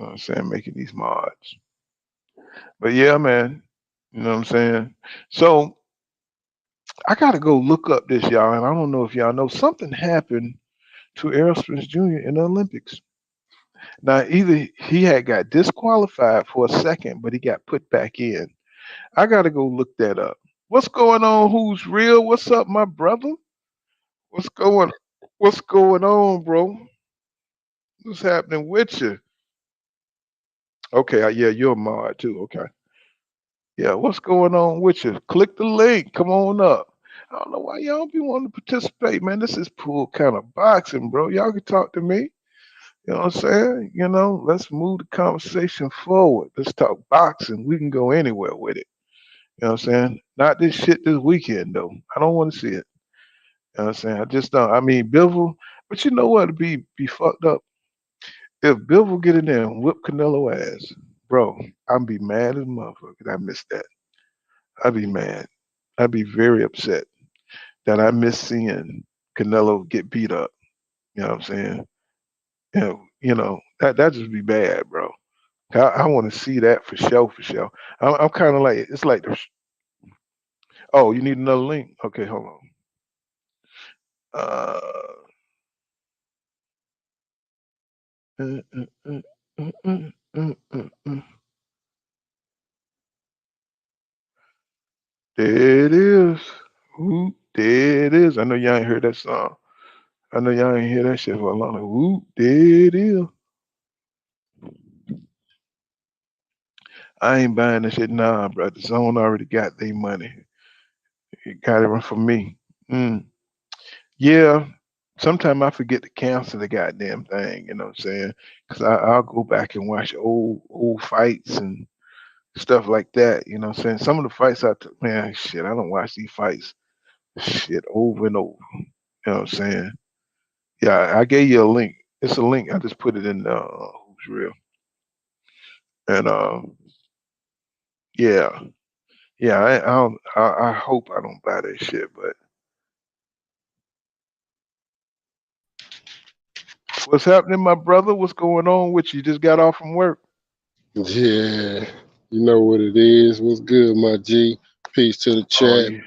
what I'm saying, making these mods. But yeah, man, you know what I'm saying? So I gotta go look up this, y'all, and I don't know if y'all know something happened to Errol Spence Jr. in the Olympics. Now, either he had got disqualified for a second, but he got put back in. I gotta go look that up. What's going on? Who's real? What's up, my brother? What's going What's going on, bro? What's happening with you? Okay, yeah, you're a mod too. Okay. Yeah, what's going on with you? Click the link. Come on up. I don't know why y'all don't be wanting to participate, man. This is pool kind of boxing, bro. Y'all can talk to me. You know what I'm saying? Let's move the conversation forward. Let's talk boxing. We can go anywhere with it. You know what I'm saying? Not this shit this weekend though. I don't want to see it. You know what I'm saying? I just don't. I mean, Bivol, but you know what? To be fucked up. If Bivol get in there and whip Canelo ass, bro, I'm be mad as a motherfucker. I missed that. I'd be mad. I'd be very upset that I miss seeing Canelo get beat up. You know what I'm saying? That just be bad, bro. I want to see that for sure, for sure. I'm kind of like it's like oh, you need another link? Okay, hold on. Uh, uh, uh, uh, uh, uh, uh, uh. There it is. Ooh, there it is. I know y'all ain't heard that song. I know y'all ain't hear that shit for a long time. Ooh, there it is. I ain't buying that shit. Nah, bro. The zone already got their money. It got it from me. Mm. Yeah. Sometimes I forget to cancel the goddamn thing. You know what I'm saying? Because I'll go back and watch old fights and stuff like that. You know what I'm saying? Some of the fights I took, man, shit, I don't watch these fights shit over and over. You know what I'm saying? Yeah, I gave you a link. It's a link. I just put it in Who's Real. And yeah. Yeah, I hope I don't buy that shit, but what's happening, my brother? What's going on with you? Just got off from work.
Yeah, you know what it is. What's good, my G? Peace to the
Oh
chat.
yeah.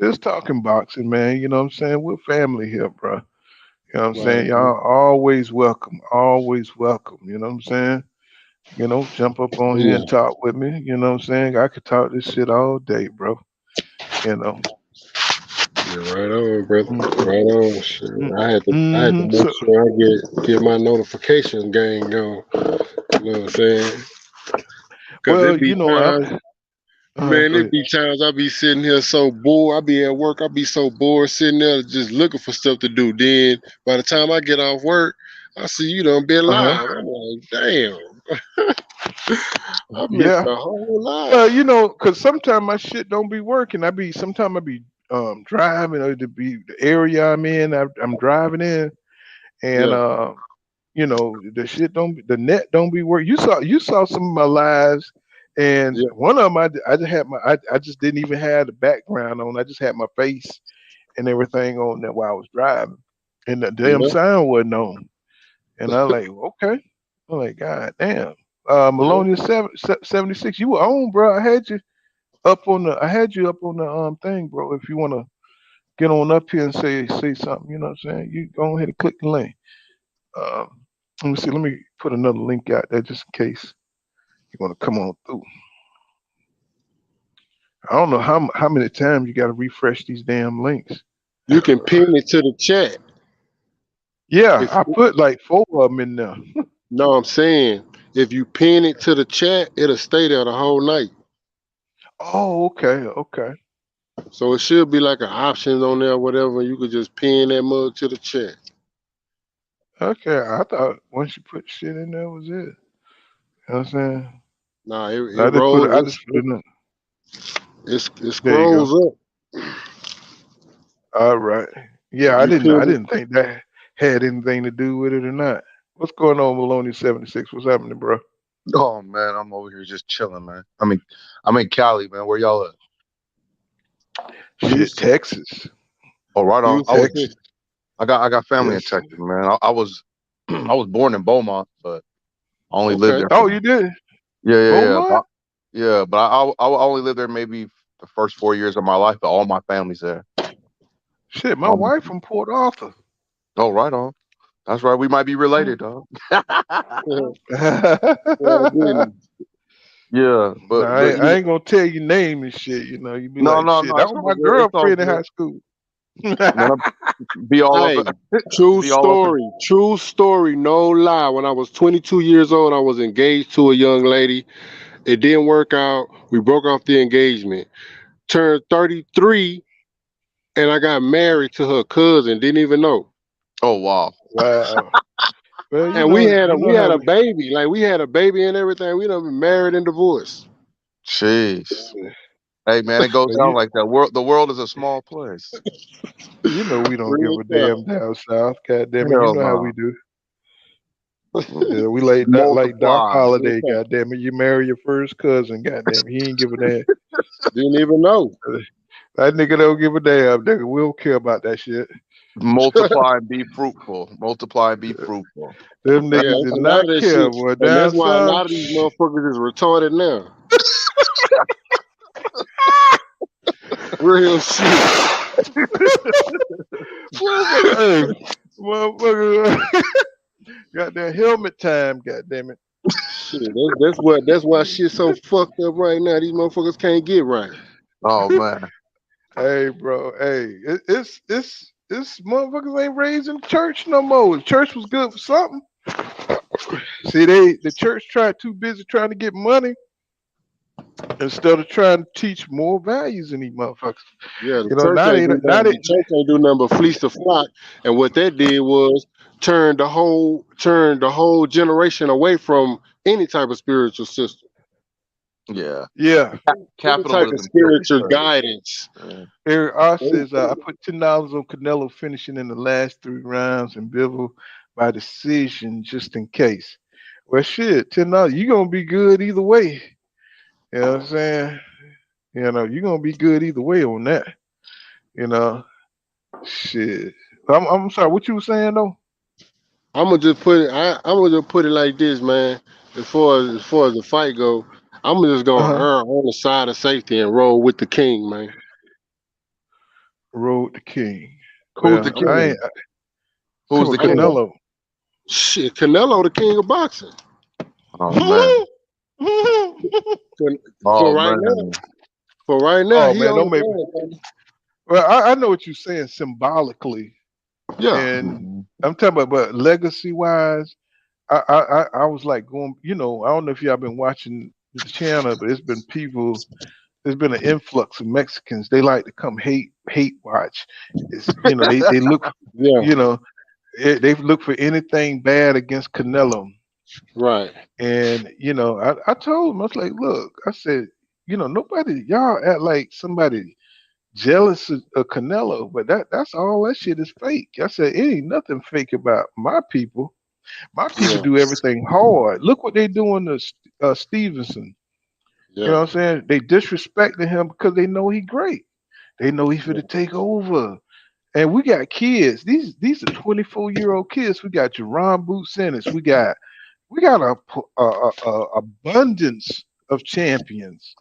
Just talking boxing, man. You know what I'm saying? We're family here, bro. You know what I'm
Right.
saying? Y'all always welcome. Always welcome. You know what I'm saying? Jump up on here
Yeah,
and talk with me. You know what I'm saying? I could talk this shit all day, bro. You know.
yeah, right on, brother.
Mm-hmm.
Right on. Sure. I had to
Mm-hmm.
make
So,
sure I get my notification game going. You know what I'm saying? Cause
well,
it be times, man,
go
it
ahead.
be times I be sitting here so bored. I be at work, I be so bored sitting there just looking for stuff to do. Then by the time I get off work, I see you done been
Uh-huh.
live. I'm like, damn, I missed
Yeah.
the whole live.
Well, cause sometimes my shit don't be working. Sometimes I be driving or to be the area I'm in. I'm driving in, and
Yeah,
the shit the net don't be working. You saw some of my lives, and
yeah,
one of them I just had I just didn't even have the background on. I just had my face and everything on there while I was driving, and the damn
yeah,
sound wasn't on. And I like, okay. I'm like, God damn.
yeah.
Maloney 76. You were on, bro. I had you up on the thing, bro. If you wanna get on up here and say something, you know what I'm saying? You go ahead and click the link. Um, let me see, let me put another link out there just in case you wanna come on through. I don't know how many times you got to refresh these damn links.
You can pin it to the chat.
Yeah,
If
I put like 4 of them in there.
no, I'm saying if you pin it to the chat, it'll stay there the whole night.
Oh, okay.
So it should be like an option on there, or whatever. You could just pin that mug to the chat.
Okay, I thought once you put shit in there was it. You know what I'm saying?
Nah, it
I just put it. I
rolls.
just put it in.
It
There you go.
scrolls up.
All right. Yeah,
If
I
you
didn't.
pin
I
it,
didn't think that had anything to do with it or not. What's going on, Maloney 76? What's happening, bro?
Oh man, I'm over here just chilling, man. I'm in Cali, man. Where y'all at?
Shit,
Houston,
Texas.
Oh, right on.
Houston,
Texas.
I got family in
Yes.
Texas, man. I was I was born in Beaumont, but I only lived
okay.
there for
Oh, you did?
yeah.
Beaumont?
But I only lived there maybe the first 4 years of my life, but all my family's there.
Shit, my
Um,
wife from Port Arthur.
oh, right on. That's right. We might be related, dog.
Well, goodness.
Yeah,
Nah,
but
I ain't gonna tell you name and shit. You know, you be like,
no,
shit, that
it's
was
all
my
good. It's all
girlfriend in
good.
high school.
Man, be all up,
Hey, true
be all up.
story. True story. No lie. When I was 22 years old, I was engaged to a young lady. It didn't work out. We broke off the engagement. Turned 33, and I got married to her cousin. Didn't even know.
Oh wow,
Wow. Well,
And we had
you
a
know
we had
how
a
we.
baby. Like we had a baby and everything. We done been married and divorced.
jeez. Hey man, it goes
Well,
down like that. The world is a small place.
you know we don't give
Real
a
talk.
damn down south. God damn it, you
Hell
know how we
no.
do. Yeah, we like Doc
Multiply.
Real
Holiday.
talk.
God damn it, you marry your first cousin. God damn it, he ain't give a damn.
Didn't even know.
That nigga don't give a damn. Nigga, we don't care about that shit.
Multiply and be fruitful. Multiply and be fruitful.
Them
Yeah,
niggas
it's
did
a lot
not
of that
care,
shit.
boy.
And
Down
that's why a
south,
lot of these motherfuckers is retarded now. Real shit.
motherfucker, hey, motherfucker, got that helmet time. God damn it.
Shit. That's why shit's so fucked up right now. These motherfuckers can't get right.
Oh man.
Hey, bro. Hey, it's motherfuckers ain't raised in church no more. The church was good for something. See, the church tried too busy trying to get money instead of trying to teach more values in these motherfuckers.
Yeah, the
You know,
church
now
ain't
they
do
now
nothing.
they
The church ain't do nothing but fleece the flock. And what that did was turn the whole generation away from any type of spiritual system,
Yeah.
yeah.
any type of
Capitalism killed the
spiritual
church.
guidance.
Yeah.
Eric R says I
Anything.
put $10 on Canelo finishing in the last 3 rounds and Bivol by decision just in case. Well, shit, $10. You gonna be good either way. You know what I'm saying? You know, you're gonna be good either way on that. You know, shit. I'm sorry. What you were saying though?
I'm gonna just put it like this, man. As far as the fight go, I'm just
Uh
gonna
huh.
err on the side of safety and roll with the king, man.
Road to King.
Who's the
Well, I
king?
ain't
Who's
talking
the
about
I'm
king?
going
Canelo.
shit. Canelo, the king of boxing.
Oh man.
For, for
Oh
right now,
man.
for right now,
Oh
he
man,
on
don't
the
make me.
throne.
Well, I know what you're saying symbolically,
Yeah,
and
Mhm.
I'm talking about, but legacy wise, I was like going. You know, I don't know if y'all been watching the channel, but it's been people. There's been an influx of Mexicans. They like to come hate watch. It's they look.
yeah,
You know, they look for anything bad against Canelo.
right.
And I told him, I was like, look, I said, nobody, y'all act like somebody jealous of Canelo, but that's all that shit is fake. I said, it ain't nothing fake about my people. My people
Yeah,
do everything hard. Look what they doing to Stevenson. You
yeah,
know what I'm saying? They disrespecting him because they know he great. They know he's
yeah,
finna take over. And we got kids. These are 24-year-old kids. We got Jerron Boots Ennis. We got a abundance of champions.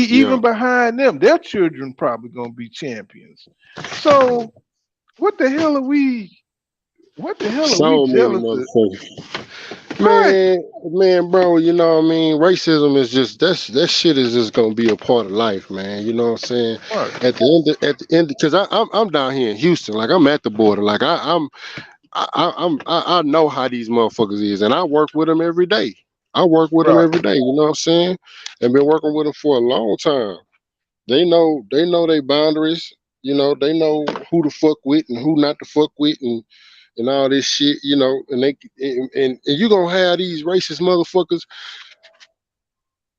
yeah.
Even behind them, their children probably gonna be champions. So what the hell are we? What the hell are we
So many
jealous of?
motherfuckers.
Right.
Man, bro, you know what I mean? Racism is just that shit is just gonna be a part of life, man. You know what I'm saying?
Right.
At the end, because I'm down here in Houston, like I'm at the border, like I know how these motherfuckers is, and I work with them every day. I work with them
Right.
every day. You know what I'm saying? And been working with them for a long time. They know their boundaries. You know, they know who to fuck with and who not to fuck with, and all this shit. You know, and you gonna have these racist motherfuckers,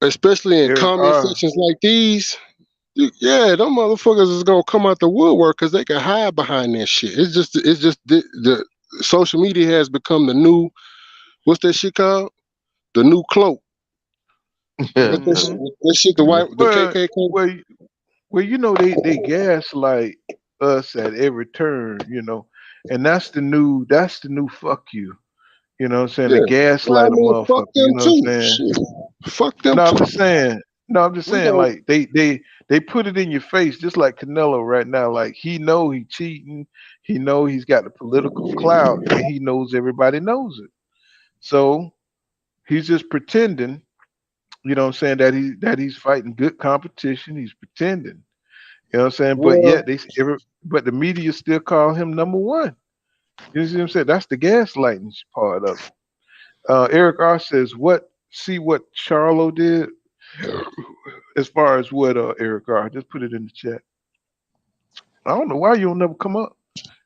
especially in
Eric
comment
R.
sections like these. Yeah, them motherfuckers is gonna come out the woodwork because they can hide behind that shit. It's just the social media has become the new, what's that shit called? The new cloak.
Yeah,
What that
Hmm.
shit? That shit the white the
Well,
KKK.
well, well, they gaslight us at every turn, and that's the new fuck you. You know what I'm saying?
Yeah.
They
Well, I
gaslight a
mean, fuck
motherfucker. You
them
know what
too.
I'm saying?
Shit. Fuck them
No, I'm
too.
just saying. No, I'm just
We
saying.
gon'
Like they put it in your face, just like Canelo right now. Like he cheating. He know he's got the political clout, and he knows everybody knows it. So he's just pretending. You know what I'm saying, that he's fighting good competition. He's pretending. You know what I'm saying? But
well,
yet but the media still call him number one. You see what I'm saying? That's the gaslighting part of it. Eric R says, what Charlo did as far as what Eric R. Just put it in the chat. I don't know why you don't never come up.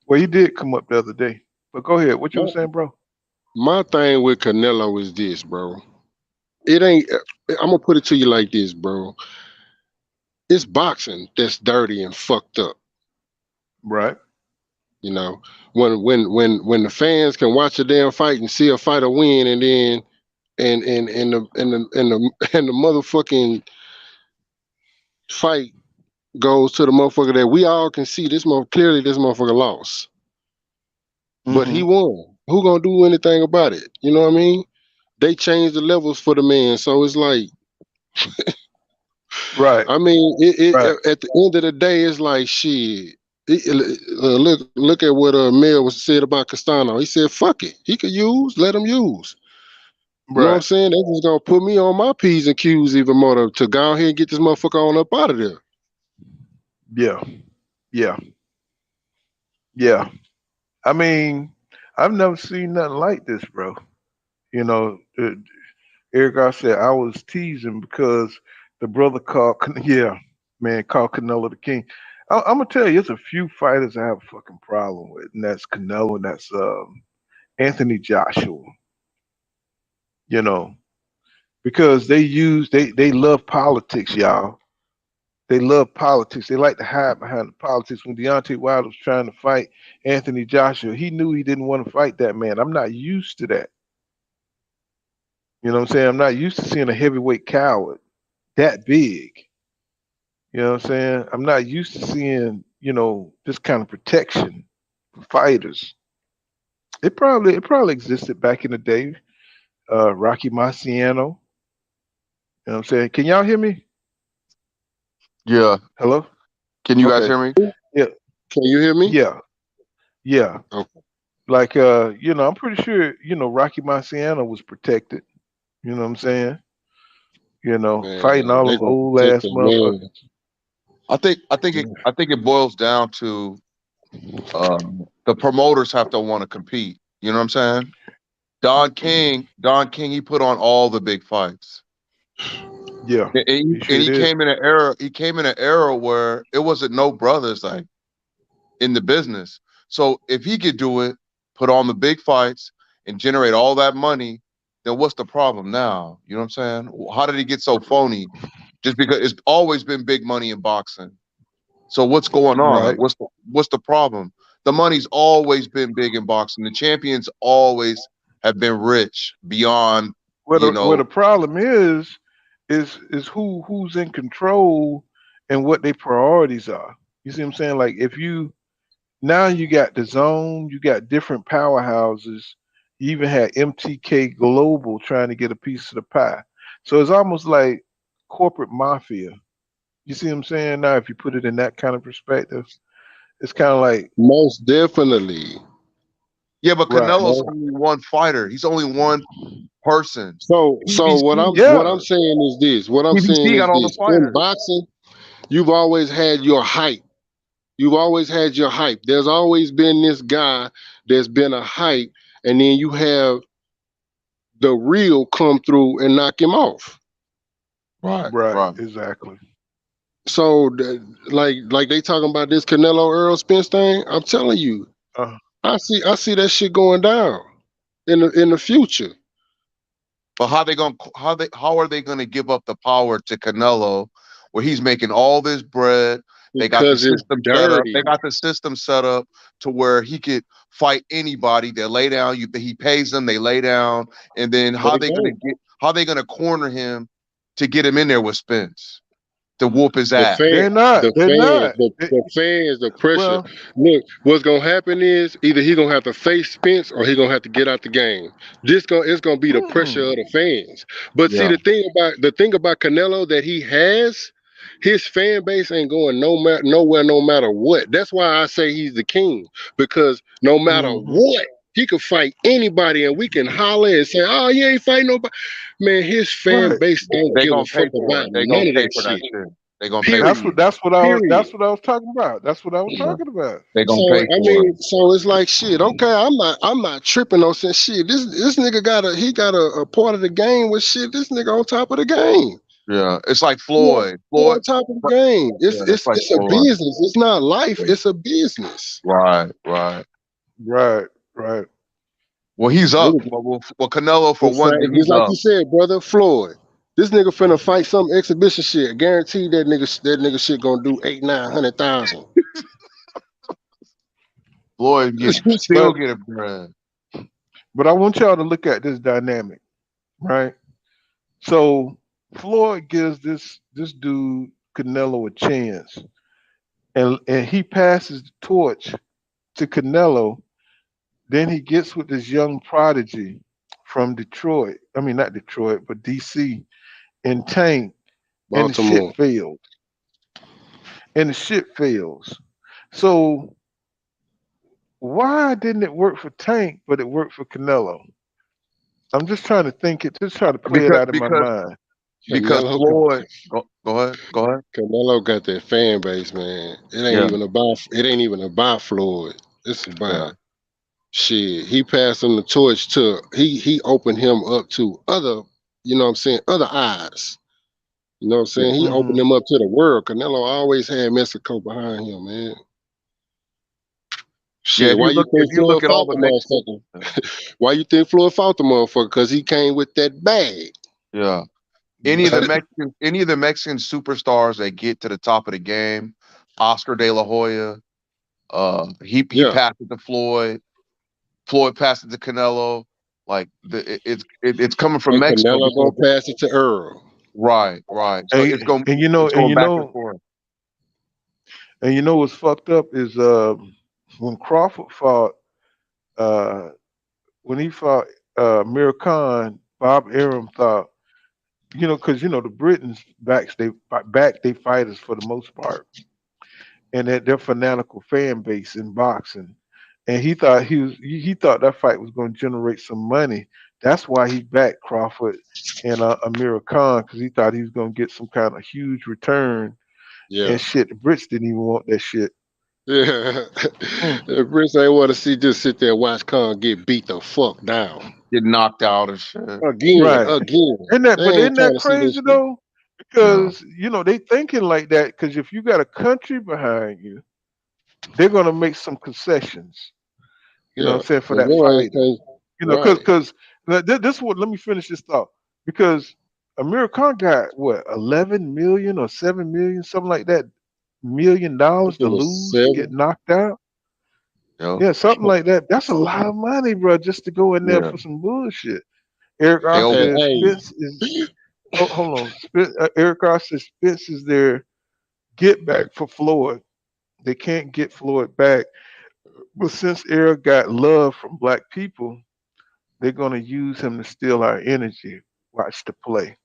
Well, you did come up the other day. But go ahead. What you were
my,
saying, bro?
my thing with Canelo is this, bro. It ain't. I'm gonna put it to you like this, bro. It's boxing that's dirty and fucked up.
Right.
You know, when the fans can watch a damn fight and see a fighter win, and then and the motherfucking fight goes to the motherfucker that we all can see clearly this motherfucker lost, but he
Mm-hmm.
won. Who gonna do anything about it? You know what I mean? They changed the levels for the man, so it's like,
Right.
I mean,
Right.
at the end of the day, it's like shit. Look at what Mel was said about Castano. He said, "Fuck it, he could let him use." You know what I'm
Right.
saying? They just gonna put me on my P's and Q's even more to go ahead and get this motherfucker on up out of there.
Yeah. Yeah. Yeah. I mean, I've never seen nothing like this, bro. You know, Eric R said I was teasing because the brother yeah, man, called Canelo the King. I'm gonna tell you, there's a few fighters I have a fucking problem with, and that's Canelo, and that's Anthony Joshua. You know, because they love politics, y'all. They love politics. They like to hide behind the politics. When Deontay Wilder was trying to fight Anthony Joshua, he knew he didn't want to fight that man. I'm not used to that. You know what I'm saying? I'm not used to seeing a heavyweight coward that big. You know what I'm saying? I'm not used to seeing, this kind of protection for fighters. It probably existed back in the day. Rocky Marciano. You know what I'm saying? Can y'all hear me?
yeah.
Hello?
Can you guys
Okay.
hear me?
Yeah,
Can you hear me?
yeah, yeah.
Okay.
Like I'm pretty sure, Rocky Marciano was protected. You know what I'm saying? Fighting
Man,
all
they
them
gonna
old
protect
ass
the
motherfuckers.
man.
I think it boils down to the promoters have to want to compete. You know what I'm saying? Don King, he put on all the big fights.
Yeah, he
And
sure
he
did.
came in an era. He came in an era where it wasn't no brothers like in the business. So if he could do it, put on the big fights and generate all that money, then what's the problem now? You know what I'm saying? How did he get so phony? Just because it's always been big money in boxing. So what's going on? Like
Right.
what's the problem? The money's always been big in boxing. The champions always have been rich beyond,
Where
you
the
know,
problem is who's in control and what their priorities are. You see what I'm saying? Like if you now you got the zone, you got different powerhouses. You even had MTK Global trying to get a piece of the pie. So it's almost like corporate mafia. You see what I'm saying? Now, if you put it in that kind of perspective, it's kind of like,
Most definitely.
Yeah, but
Right.
Canelo's
No.
only one fighter. He's only one person.
So what I'm
PBC,
what
Yeah.
I'm saying is this. What I'm saying
PBC
is
got all the
this. In
fighters.
boxing, you've always had your hype. You've always had your hype. There's always been this guy that's been a hype, and then you have the real come through and knock him off.
Right,
Right.
right.
Exactly.
So, like they talking about this Canelo Earl Spence thing. I'm telling you,
Uh,
I see that shit going down in the future
But how are they gonna give up the power to Canelo where he's making all this bread? They got the
because it's
system set up. They
dirty.
got the system set up to where he could fight anybody. They lay down. He pays them. They lay down. And then
There you go.
how they gonna corner him to get him in there with Spence to whoop his
The
ass?
fan,
they're not.
the
They're
fans,
not.
the fans, the pressure.
Well,
Look, what's gonna happen is either he gonna have to face Spence or he gonna have to get out the game. It's gonna be the pressure of
mm,
the fans. But see,
Yeah.
the thing about Canelo that he has, his fan base ain't going nowhere, no matter what. That's why I say he's the king because no matter
hmm
what. He could fight anybody, and we can holler and say, "Oh, you ain't fighting nobody." Man, his fan
right.
base don't
They
give a
gonna
fuck
pay for
about
it. They gonna
none of
pay
that
for that
shit.
shit. They gonna pay for
That's
it.
what.
Period.
That's what I was.
Period.
That's what I was talking about. That's what I was
Yeah.
talking about.
They
So
gonna pay
I
for it.
mean, so it's like shit. Okay, I'm not tripping on since shit. This nigga got a part of the game with shit. This nigga on top of the game.
Yeah. It's like
Yeah,
Floyd.
he
Floyd.
on top of the game. It's
Yeah, it's
it's
like
it's a
Floyd.
business. It's not life. It's a business.
Right, right.
Right. Right.
Well, he's up.
Nigga,
Well, Canelo for
it's
one thing,
just
he's
like
up.
you said, brother Floyd. This nigga finna fight some exhibition shit. Guaranteed that nigga shit gonna do 800,000 900,000.
Floyd still
But
get a bread.
I want y'all to look at this dynamic, right? So Floyd gives this dude Canelo a chance, and he passes the torch to Canelo. Then he gets with this young prodigy from Detroit. I mean, not Detroit, but DC, and Tank, and the shit
Baltimore.
failed. And the shit fails. So why didn't it work for Tank, but it worked for Canelo? I'm just trying to think it, just try to play it
Because
out in my
because
mind.
because
Canelo got
Floyd. Go ahead. Go ahead.
Canelo got that fan base, man.
Yeah,
It ain't even about Floyd. It's
yeah.
about shit. He passed him the torch to he opened him up to other, other eyes. You know what I'm saying? He opened
Hmm
him up to the world. Canelo always had Mexico behind him, man.
Yeah,
Shit, why you
if
think
you look
Floyd
at all
fought
the
the
Mexican,
motherfucker? Why you think Floyd fought the motherfucker? Because he came with that bag.
yeah, any of the Mexican superstars that get to the top of the game, Oscar De La Hoya, he
Yeah.
passed it to Floyd. Floyd passed it to Canelo. Like it's coming from
And
Mexico
Canelo
because
gonna pass it to Earl.
right. So
And and you know
it's going back and forth.
and you know what's fucked up is when Crawford fought uh when he fought Mir Khan, Bob Arum thought, because the Britons back they fighters for the most part, and that they're fanatical fan base in boxing. And he thought that fight was going to generate some money. That's why he backed Crawford and Amir Khan, because he thought he was going to get some kind of huge return.
Yeah.
And shit, the Brits didn't even want that shit.
Yeah.
Mm,
The Brits ain't want to just sit there and watch Khan get beat the fuck down.
Get knocked out and shit.
Again,
right.
again.
But
They ain't
isn't
trying
that
to see
crazy
this shit.
though?
Yeah.
Because they thinking like that. Because if you got a country behind you, they're gonna make some concessions. You know what
Yeah.
I'm saying, for
And
that
your ass
fighter.
can't
Because
right.
this what let me finish this thought. Because Amir Khan got what 11 million or 7 million, something like that,
I
$1 million to
think it's
lose to get
7.
knocked out.
Yeah.
Yeah, something like that. That's a lot of money, bro, just to go in there
Yeah.
for some bullshit. Eric
They
R
over.
And
says
hey,
Spence is. Oh, hold on. Eric R says Spence is their get back for Floyd. They can't get Floyd back, but since Eric got love from black people, they're gonna use him to steal our energy. Watch the play.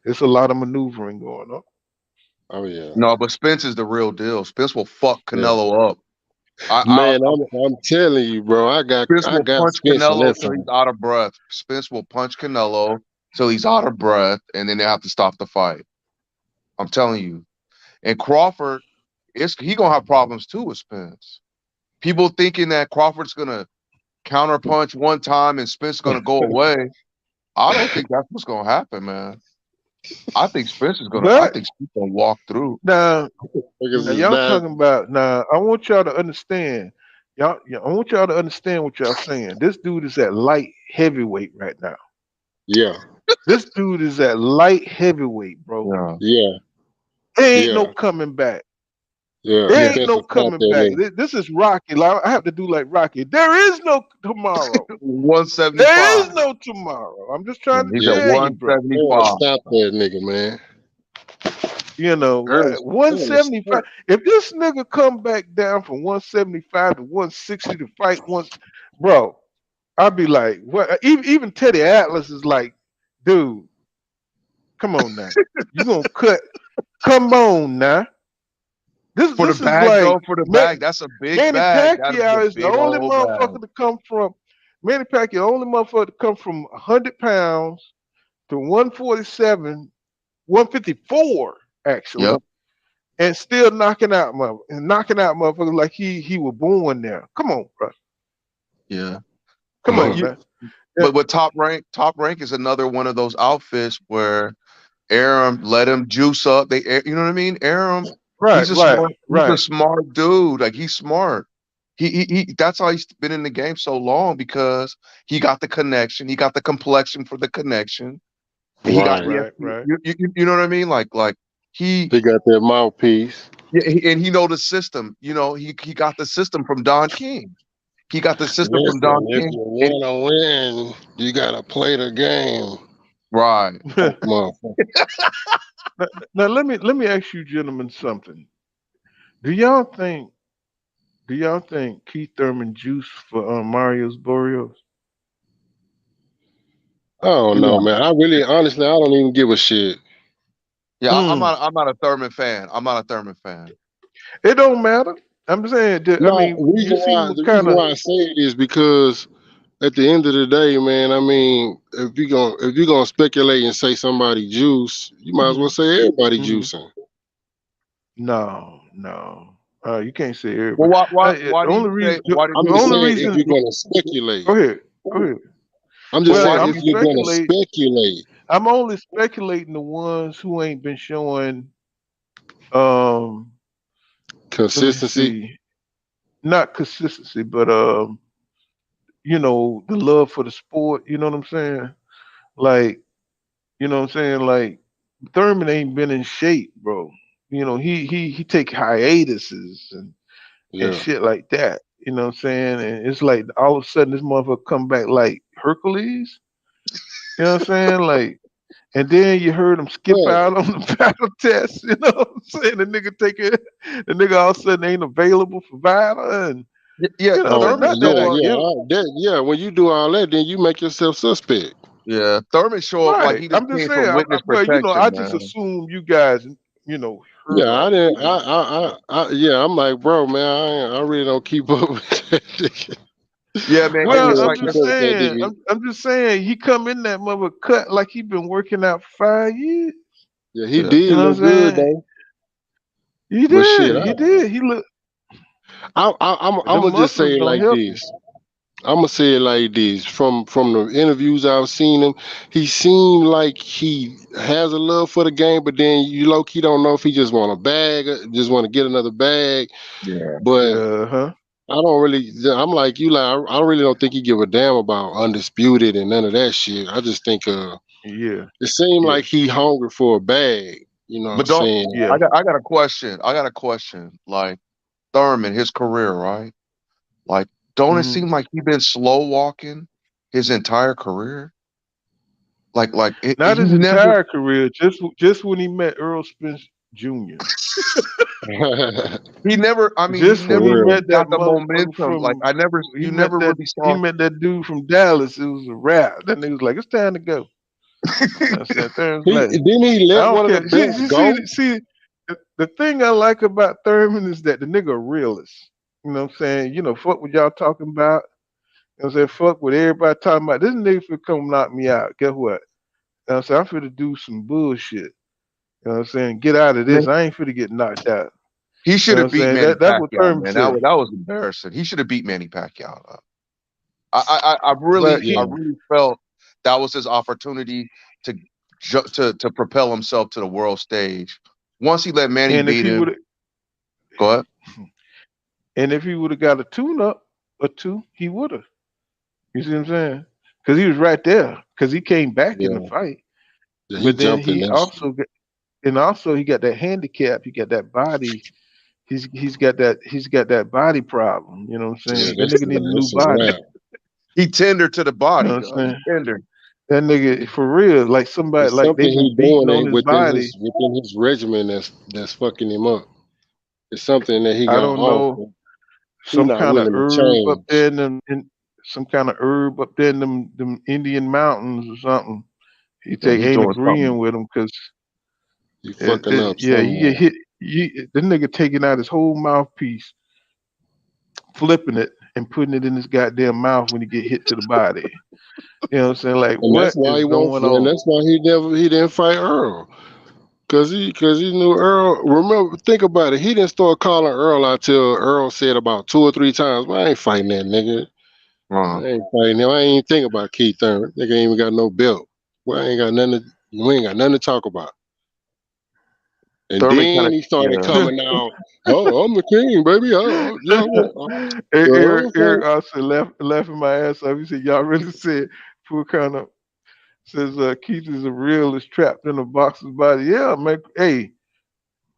There's a lot of maneuvering going on.
oh yeah.
No, but Spence is the real deal. Spence will fuck
Yeah.
Canelo up. I
Man, I'm telling you, bro.
Spence
I
will
got
punch
Spence in
Canelo
that
till he's
fight.
out of breath. Spence will punch Canelo till he's out of breath, and then they have to stop the fight. I'm telling you. And Crawford, he gonna have problems too with Spence. People thinking that Crawford's gonna counterpunch one time and Spence is gonna go away. I don't think that's what's gonna happen, man. I
But
think Spence gonna walk through.
now,
Niggas is
y'all
bad.
talking about now. I want y'all to understand. I want y'all to understand what y'all saying. This dude is at light heavyweight right now.
Yeah,
This dude is at light heavyweight, bro.
Yeah.
yeah,
There ain't no
yeah,
coming back.
yeah.
There
Yeah.
ain't
Spence
no
will stop
coming
that
back.
nigga.
This is Rocky. Like, I have to do like Rocky. There is no tomorrow. There is
175.
no tomorrow. I'm just
Yeah,
trying to
he's at
Yeah,
tell you, bro.
Spence will
175.
stop that nigga, man.
You know, like
Ernest, Ernest,
175. If this nigga come back down from 175 to 160 to fight once, bro, I'd be like, what? Even Teddy Atlas is like, dude, come on now. You gonna cut? Come on now. This
For the
this is
bag,
like
though, for the
Ma-
bag, that's a big
Manny
bag. That is a
Pacquiao is the
big
only
old bag.
motherfucker to come from Manny Pacquiao, the only motherfucker to come from 100 pounds to 147, 154 actually,
Yep.
and still knocking out motherfuckers like he was born there. Come on, bro.
Yeah.
Come
But
on
you
now. Yeah,
but with top rank is another one of those outfits where Aram let him juice up. You know what I mean? Aram,
right, right,
he's a
right.
smart dude. Like he's smart. He that's why he's been in the game so long because he got the connection. He got the complexion for the connection. He got
right.
the
Right, right.
you know what I mean? Like he
He got that mouthpiece.
yeah, and he know the system. You know, he got the system from Don King. He got the system from Don
Listen, if
King.
you
And
wanna win, you gotta play the game.
right.
now,
Motherfucker.
now let me ask you gentlemen something. Do y'all think Keith Thurman juice for Mario's Boreos?
I don't know,
Yeah.
man. I really, honestly, I don't even give a shit.
Yeah,
Mm,
I'm not a Thurman fan. I'm not a Thurman fan.
it don't matter. I'm saying, I
No,
mean, you seem
the
kind
reason
of
why I say it is because at the end of the day, man, I mean, if you're gonna speculate and say somebody juice, you might as well
hmm
say everybody
hmm
juicing.
no, no. You can't say
Well,
everybody.
why
The
do you
only
say
reason,
why do
I'm
the
you
just
only
say
saying if
reason.
you're gonna speculate.
Go ahead, go ahead.
I'm just
well
Well,
why
saying
do
I'm
if
you
you're gonna
speculate.
speculate,
I'm only speculating the ones who ain't been showing. Um, let me
consistency.
see, not consistency, but the love for the sport. You know what I'm saying? Like, you know what I'm saying? Like, Thurman ain't been in shape, bro. He take hiatuses and
Yeah.
shit like that. You know what I'm saying? And it's like all of a sudden this motherfucker come back like Hercules. You know what I'm saying? Like, and then you heard him skip
But
out on the battle test. You know what I'm saying? The nigga all of a sudden ain't available for battle, and
yeah, Thurman
not that
show
I
up.
give.
when you do all that, then you make yourself suspect.
Yeah, Thurman show up like
Right.
he just
I'm just
came
saying.
from witness
Well, I
protection,
just
man.
assume you guys, heard
Yeah, I
all
didn't.
this.
Yeah, I'm like, bro, man, I really don't keep up with that nigga.
Yeah, man,
I really
Well, I'm
don't
like
keep
just
up with that
saying.
nigga.
I'm just saying. He come in that mother cut like he been working out for 5 years.
Yeah, he
yeah.
did
You know
look
what I'm
good
saying?
though.
He
But shit,
did. He did. He look. But
I'm
them
gonna just say
muscles
it
don't
like
help you.
this. I'm gonna say it like this. From the interviews I've seen him, he seemed like he has a love for the game, but then you low key don't know if he just want a bag, just want to get another bag.
Yeah.
But
Uh huh.
I don't really. I'm like you. Like I really don't think he give a damn about undisputed and none of that shit. I just think
Yeah.
it seemed
Yeah.
like he hungry for a bag. You know what I'm
But don't
saying?
Yeah.
I got a question. I got a question. Like Thurman, his career, right? Like, don't it
hmm
seem like he been slow walking his entire career?
Not
He
his
never
entire career. Just when he met Earl Spence Jr.
I mean, he
Just
For
when
never
he
real.
really
met that
got the
motherfucker
momentum.
from.
You never really
He
saw
met that dude from Dallas. It was a rap. That nigga was like, "It's time to go." I said, "There's
He
like,
didn't he
I
let
don't
one of the
care."
belts go?
See, the thing I like about Thurman is that the nigga a realist. You know what I'm saying? Fuck what y'all talking about. You know what I'm saying? Fuck what everybody talking about. This nigga finna come knock me out. Guess what? You know what I'm saying? I'm finna do some bullshit. You know what I'm saying? Get out of this. I ain't finna get knocked out.
He
You
should
know what
have
I'm
beat
saying?
Manny
That's what
Pacquiao,
Thurman
man.
said.
That was embarrassing. He should have beat Manny Pacquiao. I
But
Yeah,
really felt that was his opportunity to to propel himself to the world stage. Once he let Manny
and if
beat
he would
him, go ahead.
and if he would have got a tune up or two, he would have. You see what I'm saying? Because he was right there. Because he came back in the
yeah,
fight.
yeah. He
But then
jumped in
he
that shit.
also got, and also he got that handicap. He got that body. He's got that body problem. You know what I'm
Yeah,
saying? That nigga need a new
that's a
body.
wrap.
He tendered to the
You know
body,
what I'm
dog. He
saying?
tendered.
That nigga for real, like somebody
It's
like they
something
been
he
beating
doing
on his body.
within his regimen that's fucking him up. It's something that he
I
got
don't
off.
know,
He
some
not
kind of
willing to
herb up
change.
there in some kind of herb up there in them Indian mountains or something. He
Yeah,
take
he's
ain't
doing
agreeing
something.
with him because
He fucking up
yeah, he get
somewhere.
hit. The nigga taking out his whole mouthpiece, flipping it and putting it in his goddamn mouth when he get hit to the body. You know what I'm saying? Like,
And that's
what
why
is
he won't.
going
And
on?
that's why he didn't fight Earl. Cause he knew Earl. Remember, think about it. He didn't start calling Earl out till Earl said about 2 or 3 times, "Well, I ain't fighting that nigga.
Uh,
I ain't fighting him. I ain't even think about Keith Thurman. Nigga ain't even got no belt. Well, I ain't got nothing. We ain't got nothing to talk about." And
Thurman kind
then
of,
he started
yeah.
coming out. "Oh, I'm the king, baby. Yeah,
Eric
okay.
also laughing my ass off. He said, "Y'all really said poor kind of says Keith is a realist trapped in a boxer's body." Yeah, man. Hey,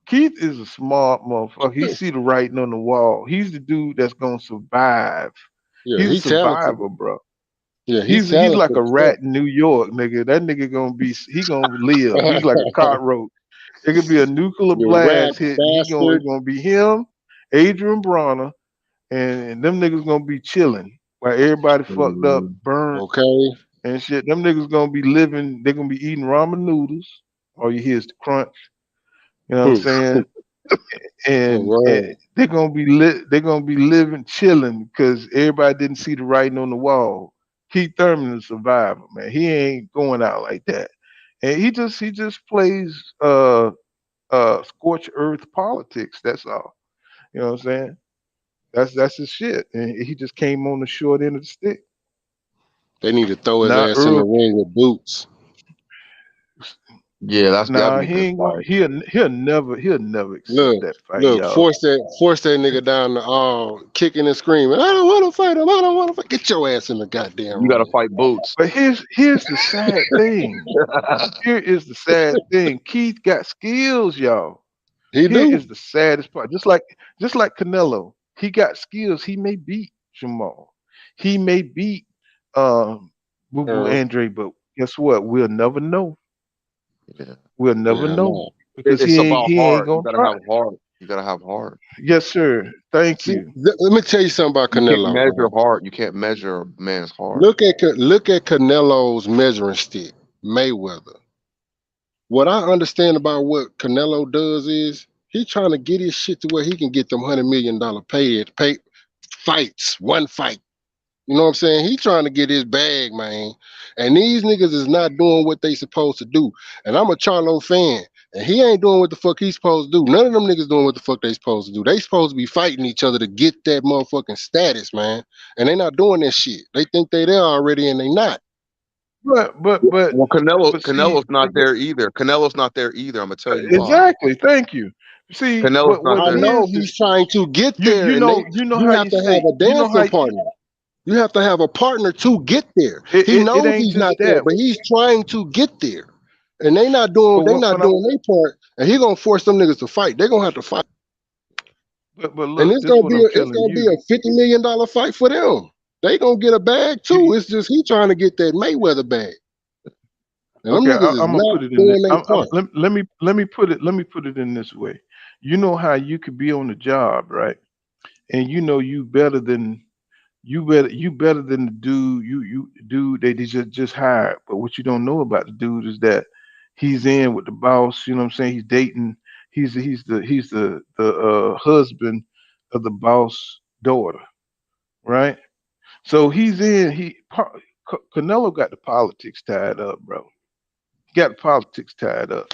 Keith is a smart motherfucker. He see the writing on the wall. He's the dude that's gonna survive.
Yeah,
He's a
he talented.
survivor, bro.
Yeah, he
He's like
talented
a
as fuck.
rat in New York, nigga. That nigga he gonna live. He's like a cockroach. It could be a nuclear
You rat
blast hit, and
bastard.
it's gonna be him, Adrian Bronner, and them niggas gonna be chilling while everybody fucked up,
Mm.
burnt
Okay.
and shit. Them niggas gonna be living. They're gonna be eating ramen noodles. All you hear is the crunch. You know what I'm
Hmm.
saying?
All
And
right.
they're gonna be lit. They're gonna be living, chilling because everybody didn't see the writing on the wall. Keith Thurman is a survivor, man. He ain't going out like that, and he just plays scorched earth politics. That's all. You know what I'm saying? That's his shit, and he just came on the short end of the stick.
They need to throw his
Now
ass in the
Earl,
ring with boots.
Yeah, that'd
nah,
be a
he
good
ain't gonna.
fight.
He'll never accept
Look,
that fight,
look,
y'all.
force that nigga down the kicking and screaming. I don't want to fight him. I don't want to fight. Get your ass in the goddamn
You got to
ring.
fight Boots.
But here's the sad thing. Here is the sad thing. Keith got skills, y'all.
He
Here
do.
is the saddest part. Just like Canelo, he got skills. He may beat Jamal. He may beat Boo Boo
Earl.
Andre, but guess what? We'll never know.
Yeah.
We'll never
Yeah,
know
no.
because
It's
he ain't
about
he ain't
heart. You
gonna
got to
try.
have heart. You got to have heart.
Yes, sir. Thank
See,
you.
let me tell you something about
You can't
Canelo,
measure
man.
heart. You can't measure a man's heart.
Look at Canelo's measuring stick, Mayweather. What I understand about what Canelo does is he trying to get his shit to where he can get them $100 million pay fights, one fight. You know what I'm saying? He trying to get his bag, man. And these niggas is not doing what they supposed to do. And I'm a Charlo fan. And he ain't doing what the fuck he's supposed to do. None of them niggas doing what the fuck they supposed to do. They supposed to be fighting each other to get that motherfucking status, man. And they not doing that shit. They think they there already and they not.
But but but
Well,
but see,
Canelo's not there either. Canelo's not there either. I'm gonna tell you why.
exactly. Thank you. See
Canelo's
what
not
what
I
it
there.
know
is
he's trying to get
you
there,
you
and
know you know
you
how
have
you
to have
say
a
you know how
dancing partner. You have to have a partner to get there. He
it
knows
ain't
he's
just
not there,
that.
but he's trying to get there. And
But
they
what,
not
what I'm
doing their part, and he gonna force them niggas to fight. They're gonna have to fight.
but
And
look, this what I'm
it's
telling
gonna be
you.
a $50 million fight for them. They gonna get a bag too.
You
It's just he trying to get that Mayweather bag. And them
okay?
niggas is
I'm gonna
not
put it in.
doing their part.
Let me put it in this way. You know how you could be on the job, right? And you know you better than the dude dude they just hired. But what you don't know about the dude is that he's in with the boss. You know what I'm saying? He's dating. He's the husband of the boss daughter, right? So Canelo got the politics tied up, bro. He got the politics tied up.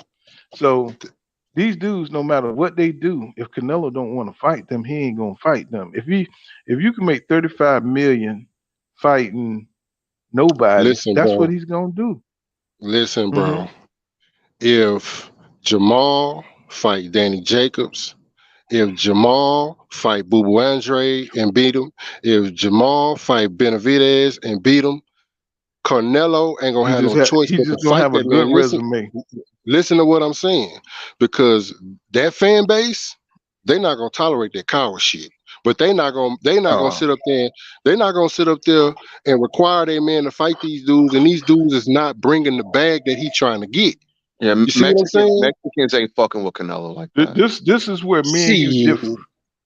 So these dudes, no matter what they do, if Canelo don't want to fight them, he ain't gonna fight them. If you can make 35 million fighting nobodies,
Listen,
that's what
bro.
he's gonna do.
Listen,
Hmm.
bro. If Jamal fight Danny Jacobs, if Jamal fight Boo Boo Andre and beat him, if Jamal fight Benavidez and beat him, Canelo ain't gonna have no choice
He's
but to
just gonna
fight
have a
that man.
good resume.
Listen to what I'm saying, because that fan base, they not gonna tolerate that coward shit. But they not gonna
Oh,
sit up there. They not gonna sit up there and require their man to fight these dudes, and these dudes is not bringing the bag that he trying to get.
yeah,
You see what I'm saying?
Mexicans ain't fucking with Canelo like
Th-
that.
This this is where me and you
Shit,
differ.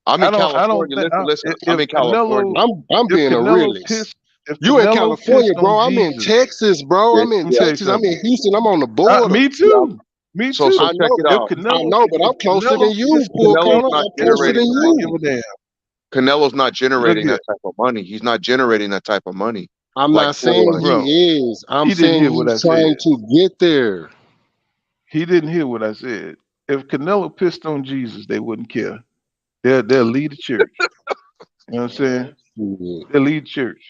I'm in
I don't
California.
think
Listen. I'm
if
in California.
I'm
If
being a
Canelo
realist.
pissed if
You in
Canelo
California,
pissed on
bro? I'm in
Jesus,
Texas, bro.
Yeah,
I'm in
let me tell you
Texas. I'm
something.
in Houston. I'm on the border.
Me
yeah.
too. Me
So
too.
I
check
know,
it
If
out.
I know, but I'm closer
Canelo
than you,
pissed
Pool
on
Corner.
Canelo's
Jesus,
not
I'm
guess
closer
what?
than
generating
I don't
you.
give a damn.
Canelo's not
Look
generating
here,
that type of money. He's not generating that type of money
I'm
like
not saying
Floyd.
bro.
he is. I'm
He didn't
saying
hear what I
he's
said.
trying to get there.
He didn't hear what I said. If Canelo pissed on Jesus, they wouldn't care. They'll lead the church. You know what I'm saying?
Shit.
They'll lead church.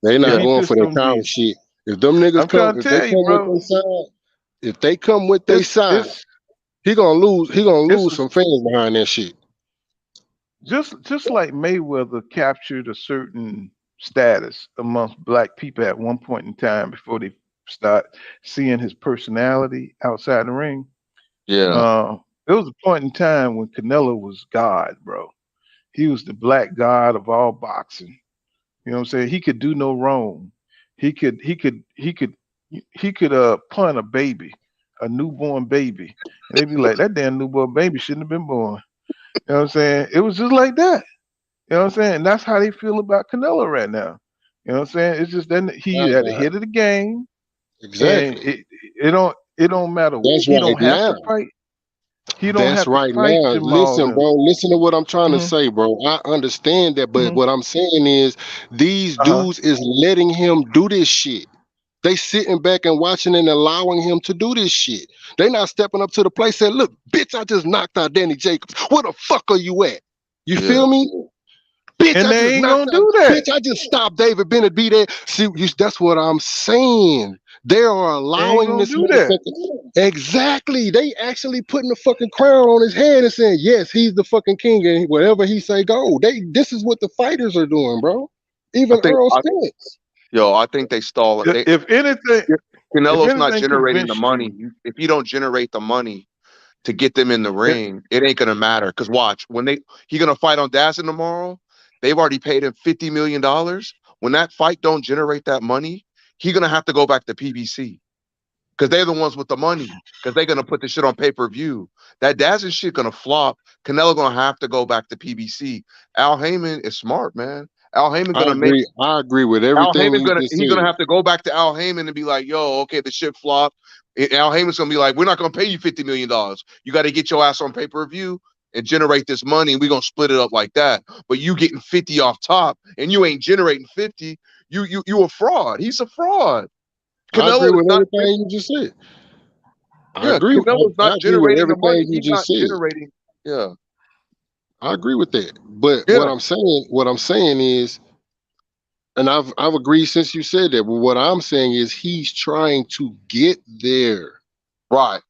They
If
not
Yeah,
he
going for
pissed
that
on
coward
Jesus,
shit. If them niggas
I'm
come,
trying to
if they
tell you,
come with
bro.
their side, if they come with their
It's
side,
it's
he gonna lose. He gonna
it's
lose some fans behind that shit.
just like Mayweather captured a certain status amongst black people at one point in time before they start seeing his personality outside the ring.
yeah.
Uh, there was a point in time when Canelo was God, bro. He was the black god of all boxing. You know what I'm saying? He could do no wrong. He could punt a baby, a newborn baby, and they'd be like, that damn newborn baby shouldn't have been born. You know what I'm saying? It was just like that. You know what I'm saying? And that's how they feel about Canelo right now. You know what I'm saying? It's just that
Nah,
he at the head of the game, and
exactly.
it don't matter.
That's
He
right
don't have
now.
to fight. He don't
That's
have to
right
fight
now.
Jamal
Listen,
them.
bro. Listen to what I'm trying to
Hmm.
say, bro. I understand that, but
Hmm.
what I'm saying is these
Uh-huh.
dudes is letting him do this shit. They sitting back and watching and allowing him to do this shit. They not stepping up to the plate saying, look, bitch, I just knocked out Danny Jacobs. Where the fuck are you at? You
Yeah.
feel me? Bitch,
And
I
they
just
ain't
knocked
gonna
out.
do that.
Bitch, I just stopped David Bennett be there. See, that's what I'm saying. They are
They ain't
allowing
gonna
this
do that.
motherfucker. Exactly. They actually putting the fucking crown on his head and saying, yes, he's the fucking king, and whatever he say, go. This is what the fighters are doing, bro.
I
Even
think
Earl
I
Spence.
I think they stall it.
I- If anything, if
Canelo's not
anything
generating the
convinced
money.
you,
If you don't generate the money to get them in the
it,
ring, it ain't gonna matter. Cause watch, when he gonna fight on Dazn tomorrow, they've already paid him $50 million. When that fight don't generate that money, he gonna have to go back to PBC. Cause they're the ones with the money. Cause they're gonna put the shit on pay-per-view. That Dazn shit gonna flop. Canelo gonna have to go back to PBC. Al Heyman is smart, man. Al Heyman
I
gonna make
agree. I agree with
Al
everything
Heyman
you
gonna
just
he's gonna
said.
have to go back to Al Heyman and be like, yo, okay, the shit flopped. And Al Heyman's gonna be like, we're not gonna pay you $50 million. You got to get your ass on pay-per-view and generate this money, and we're gonna split it up like that. But you getting 50 off top, and you ain't generating 50. You a fraud. He's a fraud.
I agree
Canelo is
with
not.
everything you just said. I
Yeah,
agree.
Canelo's
I
not
agree with
generating the money.
everything you
He's
just
not
said.
generating. Yeah,
I agree with that. But
yeah,
what I'm saying is, and I've agreed since you said that. But what I'm saying is, he's trying to get there.
right.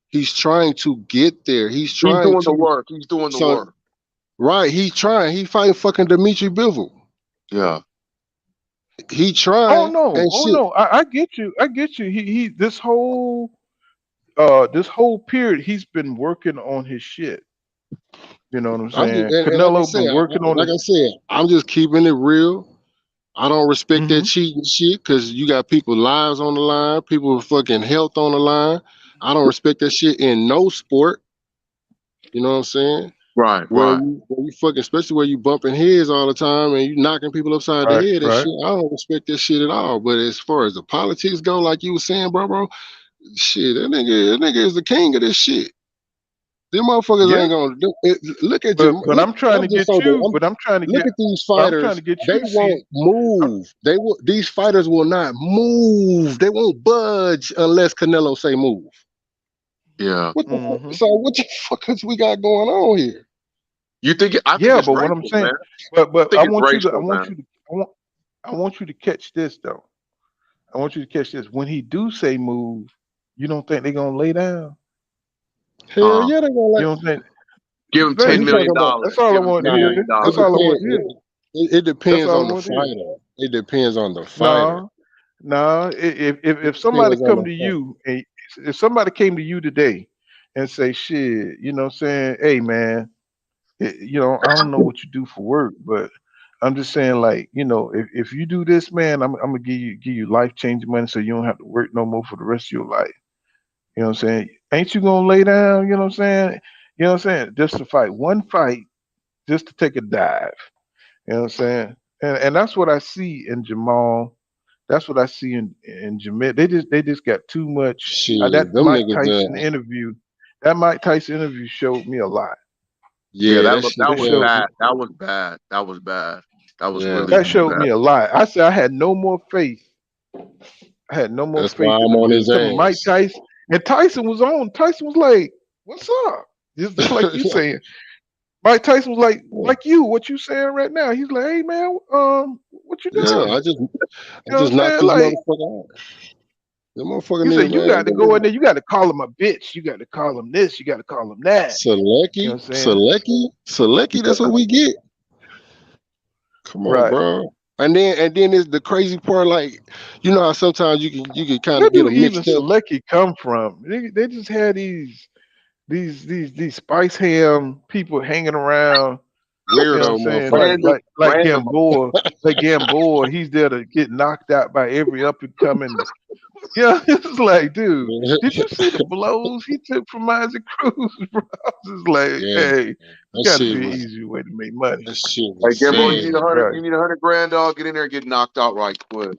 He's trying to get there. He's
He's
trying
doing the
to.
work. He's doing the
So
work.
right, he's trying. He fighting fucking Dimitri Bivol.
Yeah,
He
oh
trying
no,
and
oh
shit.
no, I get you, I get you. He this whole period he's been working on his shit. You know what I'm
I'm just,
saying?
and like I
Canelo
said,
been working on
like
his.
I said, I'm just keeping it real. I don't respect that
Hmm.
cheating shit because you got people lives on the line, people with fucking health on the line. I don't respect that shit in no sport. You know what I'm saying?
right, right.
Where you fucking, especially where you bumping heads all the time and you knocking people upside the
Right,
head and
right.
shit. I don't respect that shit at all. But as far as the politics go, like you was saying, bro, shit, that nigga is the king of this shit. Them motherfuckers
Yeah,
ain't gonna look at
but
you.
but I'm trying to get you.
Look at these
But I'm trying
fighters.
to get you
They
to see.
won't move. These fighters will not move. They won't budge unless Canelo say move.
Yeah.
What the fuck?
Hmm.
So what the fuck is we got going on here?
You think I think
Yeah,
it's
but what I'm
racial,
saying,
man. I
but
think it's racial, man.
I want you to catch this though. I want you to catch this. When he do say move, you don't think they're gonna lay down?
Hell yeah, they gonna
You
like.
don't think?
Give him
What
Right.
$10
you
million.
talking about?
That's all I
Give him
want to
$10
Nah,
hear.
million.
it
That's all I want to
depends.
hear.
It
That's
depends
all I
on the
want to hear.
fighter. It depends on the fighter.
No, no.
It
If somebody
depends on
come
the
to
fighter.
you and if somebody came to you today and say, "Shit," you know, what I'm saying, "Hey, man, you know, I don't know what you do for work, but I'm just saying, like, you know, if you do this, man, I'm gonna give you life changing money, so you don't have to work no more for the rest of your life." You know what I'm saying? Ain't you gonna lay down? You know what I'm saying? You know what I'm saying? Just to fight one fight, just to take a dive. You know what I'm saying? And that's what I see in Jamal. That's what I see in Jamil. They just got too much.
Shit,
That
them
Mike
niggas.
Tyson interview. That Mike Tyson interview showed me a lot.
Yeah,
Yeah, that shit.
It
that was
Yeah,
showed
bad. That was bad. That was bad. That was
yeah.
really,
that
really
showed
bad.
me a lot. I said I had no more faith. I had no more
That's why
faith in
I'm
them
on
dudes.
his
Some of Mike
ass.
Tyson and Tyson was on. Tyson was like, "What's up?" Just like you saying. Mike Tyson was like you, what you saying right now. He's like, "Hey man, what you
Yeah,
doing?"
I
You know
just
what I'm
knocked
saying?
this
Like
motherfucker out. The motherfucker
he
nigga,
said, you
man.
got to go in there. You got to call him a bitch. You got to call him this. You got to call him that. You know
Selecki,
what I'm saying?
Selecki. That's what we get. Come on,
Right.
bro. And then is the crazy part, like, you know how sometimes you can kind
Where
of get
do
them
even
mixed up.
Selecki come from? They just had these spice ham people hanging around. You know what I'm
Weirdo
saying?
motherfuckers.
Like
Random.
Gamboa. Like Gamboa, he's there to get knocked out by every up and coming. Yeah, it's like, dude, did you see the blows he took from Isaac Cruz, bro? I was just like,
Yeah,
hey,
that
got to
shit
be an
was
easier way to make money.
that shit
Hey,
was
Gimbo,
sad.
Jesus
you
Christ.
need 100 grand, dog. Get in there and get knocked out right quick.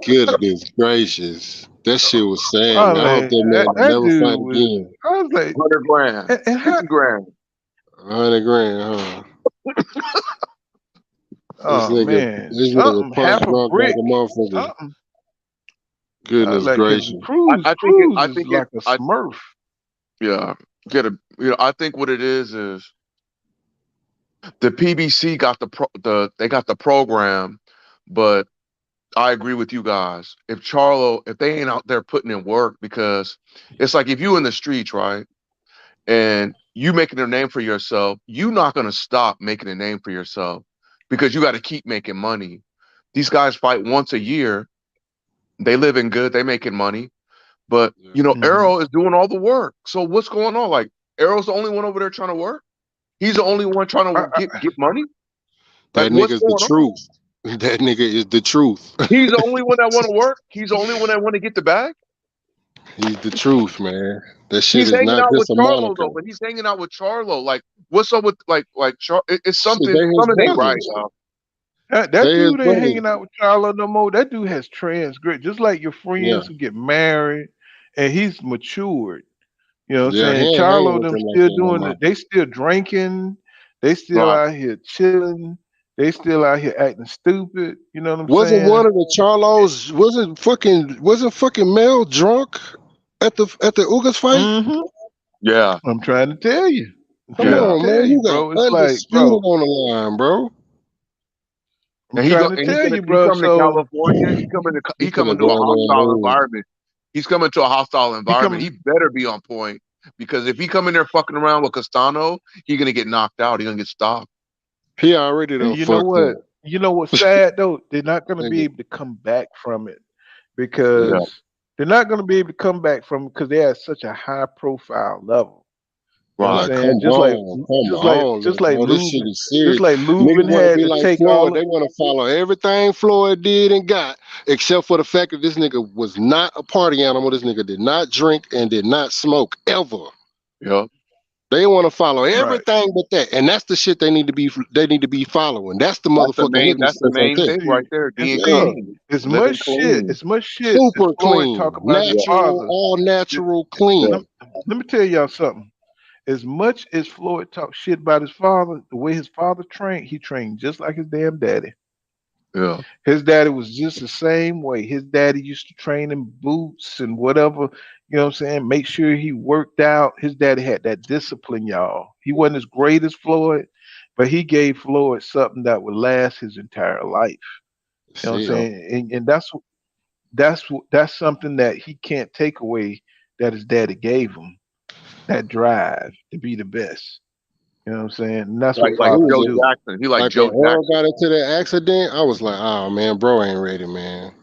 Goodness gracious, that shit was sad,
I
man.
was
I hope
like,
that man will
that
never fight
dude was,
again.
I was like,
100 grand.
and how,
50 grand.
100 grand, huh?
oh man,
This nigga
something,
punch
half a
drunk like
brick,
a motherfucker.
something. I was
Goodness
like, because
gracious.
I think it.
Cruz
I
is
think it.
like a smurf.
Yeah. Get a. You know. I think what it is the PBC got they got the program, but I agree with you guys. If they ain't out there putting in work, because it's like if you in the streets, right, and you making a name for yourself, you not gonna stop making a name for yourself because you got to keep making money. These guys fight once a year. They living good. They making money. But
Yeah.
Hmm.
Errol is doing all the work. So what's going on? Like Errol's the only one over there trying to work. He's the only one trying to
I,
get money. Like
That
what's
nigga's the
going on?
truth. That nigga is the truth.
He's the only one that want to work. He's the only one that want to get the bag.
He's the truth, man. That shit
He's
is
hanging
not
out with
just a
Charlo
moniker.
though, but he's hanging out with Charlo. Like what's up with it's
Shit, they his
something ain't right.
brothers.
that
They his
dude ain't
brothers.
hanging out with Charlo no more. That dude has transgressed, just like your
Yeah.
friends who get married, and he's matured. You know what I'm
Yeah, he
saying?
ain't hanging
Charlo
with
them
them like
still
that no
doing
more.
it. They still drinking. They still
Right.
out here chilling. They still out here acting stupid. You know what I'm
Wasn't
saying?
one of the Charlos wasn't fucking Mel drunk at the Ugas fight?
Hmm.
Yeah.
I'm trying to tell you. I'm
Come
trying
Yeah.
to
on, man.
tell you,
You got
bro. It's like,
undisputed
bro,
on the line, bro.
I'm trying to tell you,
He's
bro.
coming to
So
California.
He
He
finna
coming to a
go in there and
hostile
lose.
environment. He's coming to a hostile
he
environment.
coming.
He better be on point because if he come in there fucking around with Castano, he gonna get knocked out. He gonna get stopped.
He already
And
done
you know
fucked
what?
up.
You know what's sad though? They're not going to be
Nigga.
able to come back from it
Yeah.
Yeah.
because they're not going to be able to come back from it because they're at such a high profile level. You know what I'm
Right.
Like,
saying?
come on, come on,
Just
little
like
bro. This shit
Lubin,
is
just
serious.
like
Niggas
Lubin
want to
had
be
to
like
take
Floyd.
all.
They want to follow everything Floyd did and got, except for the fact that this nigga was not a party animal. This nigga did not drink and did not smoke ever.
Yep.
They want to follow
Right.
everything but that, and that's the shit they need to be following. That's the motherfucking
That's
niggas
the
that's right
main
there.
thing right there.
And
Being
Yeah,
see,
clean,
as
living
much shit,
clean.
as
super
Floyd
clean,
talk about his
Yeah,
natural,
father.
all
th-
natural,
Let,
clean.
let me tell y'all something. As much as Floyd talk shit about his father, the way his father trained, he trained just like his damn daddy.
yeah,
His daddy was just the same way. His daddy used to train in boots and whatever, you know what I'm saying? Make sure he worked out. His daddy had that discipline, y'all. He wasn't as great as Floyd, but he gave Floyd something that would last his entire life. You know what I'm
See,
yeah.
saying? And that's something that he can't take away that his daddy gave him. That drive to be the best. You know what I'm saying? And that's what
Like
who
fathers
was
Joe
it?
do.
Jackson. He like
Like when
Joe
Errol
Jackson.
got into that accident, I was like, oh man, bro ain't ready, man.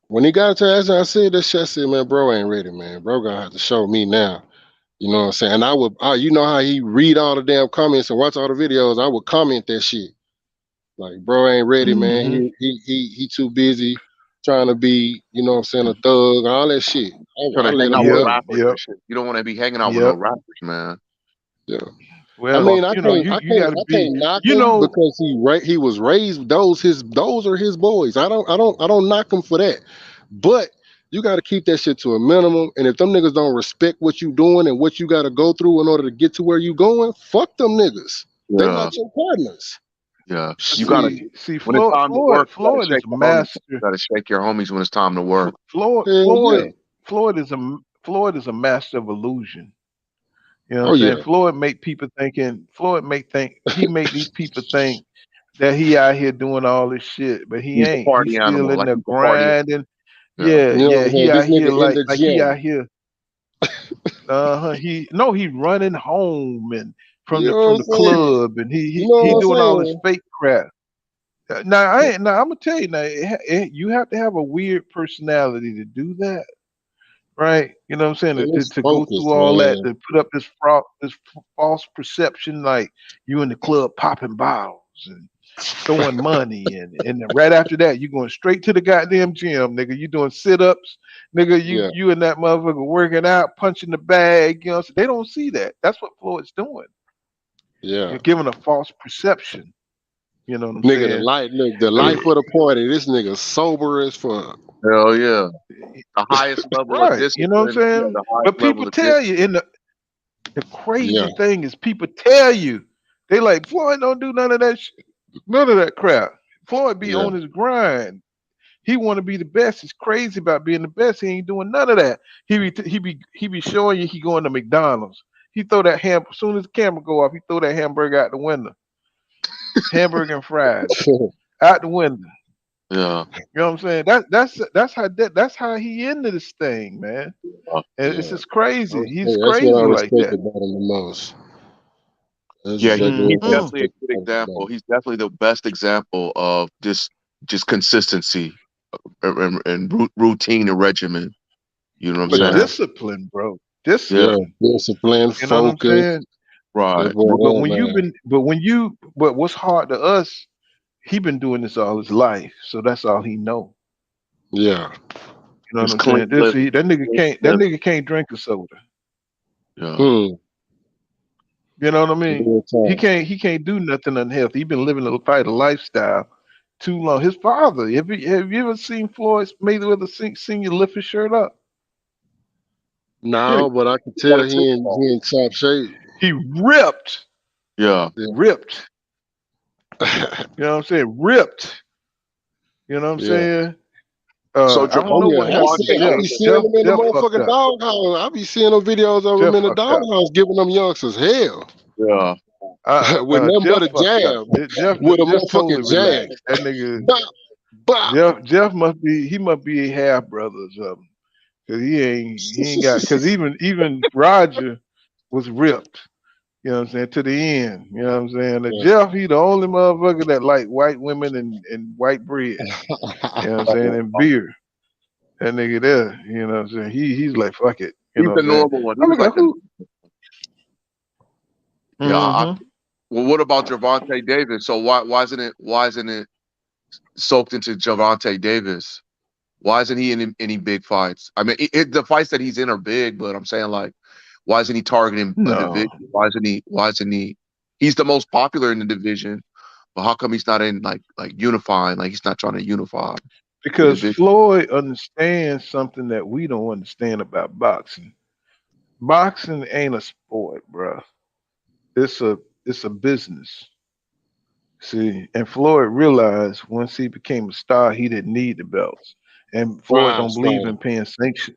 When he got into that accident, I said that shit. I said, man, bro ain't ready, man. Bro gonna have to show me now. You know what I'm saying? And you know how he read all the damn comments and watch all the videos. I would comment that shit. Like, bro ain't ready, man.
Hmm.
He too busy trying to be, you know what I'm saying, a thug and all that shit.
Trying
I
to
let
hang
him
out with
Yep,
know.
rappers
yep,
and shit. You don't want to be hanging out with no
yep.
rappers, man.
Yeah. I
Well,
mean, I
you know,
can't,
you
I
you
can't,
got to
I
be,
can't knock
you
him
know,
because he was raised. Those are his boys. I don't knock him for that. But you got to keep that shit to a minimum. And if them niggas don't respect what you doing and what you got to go through in order to get to where you going, fuck them niggas. They
Yeah,
not your partners.
yeah. You
Shit.
gotta
see,
when it's time to work, you gotta
Floyd is
shake
a
the homies. You
master.
gotta shake your homies when it's time to work.
Floyd,
Hell yeah.
Floyd, Floyd is a master of illusion. You know what
Oh
I'm saying?
yeah.
Floyd make these people think that he out here doing all this shit, but he
He's a
ain't. He's
party
still
animal,
in
like
there
he's a party.
grinding.
Yeah,
Yeah,
You know what
yeah.
I'm
He
saying?
out
This
here
nigga in the
like he
gym.
out here. He running home and
You know what
from
I'm
the
saying?
club and
You know
he
what I'm
doing all this
saying?
fake crap. Now I'm gonna tell you now. You have to have a weird personality to do that, right? You know what I'm saying?
And
To,
it's
to go
focused,
through all that,
man.
to put up this false perception, like you in the club popping bottles and throwing money, and then right after that, you going straight to the goddamn gym, nigga. You doing sit ups, nigga.
Yeah,
You and that motherfucker working out, punching the bag. You know, so they don't see that. That's what Floyd's doing.
yeah.
You're giving a false perception. You know what I'm
Nigga,
saying?
the life
Eh,
of the party. This nigga sober as fuck.
hell yeah. The highest level of
right. You know what I'm
discipline. Yeah,
saying?
the highest
But people
level of
tell you,
discipline.
the
Yeah.
crazy thing is people tell you they like Floyd don't do none of that none of that crap. Floyd be
Yeah.
on his grind. He want to be the best. He's crazy about being the best. He ain't doing none of that. He be showing you he going to McDonald's. He throw that ham as soon as the camera go off. He throw that hamburger out the window. Hamburger and fries out the window.
Yeah,
You know what I'm saying? That's how he into this thing, man. And it's
Yeah.
just crazy. He's
That's what I
crazy like
respect
that.
about him the most. That's
yeah.
exactly
He's
what I
Hmm.
definitely a
respect
good
about
example.
him.
He's definitely the best example of just consistency and routine and regimen. You know what I'm
But
Yeah.
saying?
discipline, bro.
Yeah,
Yeah.
Discipline.
Discipline,
You know what I'm
focus.
saying?
That's
right.
what that man.
But what's hard to us, he been doing this all his life, so that's all he know.
Yeah.
You know what
Just
I'm
clean
saying?
living. Clean
That
living.
nigga can't drink a soda.
Yeah.
Hmm.
You know what I mean?
Real talk.
He can't do nothing unhealthy. He been living a fight a lifestyle too long. His father, have you ever seen Floyd Mayweather senior lift his shirt up?
Yeah.
No, but I can
You got
tell
a TikTok.
he in top shape.
He ripped,
Yeah.
ripped.
Yeah.
You know what I'm saying? Ripped. You know what I'm
Yeah.
saying?
So
I don't
Oh
know
yeah,
what happened to
Javante
I
Jeff.
be
Davis.
seeing them in the
Jeff fucked
motherfucking
up.
doghouse. I be seeing them videos of him
Jeff
in the
fucked up.
doghouse giving them youngsters hell
Yeah.
with nothing but
Jeff
a
fucked up.
jab,
Jeff
with a
Jeff totally
motherfucking jab.
relaxed. That nigga
Bop, bop.
Jeff must be a half brother or something. Cause he ain't got cause even Roger was ripped. You know what I'm saying? To the end. You know what I'm saying? The Jeff, he the only motherfucker that like white women and white bread. You know what I'm saying? And beer. That nigga there, you know what I'm saying? He's like, fuck it. You
He's
know what
the
I'm saying?
normal one.
I
He's
forgot
like the
who.
yeah.
Mm-hmm.
Well, what about Javante Davis? So why isn't it soaked into Javante Davis? Why isn't he in any big fights? I mean, the fights that he's in are big, but I'm saying like, Why isn't he targeting a
No,
division? Why isn't he? He's the most popular in the division, but how come he's not in like unifying? Like he's not trying to unify the
because
division.
Floyd understands something that we don't understand about boxing. Boxing ain't a sport, bro. It's a business. See, and Floyd realized once he became a star, he didn't need the belts. And Floyd don't
Prize
believe
fighter.
in paying sanction.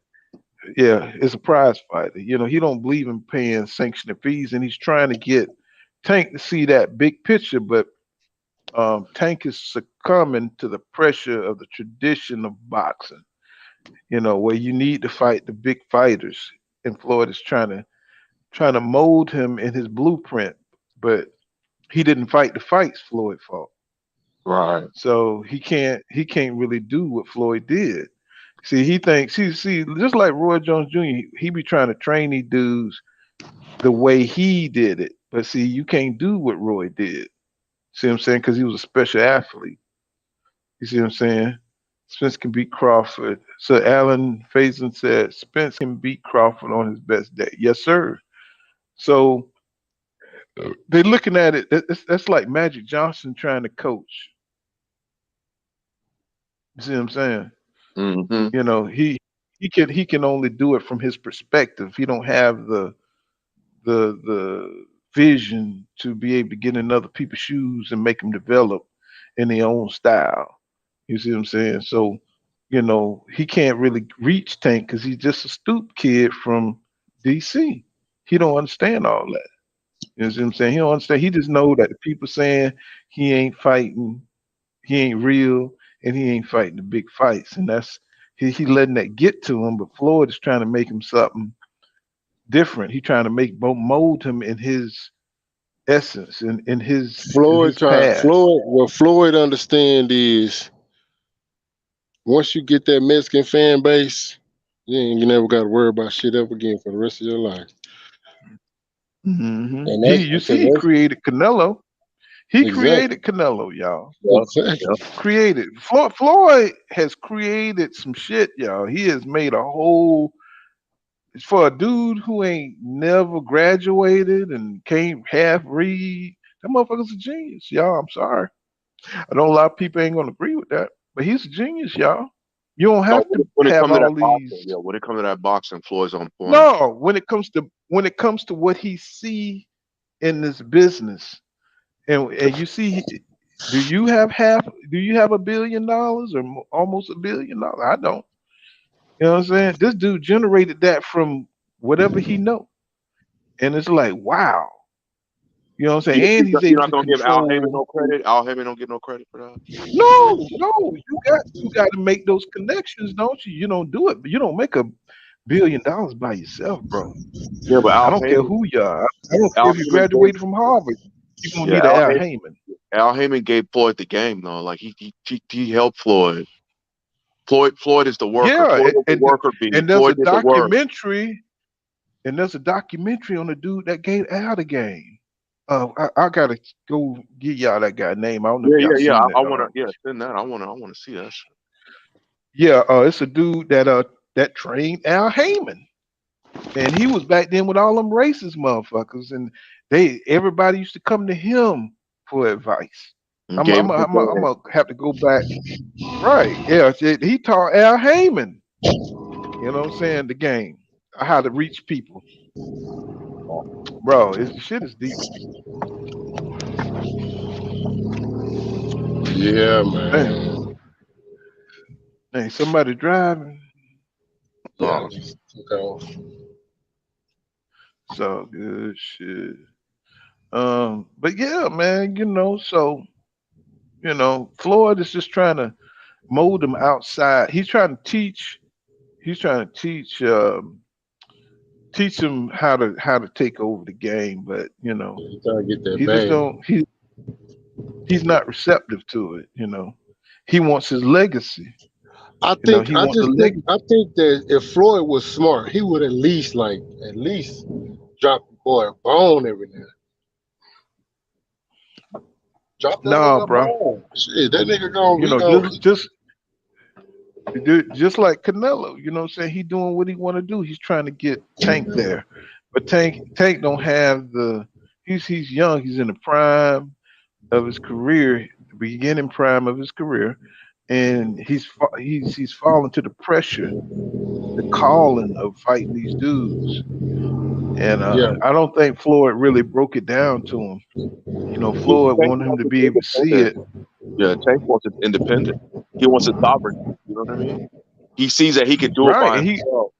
Yeah, it's a prize fighter. He don't believe in paying sanctioning fees, and he's trying to get Tank to see that big picture. But Tank is succumbing to the pressure of the tradition of boxing. Where you need to fight the big fighters, and Floyd is trying to mold him in his blueprint, but he didn't fight the fights Floyd fought.
Right.
So he can't really do what Floyd did. See, he thinks see just like Roy Jones Jr. He be trying to train these dudes the way he did it, but see, you can't do what Roy did. See what I'm saying? Because he was a special athlete. You see what I'm saying? Spence can beat Crawford. So Alan Faison said Spence can beat Crawford on his best day. Yes, sir. So they're looking at it. That's like Magic Johnson trying to coach. You see what I'm saying?
Mm-hmm.
He can only do it from his perspective. He don't have the vision to be able to get in other people's shoes and make them develop in their own style. You see what I'm saying? So, he can't really reach Tank because he's just a stoop kid from DC. He don't understand all that. You know what I'm saying? He don't understand. He just know that the people saying he ain't fighting, he ain't real, and he ain't fighting the big fights. And that's he letting that get to him. But Floyd is trying to make him something different. He trying to mold him in his essence, in his path.
What Floyd understand is once you get that Mexican fan base, you never got to worry about shit ever again for the rest of your life. And
He,
that's
you
because
see, he created Canelo. He
exactly,
created Canelo, y'all.
exactly.
Created. Floyd has created some shit, y'all. He has made a whole for a dude who ain't never graduated and can't half read. That motherfucker's a genius, y'all. I'm sorry. I know a lot of people ain't gonna agree with that, but he's a genius, y'all. You don't
No,
have to
when it
have
comes to
all
that boxing,
these.
when it comes to that boxing, Floyd's on point.
No, when it comes to what he see in this business, and you see, do you have half? Do you have $1 billion or almost $1 billion? I don't. You know what I'm saying? This dude generated that from whatever he know, and it's like, wow. You know what I'm saying? And he's
You're
able
not
to
gonna give Al Heyman
control.
no credit. Al Heyman don't get no credit for that.
No, no, you got to make those connections, don't you? You don't do it. You don't make $1 billion by yourself, bro.
Yeah, but
I
Al
don't care
Heyman,
who you are. I don't care
Al
if you
Heyman gave,
graduated from Harvard. You're gonna
yeah,
need an Al Heyman.
Al Heyman gave Floyd the game though. Like he helped Floyd. Floyd is the worker.
Yeah,
Floyd is the
and
worker bee.
and there's a
Floyd did the work.
documentary, and there's a documentary on the dude that gave Al the game. I gotta go get y'all that guy name. I don't know if y'all
Yeah.
seen
I
it.
wanna send that. I wanna see that shit.
Yeah, it's a dude that trained Al Heyman, and he was back then with all them racist motherfuckers, and everybody used to come to him for advice.
And
I'm
gave
I'm
him the
I'm I'm
game.
gonna have to go back. Right? Yeah, he taught Al Heyman. You know what I'm saying? The game, how to reach people, bro. The shit is deep.
Yeah,
Damn,
man.
hey, somebody driving.
Yeah,
Oh,
just took off.
So good shit. But yeah, man. Floyd is just trying to mold him outside. He's trying to teach. He's trying to teach him how to take over the game. But
You trying to get that
he just
bag.
don't. He's not receptive to it. He wants his legacy. He
I
wants the
just think
legacy.
I think that if Floyd was smart, he would at least drop the boy a bone every now. Drop that
Nah,
nigga a
bro.
bone. Shit, that nigga gonna
You
he
know,
gonna
just like Canelo. You know what I'm saying? He doing what he want to do. He's trying to get Tank there. But Tank don't have the. He's young. He's in the prime of his career, the beginning prime of his career, and he's fallen to the pressure, the calling of fighting these dudes. And
Yeah,
I don't think Floyd really broke it down to him. Floyd
Tank
wanted him
wants
to
it
be able to see
independent.
it.
Yeah, Tank wants it independent. He wants it sovereignty. You know what I mean? He sees that he could do it
Right.
by
And he
himself.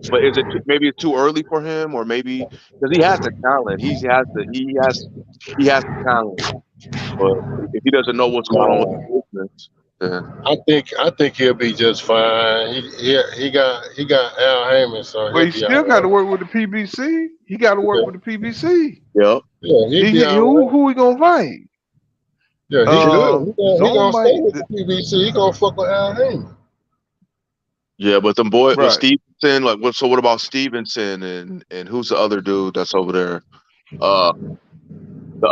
But is it maybe it's too early for him, or maybe because he has the talent, he has the talent. But if he doesn't know what's going on with
no,
the business, then
I think he'll be just fine. He got Al Heyman, so
But
he'll
he
be all
still got to
right.
work with the PBC. He got to work with the PBC.
yeah,
Yeah, he'll be all right.
Who he gonna fight?
Yeah, he good. He gonna
Zone
stay
might.
with the PBC. He gonna fuck with Al Heyman.
yeah. But but
Right.
Stevenson, like, what? So what about Stevenson and who's the other dude that's over there? Uh, the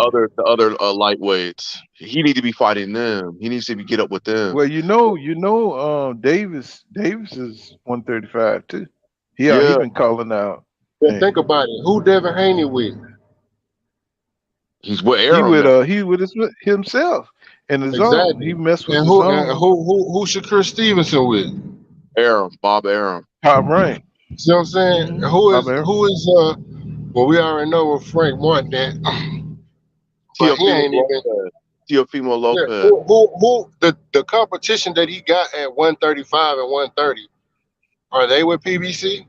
other lightweights. He need to be fighting them. He needs to get up with them.
Well, Davis is 135 too. He
Yeah,
been calling out.
But
And
think about it. Who Devin Haney with?
he's with Arum now.
he with himself in the zone. He
Exactly.
messed with
And
the
who
zone.
who Shakur Stevenson with?
Bob Arum.
Top rank.
See what I'm saying? Who
Bob
is
Arum.
who is well, we already know what Frank won that, but he
Teofimo
ain't even.
Lopez. Teofimo
Yeah,
Lopez.
who the competition that he got at 135 and 130, are they with PBC?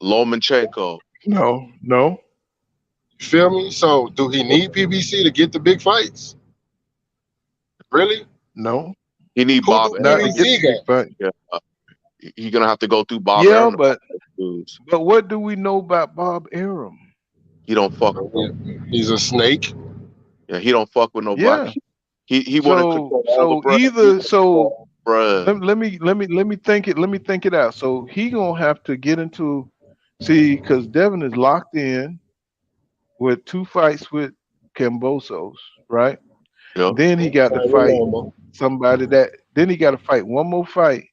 Lomachenko.
No.
You feel me? So do he need PBC to get the big fights? Really?
No.
He need
Who
Bob
do
Not to
Arum.
get the
PBC
big
got?
fight.
Yeah, he's gonna have to go through Bob
Yeah,
Arum to fight
but
those dudes.
what do we know about Bob Arum?
He don't fuck with them.
He's a snake.
Yeah, he don't fuck with nobody.
Yeah.
He want to
So
control all the
so
bread. He
either
want to control
so
all the bread.
let me think it out. So he gonna have to get into because Devin is locked in with 2 fights with Cambosos, right?
Yeah,
Then he got to
I
fight
remember.
somebody that then he got to fight one more fight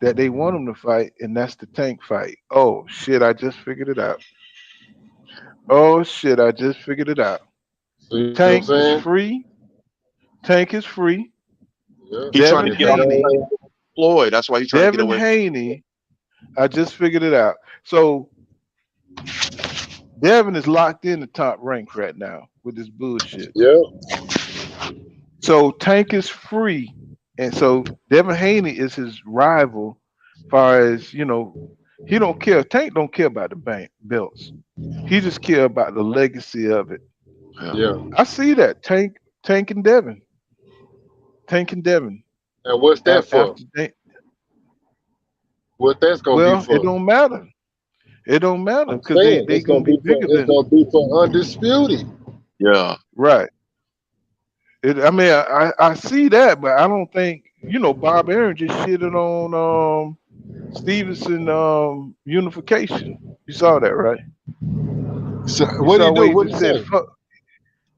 that they want him to fight, and that's the Tank fight. Oh shit! I just figured it out. Oh shit! I just figured it out.
See what I'm
Tank is
saying?
free. Tank is free.
Yeah.
he trying
Devin
to get off
Haney.
Floyd. That's why he's trying to get
Devin
away.
Haney. I just figured it out. So Devin is locked in the top rank right now with this bullshit.
Yeah.
So Tank is free, and so Devin Haney is his rival. Far as he don't care. Tank don't care about the bank belts. He just care about the legacy of it.
Yeah.
Yeah.
I see that Tank and Devin, Tank and Devin.
And what's that for?
After Tank,
What that's gonna be
well, it
for?
don't matter. It don't matter
I'm
because they
saying
they gonna be bigger
it's
than
gonna be for undisputed.
Yeah.
right. I mean, I see that, but I don't think Bob Aaron just shitted on Stevenson unification. You saw that, right?
So
You
what do
saw
you
where
do?
he
What do
just
you
said
say?
fuck.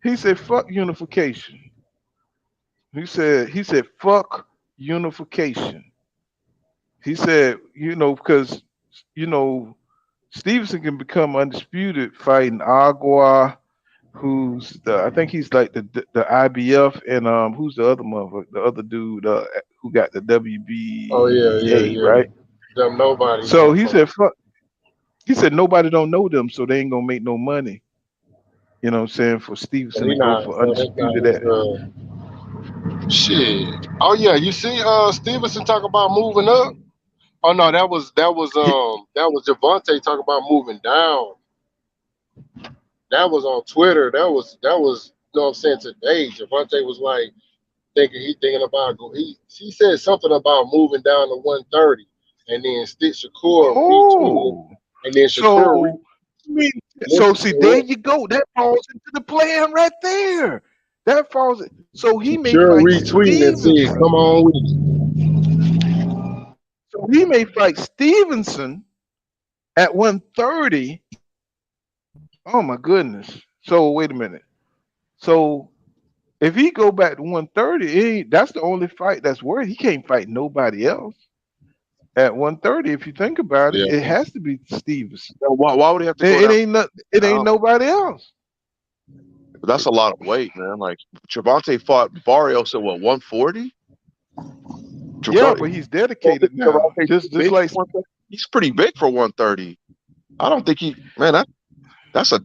He said fuck unification. He said fuck unification. He said because you know Stevenson can become undisputed fighting Agua, who's I think he's like the IBF, and who's the other motherfucker, the other dude who got the
Oh yeah, yeah,
WBA,
yeah.
right?
Them nobody
So he said
motherfuckers.
fuck. He said nobody don't know them, so they ain't gonna make no money. You know what I'm saying? For
So
Stevenson to
he
go
not
for
so that's not
undisputed
his
at.
shit. Oh yeah, you see Stevenson talk about moving up? Oh no, that was Javante talking about moving down. That was on Twitter. That was you know what I'm saying today. Javante was like thinking about he said something about moving down to 130, and then Stitch Shakur retweeted,
Oh,
and then Shakur
so I mean, so
listen
see,
to
there
what
you go. That falls into the plan right there. That falls. So he may
Shakur
fight
retweeted and said, "Come
Stevenson.
on with it."
So he may fight Stevenson at 130. Oh my goodness. So wait a minute. So if he go back to 130, that's the only fight that's worth. He can't fight nobody else. at 130. If you think about it,
Yeah.
it has to be Stevenson.
Why would he have to go
It
down?
ain't not. It ain't nobody else.
But that's a lot of weight, man. Like Gervonta fought Barrios at what 140.
Yeah, but he's dedicated now. Just like
He's pretty big for 130. I don't think he, man. That's a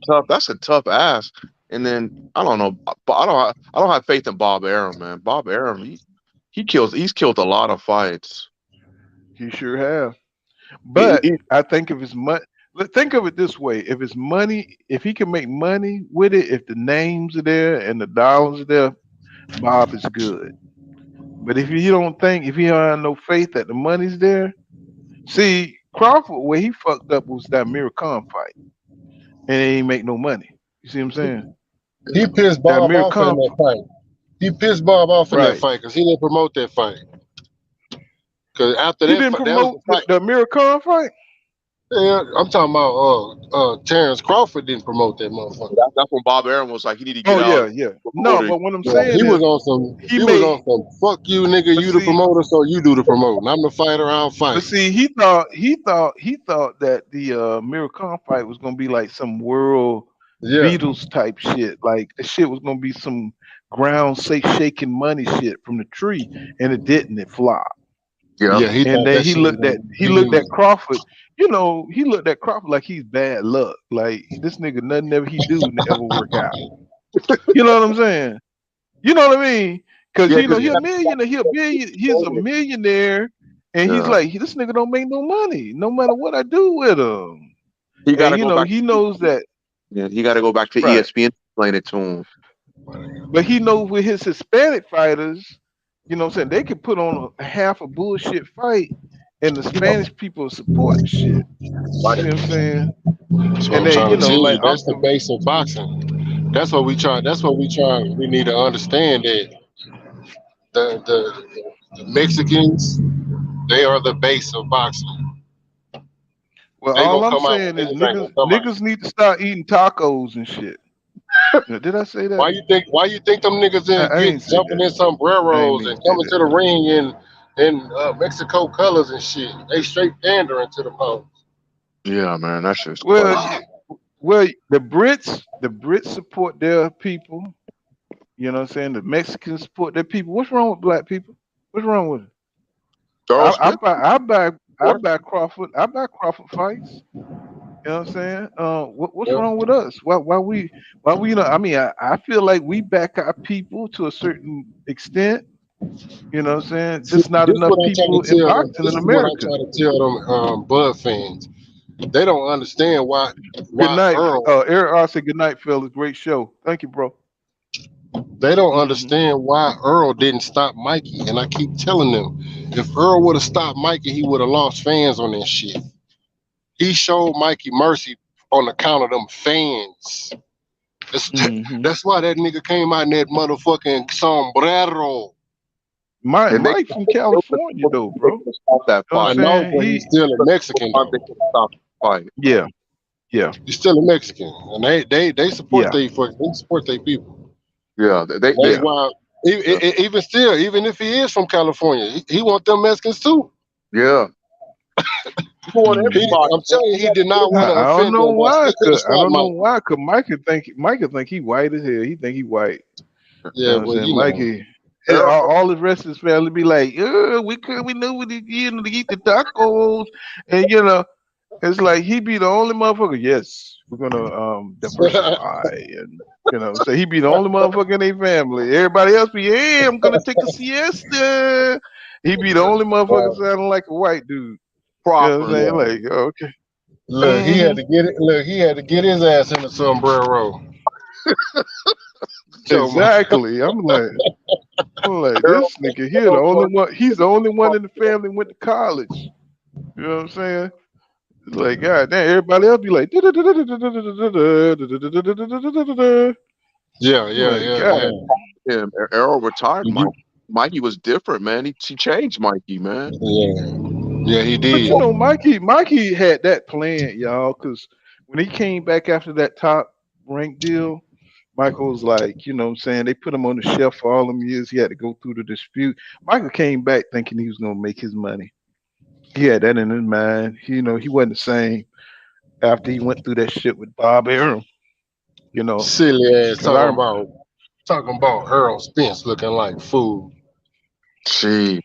tough ass. And then I don't know, but I don't have faith in Bob Arum, man. Bob Arum, he's killed a lot of fights.
he sure have.
He,
But
he,
I think if it's money, think of it this way: if it's money, if he can make money with it, if the names are there and the dollars are there, Bob is good. But if you don't think, if you don't have no faith that the money's there, see Crawford, where he fucked up was that Amir Khan fight, and he ain't make no money. You see what I'm saying?
He pissed
That
Bob
Amir
off in
Khan,
that fight. He pissed Bob off in that
right?
fight because he didn't promote that fight. Because after
He
that,
didn't
that was
promote
the fight.
the Amir Khan fight.
Yeah, I'm talking about Terrence Crawford didn't promote that motherfucker.
that's when Bob Arum was like, he need to
Oh
get out.
yeah. No, but what I'm
Yeah,
saying
he was
is
on some.
he
He was
made.
on some. Fuck you, nigga.
But
You the
see,
promoter, so you do the promoting. I'm the fighter. I'll
But
fight.
see, he thought that the Amir Khan fight was gonna be like some world
Yeah,
Beatles type shit. Like the shit was gonna be some ground shaking money shit from the tree, and it didn't. It flopped.
Yeah,
yeah. He
And
thought
then
that shit was gonna
he
be
looked
huge.
at Crawford. You know, he looked at Crawford like he's bad luck. Like this nigga, nothing ever he do ever work out. You know what I'm saying? You know what I mean? Because
yeah,
you know
because
he a millionaire, he's a millionaire, and he's
yeah,
like this nigga don't make no money, no matter what I do with him.
he got
And
to
you
go
know
back.
he knows that,
Yeah, he got to go back to
right?
ESPN to explain it to him.
But he knows with his Hispanic fighters, you know what I'm saying, they could put on a half a bullshit fight, and the Spanish people support the shit. You see what I'm saying?
That's what
And
I'm
then
trying
you
to
know
tell you.
like
That's the
Oscar,
base of boxing. That's what we try. That's what we try. We need to understand that the Mexicans, they are the base of boxing.
well,
They
all
gonna
I'm
come out
saying
with
is
anything. Gonna come out.
niggas need to start eating tacos and shit. Did I say that?
Why you think? Why you think them niggas in
I
get
ain't say
jumping
that.
in
I ain't
sombreros
mean
and
to say
coming
that.
to the ring in Mexico colors and shit? They straight pandering to the hoes.
Yeah, man, that's just
Well,
crazy.
the Brits support their people. You know what I'm saying? The Mexicans support their people. What's wrong with black people? What's wrong with it?
Charles
I
Spence,
buy I buy I
what?
buy Crawford. I buy Crawford fights. You know what I'm saying? What's
Yeah.
wrong with us? Why we I mean I feel like we back our people to a certain extent. You know what I'm saying?
See,
Just not
this
enough
what I try to
people in
tell them.
boxing
This
in
is what I
America.
try to tell them Bud fans. They don't understand
Good
why
night.
Earl.
Eric R said good night, fellas. Great show. Thank you, bro.
They don't
Hmm.
understand why Earl didn't stop Mikey. And I keep telling them, if Earl would have stopped Mikey, he would have lost fans on that shit. He showed Mikey mercy on account of them fans. That's,
Hmm.
that's why that nigga came out in that motherfucking sombrero.
Mike,
And they
Mike from California though,
they
bro.
could stop that
You know what
I
I'm
fight.
know,
saying?
but he's still a Mexican
They
though.
could stop the fight.
Yeah, yeah,
He's still a Mexican, and they support
yeah.
they people.
Yeah,
That's
Yeah.
why
yeah,
even still, even if he is from California, he want them Mexicans too.
yeah. You want
Hmm.
I'm
everybody.
telling you, he did not want to
I don't
offend
know
them, but
why.
he could have
I
stopped
don't know
Mikey.
why. Cause Mike could think he white as hell. He think he white. You know
Yeah,
what I'm
well,
saying?
you know,
Mikey. Yeah,
Errol,
all his rest of his family be like, we knew what he to eat the tacos, and it's like he be the only motherfucker. Yes, we're gonna diversify, and so he be the only motherfucker in their family. Everybody else be, hey, I'm gonna take a siesta. He be the only motherfucker sounding like a white dude. You know what I'm
Crawford.
saying?
yeah.
Like, okay.
Look, he
Hmm.
had to get it. Look, he had to get his ass in the sombrero. Show my,
Exactly. I'm like,
Errol,
this nigga here, the only one. He's the only one in the family went to college. You know what I'm saying? It's like, God damn, everybody else be like, like,
yeah.
God,
him. Errol retired
You,
Mikey. Mikey was different, man. He changed Mikey, man.
yeah, yeah, he
but
did.
Mikey had that plan, y'all, because when he came back after that top rank deal, Michael was like, you know what I'm saying, they put him on the shelf for all them years. He had to go through the dispute. Michael came back thinking he was gonna make his money. He had that in his mind. He wasn't the same after he went through that shit with Bob Arum. You know,
Silly ass
because I
talking about Errol Spence looking like food.
Gee,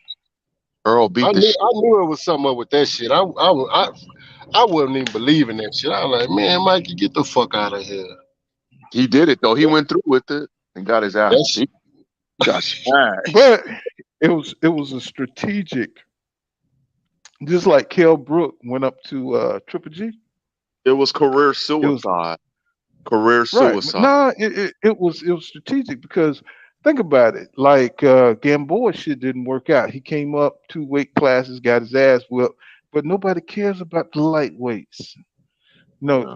Earl
I
beat the
knew
shit.
I knew it was something up with that shit. I wasn't even believing that shit. I was like, man, Mikey, get the fuck out of here.
He did it though. He went through with it and got his ass
That's
beat. He got smashed.
but it was a strategic, just like Kell Brook went up to Triple G.
It was career
It was
suicide. Career
right. But
suicide.
nah, it was strategic because think about it. Like Gamboa shit didn't work out. He came up 2 weight classes, got his ass whipped, but nobody cares about the lightweights. No,
Yeah.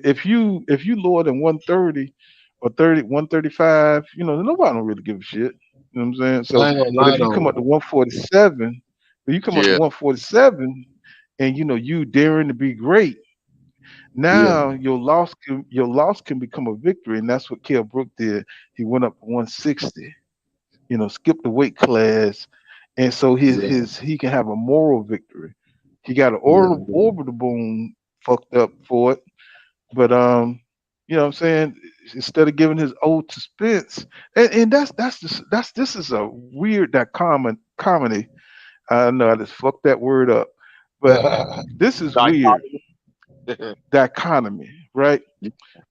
if you lower than 130 or 135, nobody don't really give a shit. You know what I'm saying?
I
So,
ain't gonna
but
lie
if you come up
though.
to 147, when you come up to
Yeah.
147, and you daring to be great,
Yeah,
now your loss can become a victory, and that's what Kell Brook did. He went up to 160, skipped the weight class, and so his
yeah,
his he can have a moral victory. He got an
yeah,
orbital bone fucked up for it, but what I'm saying, instead of giving his ode to Spence, and this is a weird comedy. I know I just fucked that word up, but
yeah.
this is weird
Dichotomy.
dichotomy, right?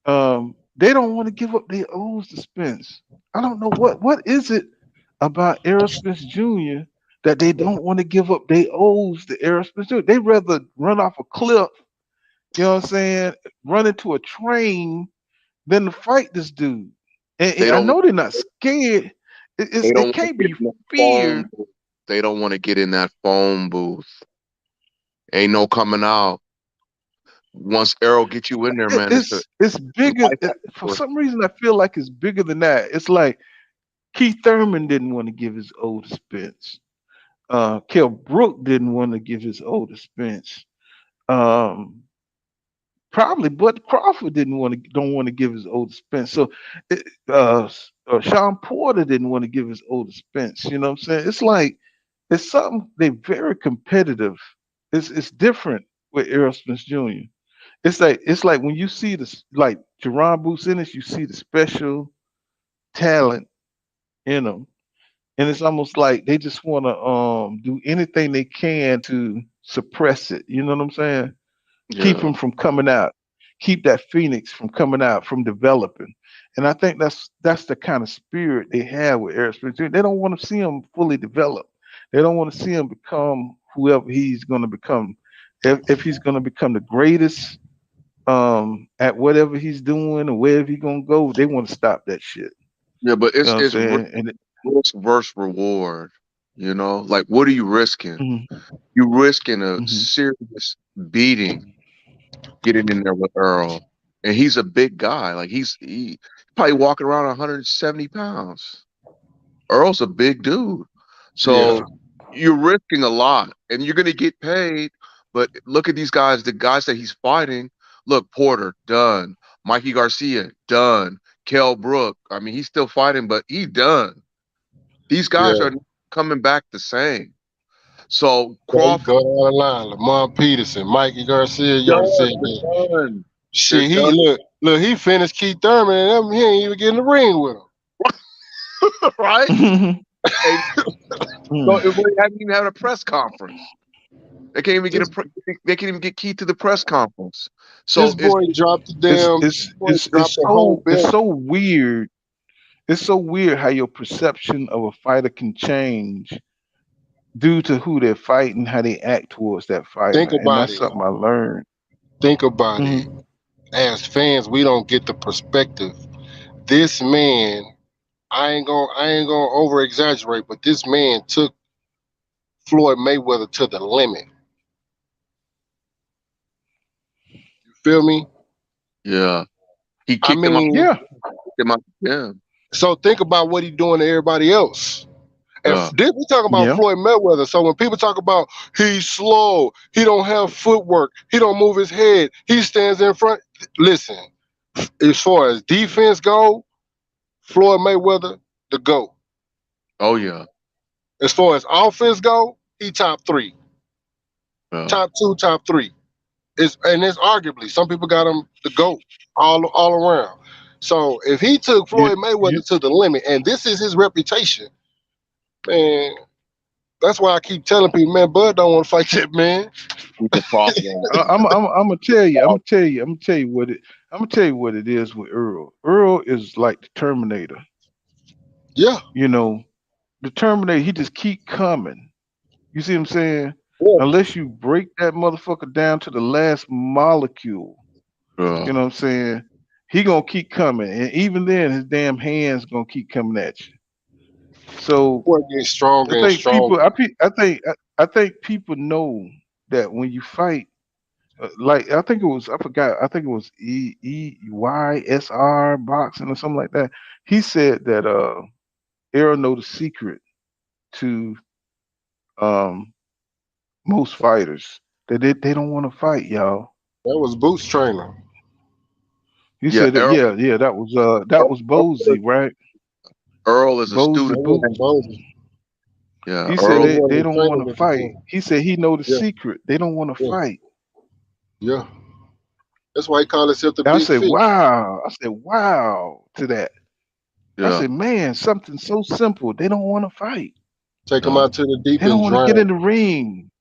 They don't want to give up their O's to Spence. I don't know what is it about Errol Spence Jr. that they don't want to give up their O's to Errol Spence Jr. They rather run off a cliff, you know what I'm saying, run into a train than to fight this dude. And
They
I
don't.
know they're not scared.
They don't
It
want to
can't
get
be
in that phone
fear.
booth. They don't want to get in that phone booth. Ain't no coming out. Once Errol get you in there, man,
It's
it's
bigger.
life
For
after.
some reason, I feel like it's bigger than that. It's like Keith Thurman didn't want to give his O to Spence. Kell Brook didn't want to give his O to Spence. Um, Probably Bud Crawford don't want to give his O to Spence. So Sean Porter didn't want to give his O to Spence. You know what I'm saying? It's like it's something they're very competitive. It's different with Errol Spence Jr. It's like when you see this, like Jerron Boots Ennis, you see the special talent in them, and it's almost like they just want to do anything they can to suppress it. You know what I'm saying? Keep
Yeah,
him from coming out, keep that phoenix from coming out, from developing. And I think that's the kind of spirit they have with Eric Spencer. They don't want to see him fully develop. They don't want to see him become whoever he's going to become. If he's going to become the greatest at whatever he's doing or wherever he's going to go, they want to stop that shit.
yeah, but
You know what I'm
it's
saying? And
risk versus reward. You know, like what are you risking?
mhm,
You risking a
mhm.
serious beating getting in there with Earl, and he's a big guy. Like he probably walking around 170 pounds. Earl's a big dude,
Yeah,
so you're risking a lot, and you're gonna get paid. But look at these guys, the guys that he's fighting. Look, Porter done, Mikey Garcia done, Kell Brook. I mean, he's still fighting, but he done. These guys
yeah.
are coming back the same. So
Go
Crawford
go down the line. Lamar Peterson, Mikey Garcia. You already said
done.
that.
They're done. They're
Shit, he
done.
look. He finished Keith Thurman, and he ain't even getting the ring with him.
Right? And so
Mm.
it really haven't even had a press conference. They can't even get
This
they can't even get key to the press conference.
this
So it's
boy dropped the
it's
damn.
it's
This boy
it's
dropped
it's
the whole
so it's
belt.
so weird. It's so weird how your perception of a fighter can change due to who they're fighting, how they act towards that fighter,
Think
and
about
that's
it.
something I learned.
Think about
Hmm.
it. As fans, we don't get the perspective. This man, I ain't gonna over exaggerate, but this man took Floyd Mayweather to the limit. You feel me?
yeah. He
I
kicked him out,
mean,
Yeah,
kicked him out the gym.
so think about what he's doing to everybody else. If
Yeah.
this we talking about
yeah.
Floyd Mayweather, so when people talk about he's slow, he don't have footwork, he don't move his head, he stands in front. Listen, as far as defense go, Floyd Mayweather, the GOAT.
Oh yeah.
As far as offense go, he top three. top 2, top 3. It's arguably some people got him the GOAT all around. So if he took
You,
Floyd
you,
Mayweather to the limit, and this is his reputation, man, that's why I keep telling people, man, Bud don't want to fight that man.
He's a problem.
I'm gonna tell you. I'm gonna tell you what it. I'm gonna tell you what it is with Earl. Earl is like the Terminator.
Yeah,
You know, the Terminator. He just keep coming. You see what I'm saying?
yeah,
Unless you break that motherfucker down to the last molecule,
Yeah.
you know what I'm saying? He gonna keep coming, and even then, his damn hands gonna keep coming at you. So
boy getting
I
stronger and
think people,
stronger.
I think people know that when you fight, like I think it was, I forgot, I think it was EYSR boxing or something like that. He said that Errol know the secret to um most fighters that they don't want to fight, y'all.
That was Boots trainer.
He
Yeah,
said that, yeah, yeah, that was Bozy, right?
Earl is a
Bozy
student.
That was
Boots.
Bowden.
Yeah,
He said
Earl
Earl.
one of
they
the
don't want
trainers
to
at the
fight.
gym.
He said he know the
Yeah,
secret. They don't want to
yeah,
fight.
yeah. That's why he called himself the
I
big
said,
fish.
wow. I said, wow to that. I
Yeah,
said, man, something so simple. They don't want to fight.
Take him
yeah,
out to the deep
They don't
and
want to get in
drown.
the ring.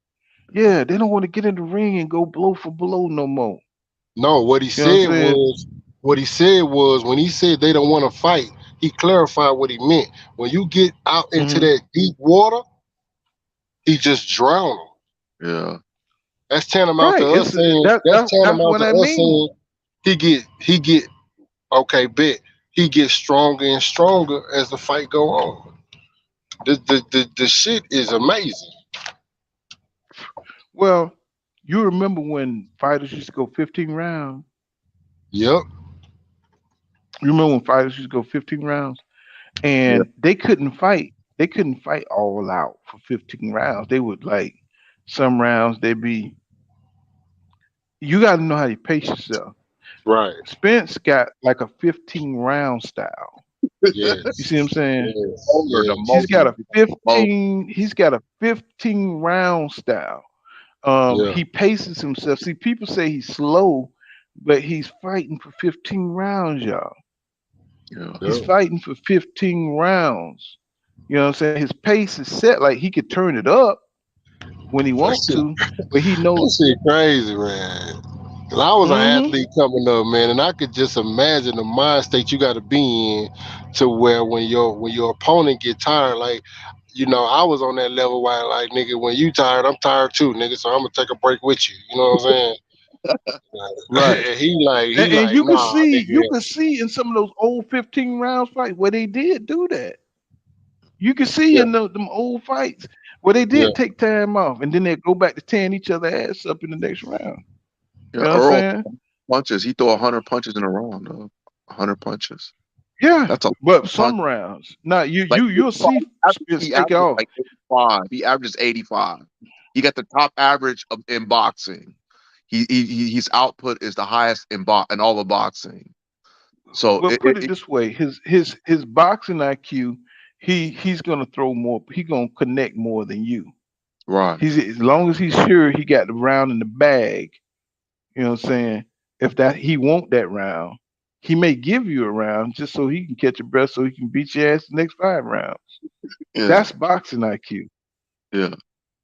Yeah, they don't want to get in the ring and go blow for blow no more.
No,
You know what I'm saying?
what he said was when he said they don't want to fight, he clarified what he meant. When you get out into
Hmm.
that deep water, he just drown 'em.
yeah.
That's tantamount to
Right.
us
It's
saying that's
that's
tantamount
what
to
I
us
mean.
saying he get okay, bet he gets stronger and stronger as the fight go on. The shit is amazing.
Well, you remember when fighters used to go 15 rounds?
Yep.
You remember when fighters used to go 15 rounds?
Yeah.
And they couldn't fight. They couldn't fight all out for 15 rounds. They would like some rounds they'd be, you got to know how you pace yourself.
Right.
Spence got like a 15 round style. You
Yes.
see what I'm saying?
Yes.
Motor, the
Yes.
motor,
He's got a 15 round style.
Yeah.
He paces himself. See, people say he's slow, but he's fighting for 15 rounds, y'all.
Yeah,
He's
Yeah.
fighting for 15 rounds. You know what I'm saying? His pace is set like he could turn it up when he
That
want
shit,
to, but he knows.
that shit crazy, man. And I was an
Hmm.
athlete coming up, man, and I could just imagine the mind state you got to be in to where when your opponent get tired, like I was on that level where like nigga, when you tired, I'm tired too, nigga. So I'm gonna take a break with you. You know what I'm saying?
Right.
And he
And
like, nah,
you
nigga.
can see in some of those old 15 rounds fights where they did do that. You can see
Yeah,
in them old fights where they
yeah,
did take time off and then they go back to tearing each other ass up in the next round. You
yeah.
know what I'm
Earl
saying?
punches. He throw 100 punches in a round. 100 punches.
Yeah.
That's a
But
punch.
some rounds. Now
Like
you'll see Spence
he
take
averages
off.
like 85. He averages 85. He got the top average in boxing. His output is the highest in all of boxing. So
Well, put it this way: his boxing IQ, he's gonna throw more. He gonna connect more than you.
right.
He's as long as he's sure he got the round in the bag. You know what I'm saying? If that he want that round, he may give you a round just so he can catch your breath, so he can beat your ass the next 5 rounds.
Yeah,
That's boxing IQ.
yeah.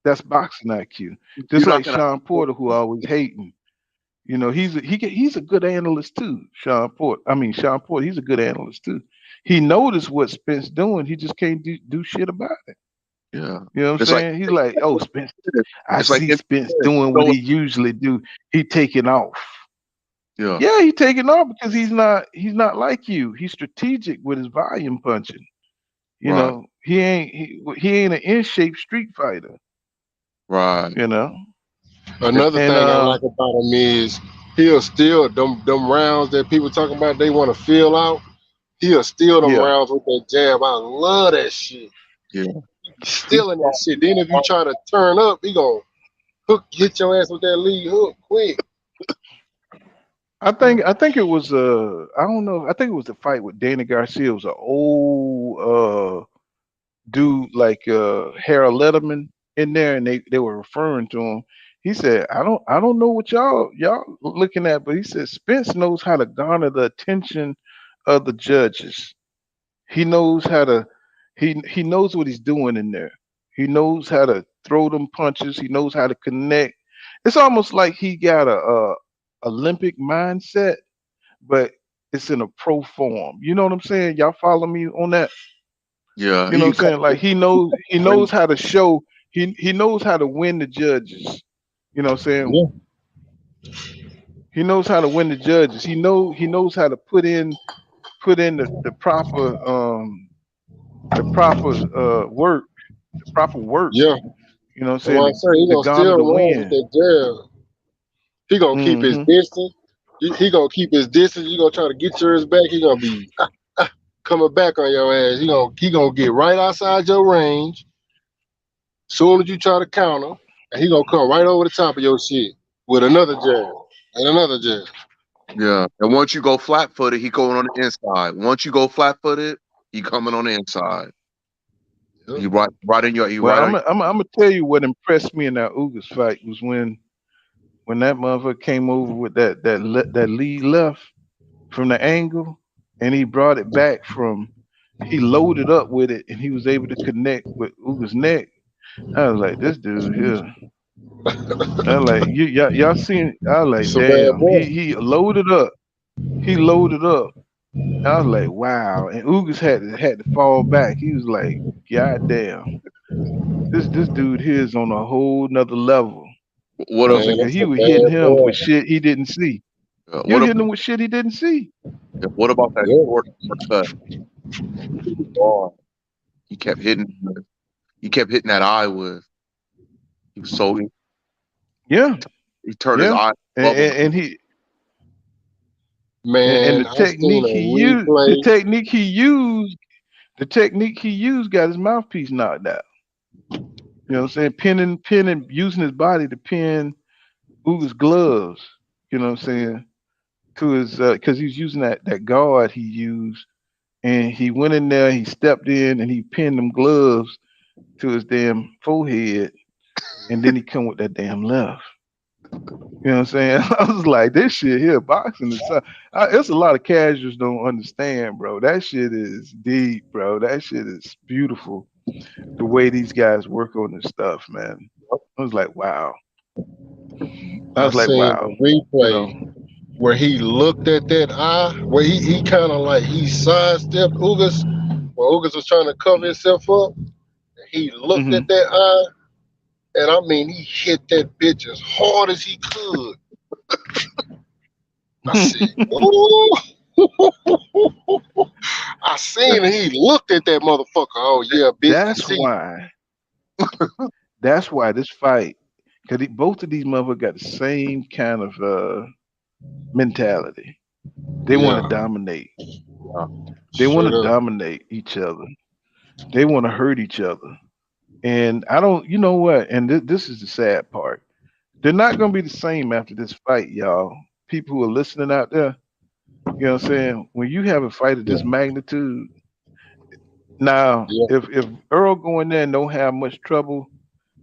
That's boxing IQ.
You're
Just
not
like
gonna.
Sean Porter, who always hating. You know, he's a good analyst too. Sean Porter, he's a good analyst too. He noticed what Spence doing. He just can't do shit about it.
Yeah.
You know what I'm
It's like
saying? He's like, oh, Spence, I
it's like
see Spence doing what
so
he usually do. He taking off.
yeah.
Yeah, he taking off because he's not like you. He's strategic with his volume punching. You
Right.
know, he ain't an in shape street fighter.
Right.
You know,
Another
and
thing I like about him is he'll still them rounds that people talking about they want to feel out. He'll steal them
yeah,
rounds with that jab. I love that shit.
Yeah.
He's
He's
stealing that shit. Then if you try to turn up, he gonna hit your ass with that lead hook quick.
I think it was I don't know. I think it was the fight with Danny Garcia. It was an old dude like Harold Letterman in there, and they were referring to him. He said, I don't know what y'all looking at, but he said Spence knows how to garner the attention of the judges. He knows how to he knows what he's doing in there. He knows how to throw them punches. He knows how to connect. It's almost like he got a Olympic mindset, but it's in a pro form. You know what I'm saying? Y'all follow me on that?
Yeah,
You know
he
what I'm saying? Like he knows how to show he knows how to win the judges. You know what I'm saying?
Yeah.
He knows how to win the judges. He knows how to put in the proper work, the proper work,
Yeah.
you know what I'm
And when
saying,
I say he
to
gonna
garner
still
the
run with
win.
that jab, he gonna keep his
Hmm.
distance. He gonna keep his distance. You gonna try to get yours back. He gonna be coming back on your ass. He gonna get right outside your range. Soon as you try to counter, and he gonna come right over the top of your shit with another jab and another jab.
yeah. And once you go flat footed, he going on the inside. Once you go flat footed, he coming on the inside.
Yeah.
He
Well,
right
I'm
on.
gonna I'm, I'm gonna tell you what impressed me in that Ugas fight was when that motherfucker came over with that lead left from the angle, and he brought it back from. He loaded up with it, and he was able to connect with Ugas neck. I was like, this dude here. I was like y'all seen. I was like,
It's a bad
damn.
boy.
He loaded up. He loaded up. I was like, wow. And Ugas had to fall back. He was like, God damn. This dude here is on a whole nother level.
What
You know what I'm
up?
saying?
Man,
Cause
that's
he
a
was hitting
bad
him with
boy.
shit he didn't see. He
What
was
up?
hitting him with shit he didn't see.
What about that
Yeah.
short cut? Oh, he kept hitting. He kept hitting that eye with. He was so
Yeah,
he turned his
yeah.
eye
And,
above him.
and, and he and
Man,
the
I seen
technique
a
he used the
replay.
technique he used the technique he used got his mouthpiece knocked out. You know what I'm saying? Pinning, using his body to pin Uga's gloves. You know what I'm saying? To his because he was using that guard he used, and he went in there, he stepped in, and he pinned them gloves to his damn forehead, and then he come with that damn left. You know what I'm saying? I was like, this shit here, boxing is. It's a lot of casuals don't understand, bro. That shit is deep, bro. That shit is beautiful. The way these guys work on this stuff, man. I was like, wow. I
I
was like,
seen
wow.
a
You know.
replay where he looked at that eye, where he kind of like he sidestepped Ugas, where Ugas was trying to cover himself up. He looked
Hmm.
at that eye, and I mean, he hit that bitch as hard as he could. I said, "Ooh!" I seen it. He looked at that motherfucker. Oh yeah, bitch. I
That's
see you.
why. That's why this fight, because both of these motherfuckers got the same kind of mentality. They want to
Yeah,
dominate. They want
straight
to
up.
dominate each other. They want to hurt each other. And I don't, you know what? And this is the sad part. They're not going to be the same after this fight, y'all. People who are listening out there, you know what I'm saying? When you have a fight of
Yeah,
this magnitude, now,
yeah,
if Earl go in there and don't have much trouble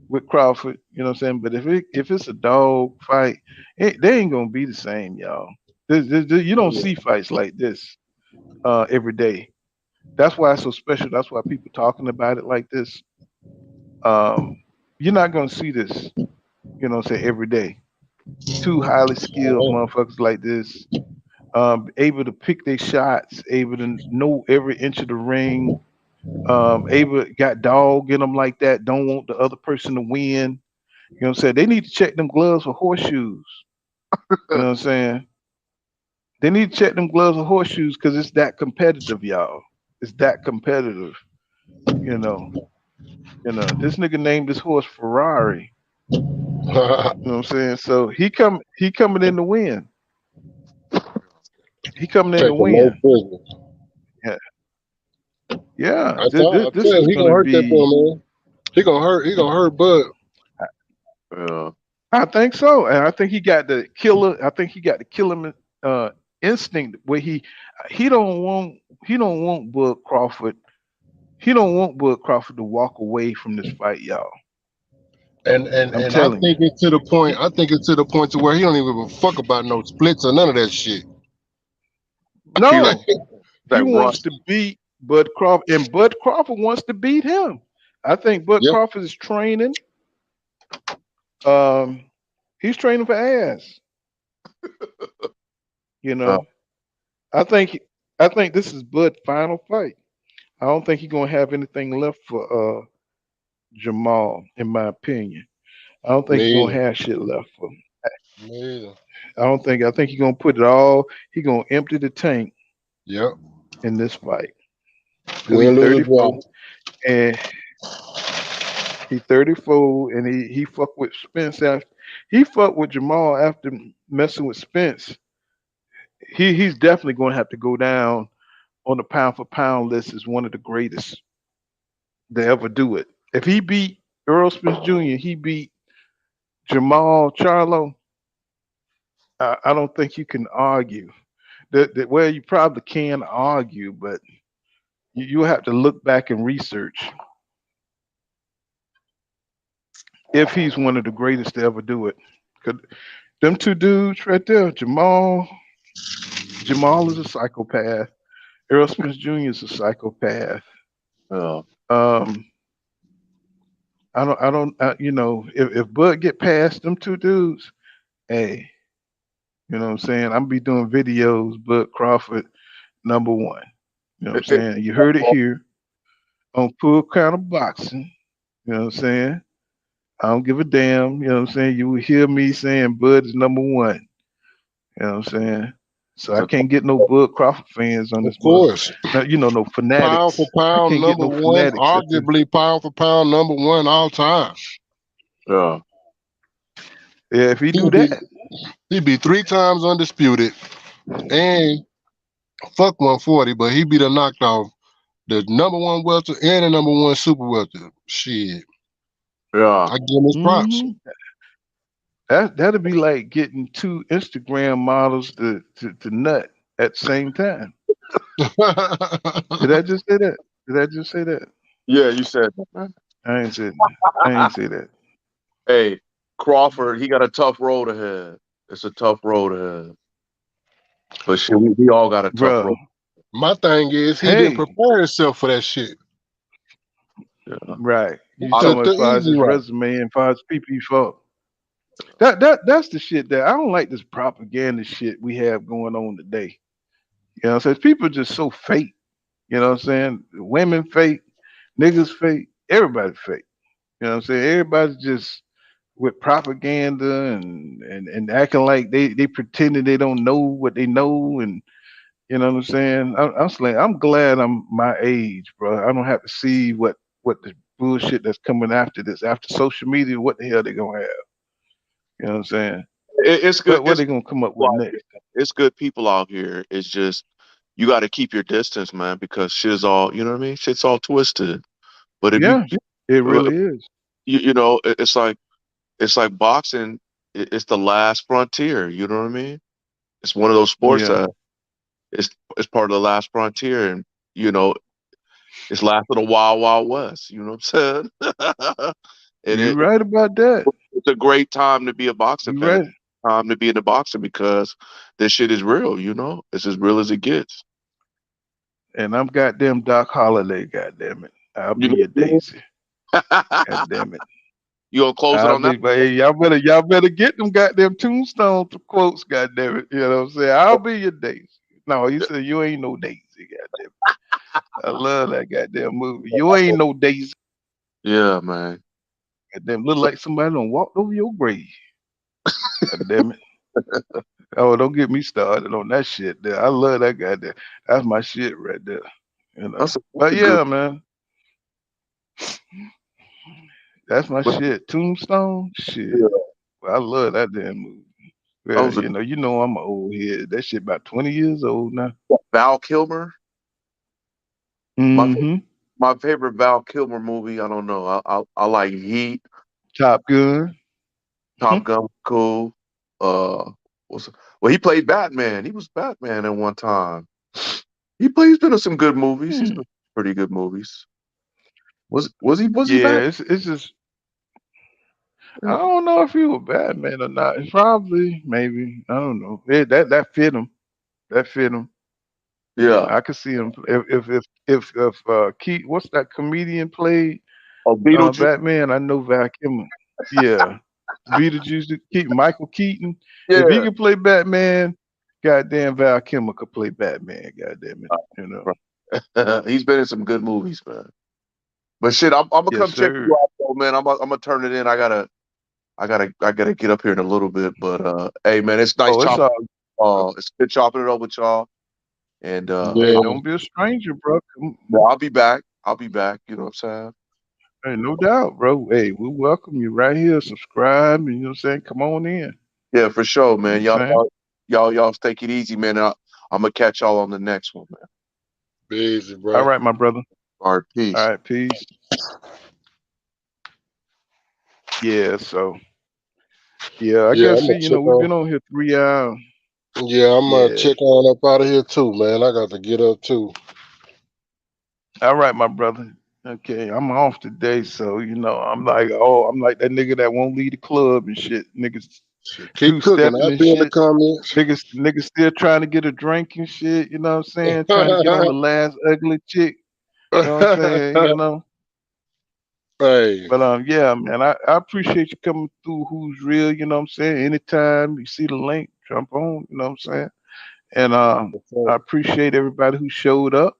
with Crawford, you know what I'm saying? But if it's a dog fight, they ain't gonna be the same, y'all. You don't
yeah.
see fights like this every day. That's why it's so special. That's why people talking about it like this. Um, you're not gonna see this, you know what I'm saying, every day. Two highly skilled
Oh,
motherfuckers like this, able to pick their shots, able to know every inch of the ring, able got dog in them like that. Don't want the other person to win. You know what I'm saying? They need to check them gloves for horseshoes. You know what I'm saying? They need to check them gloves for horseshoes because it's that competitive, y'all. It's that competitive. You know. This nigga named his horse Ferrari.
yeah.
You know what I'm saying? So he coming in to win. He coming in to
Taking no
win.
prisoners.
Yeah. Yeah.
I
This,
tell, I
this
tell
is
you, he gonna
gonna
hurt that boy,
be
man. He gonna hurt Bud.
Yeah.
I think so. And I think he got the killer. I think he got the killer instinct where he don't want he don't want Bud Crawford. He don't want Bud Crawford to walk away from this fight, y'all. I'm
And I
telling you.
think it's to the point. I think it's to the point to where he don't even give a fuck about no splits or none of that shit.
He like
No, he wants to
rusty.
beat Bud Crawford, and Bud Crawford wants to beat him. I think Bud
Yep.
Crawford is training. Um, he's training for ass. You
Uh,
know, I think I think this is Bud's final fight. I don't think he's gonna have anything left for Jamal, in my opinion. I don't think
Me
he's gonna
either.
have shit left for him.
Me either.
I don't think. I think he's gonna put it all. He's gonna empty the tank
Yep.
in this fight because he's
Win, lose, or draw.
34 and he's 34 and he fucked with Spence after he fucked with Jamal after messing with Spence. He's definitely gonna have to go down on the pound for pound list as one of the greatest to ever do it. If he beat Earl Spence Jr., he beat Jamal Charlo. I don't think you can argue. Well, you probably can argue, but you have to look back and research if he's one of the greatest to ever do it. 'Cause them two dudes right there, Jamal is a psychopath. Errol Spence Jr. is a psychopath.
uh,
Um, you know, if Bud get past them two dudes, hey, you know what I'm saying? I'm be doing videos, Bud Crawford, number one. You know what I'm
it, it,
saying? You heard it here on Full Count of Boxing. You know what I'm saying? I don't give a damn. You know what I'm saying? You will hear me saying Bud is number one. You know what I'm saying? So I
it's
can't get no Bud Crawford fans on
Of
this mother.
course.
No, you know, no
Pound for
fanatics. I
pound,
can't get
number
no
one.
fanatics at this.
Arguably pound for pound, number one all time.
uh,
Yeah, if he
He
do
would be
that,
he'd be 3 times undisputed and fuck 140, but he'd be the knocked off the number one welter and the number one super welter. Shit.
yeah.
I give him his props.
hmm that'd be like getting two Instagram models to nut at the same time. Did I just say that? Did I just say that?
Yeah, you said that, man.
I ain't said that. I ain't say that.
Hey, Crawford, he got a tough road ahead. It's a tough road ahead. But shit, we all got a tough
Bro,
road.
My thing is he didn't
hey,
prepare himself for that shit.
Yeah.
right. You
I,
talking
Took
about
the
as far as
easy
his
route.
resume and as far as PP4. That's the shit that I don't like this propaganda shit we have going on today. You know what I'm saying? People are just so fake. You know what I'm saying? Women fake, niggas fake, everybody fake. You know what I'm saying? Everybody's just with propaganda and acting like they pretending they don't know what they know and you know what I'm saying? I'm glad I'm my age, bro. I don't have to see what the bullshit that's coming after this. After social media, what the hell they gonna have? You know what I'm saying?
it's good.
What they gonna come up with next?
It's good people out here. It's just you got to keep your distance, man, because shit's all you know what I mean. Shit's all twisted. But if
Yeah, it
uh,
really is.
you know, it's like boxing. It's the last frontier. You know what I mean? It's one of those sports
Yeah,
that it's part of the last frontier, and you know, it's lasted a wild west. You know what I'm saying? and
you're right about that.
it's a great time to be a boxing
You're
fan.
right.
Time to be into boxing because this shit is real. You know, it's as real as it gets.
And I'm goddamn Doc Holliday. Goddamn it, I'll
You
be your
know
Daisy.
what I
God
mean?
damn it.
You gonna close it
I'll
on that?
be, but hey, y'all better get them goddamn tombstone quotes. Goddamn it, you know what I'm saying? I'll be your Daisy. No, he said you ain't no Daisy. Goddamn it. I love that goddamn movie. You ain't no Daisy.
Yeah, man.
Goddamn, look like somebody done walked over your grave. God damn it. Oh, don't get me started on that shit there. I love that goddamn. That's my shit right there. You know.
That's
But
a good.
yeah, man, that's my
But
shit. Tombstone, shit.
yeah,
Well, I love that damn movie.
that
Well,
was a
you know I'm an old head. That shit about 20 years old now.
Val Kilmer. My
Mm-hmm.
my favorite Val Kilmer movie. I don't know. I like Heat.
Top Gun.
Top Gun was cool. Was well he played Batman. He was Batman at one time. He's been in some good movies. He's been in pretty good movies. Was he
Yeah,
Batman?
it's just I don't know if he was Batman or not. Probably, maybe. I don't know. That fit him. That fit him. Yeah,
Yeah.
I could see him. If Keith, what's that comedian played
Oh, Beetlejuice.
Batman? I know Val Kilmer. Yeah, Beetlejuice. Michael Keaton. If he
Yeah.
could play Batman, goddamn Val Kilmer could play Batman. Goddamn it, you know.
He's been in some good movies, man. But shit, I'm gonna
Yes,
come check
sir.
you out, though, man. I'm gonna turn it in. I gotta get up here in a little bit. But hey, man, it's nice
Oh, it's
chopping.
all.
It's good chopping it up with y'all. And
Hey,
Yeah.
don't be a stranger, bro.
well, I'll be back. I'll be back. You know what I'm saying?
Hey, no doubt, bro. Hey, we welcome you right here. Subscribe, and you know what I'm saying. Come on in. You
Yeah, for sure,
know
man.
what I'm saying.
Y'all take it easy, man. I'm gonna catch y'all on the next one, man.
Be easy,
All
bro.
right, my brother.
All right,
All
peace.
right, peace. Yeah. So, yeah, I
Yeah,
guess
I'm
see,
gonna check
we've
on.
been on here 3 hours.
Yeah, I'm gonna
Yeah.
check on up out of here too, man. I got to get up too.
All right, my brother. Okay, I'm off today, so I'm like, I'm like that nigga that won't leave the club and shit. Niggas
Shit, keep
two
cooking.
stepping
I'll
and
be in the
shit.
comments.
Niggas still trying to get a drink and shit. You know what I'm saying? Trying to get on the last ugly chick. You know what I'm saying?
Hey,
But yeah, man, I appreciate you coming through. Who's real? You know what I'm saying? Anytime you see the link, jump on. You know what I'm saying? And I appreciate everybody who showed up.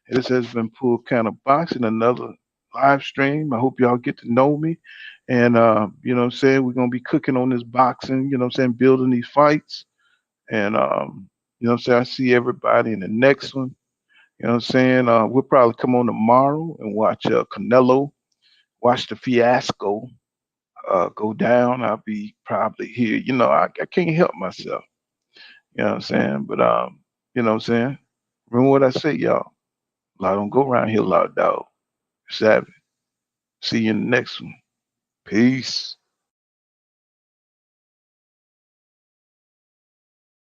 This has been Pool Kind of Boxing, another live stream. I hope y'all get to know me. And you know what I'm saying? We're gonna be cooking on this boxing, you know what I'm saying, building these fights. And you know what I'm saying? I see everybody in the next one. You know what I'm saying? We'll probably come on tomorrow and watch Canelo, watch the fiasco go down. I'll be probably here. I can't help myself. You know what I'm saying? But you know what I'm saying? Remember what I said, y'all. I don't go around here a lot, dog. Savage. See you in the next one. Peace.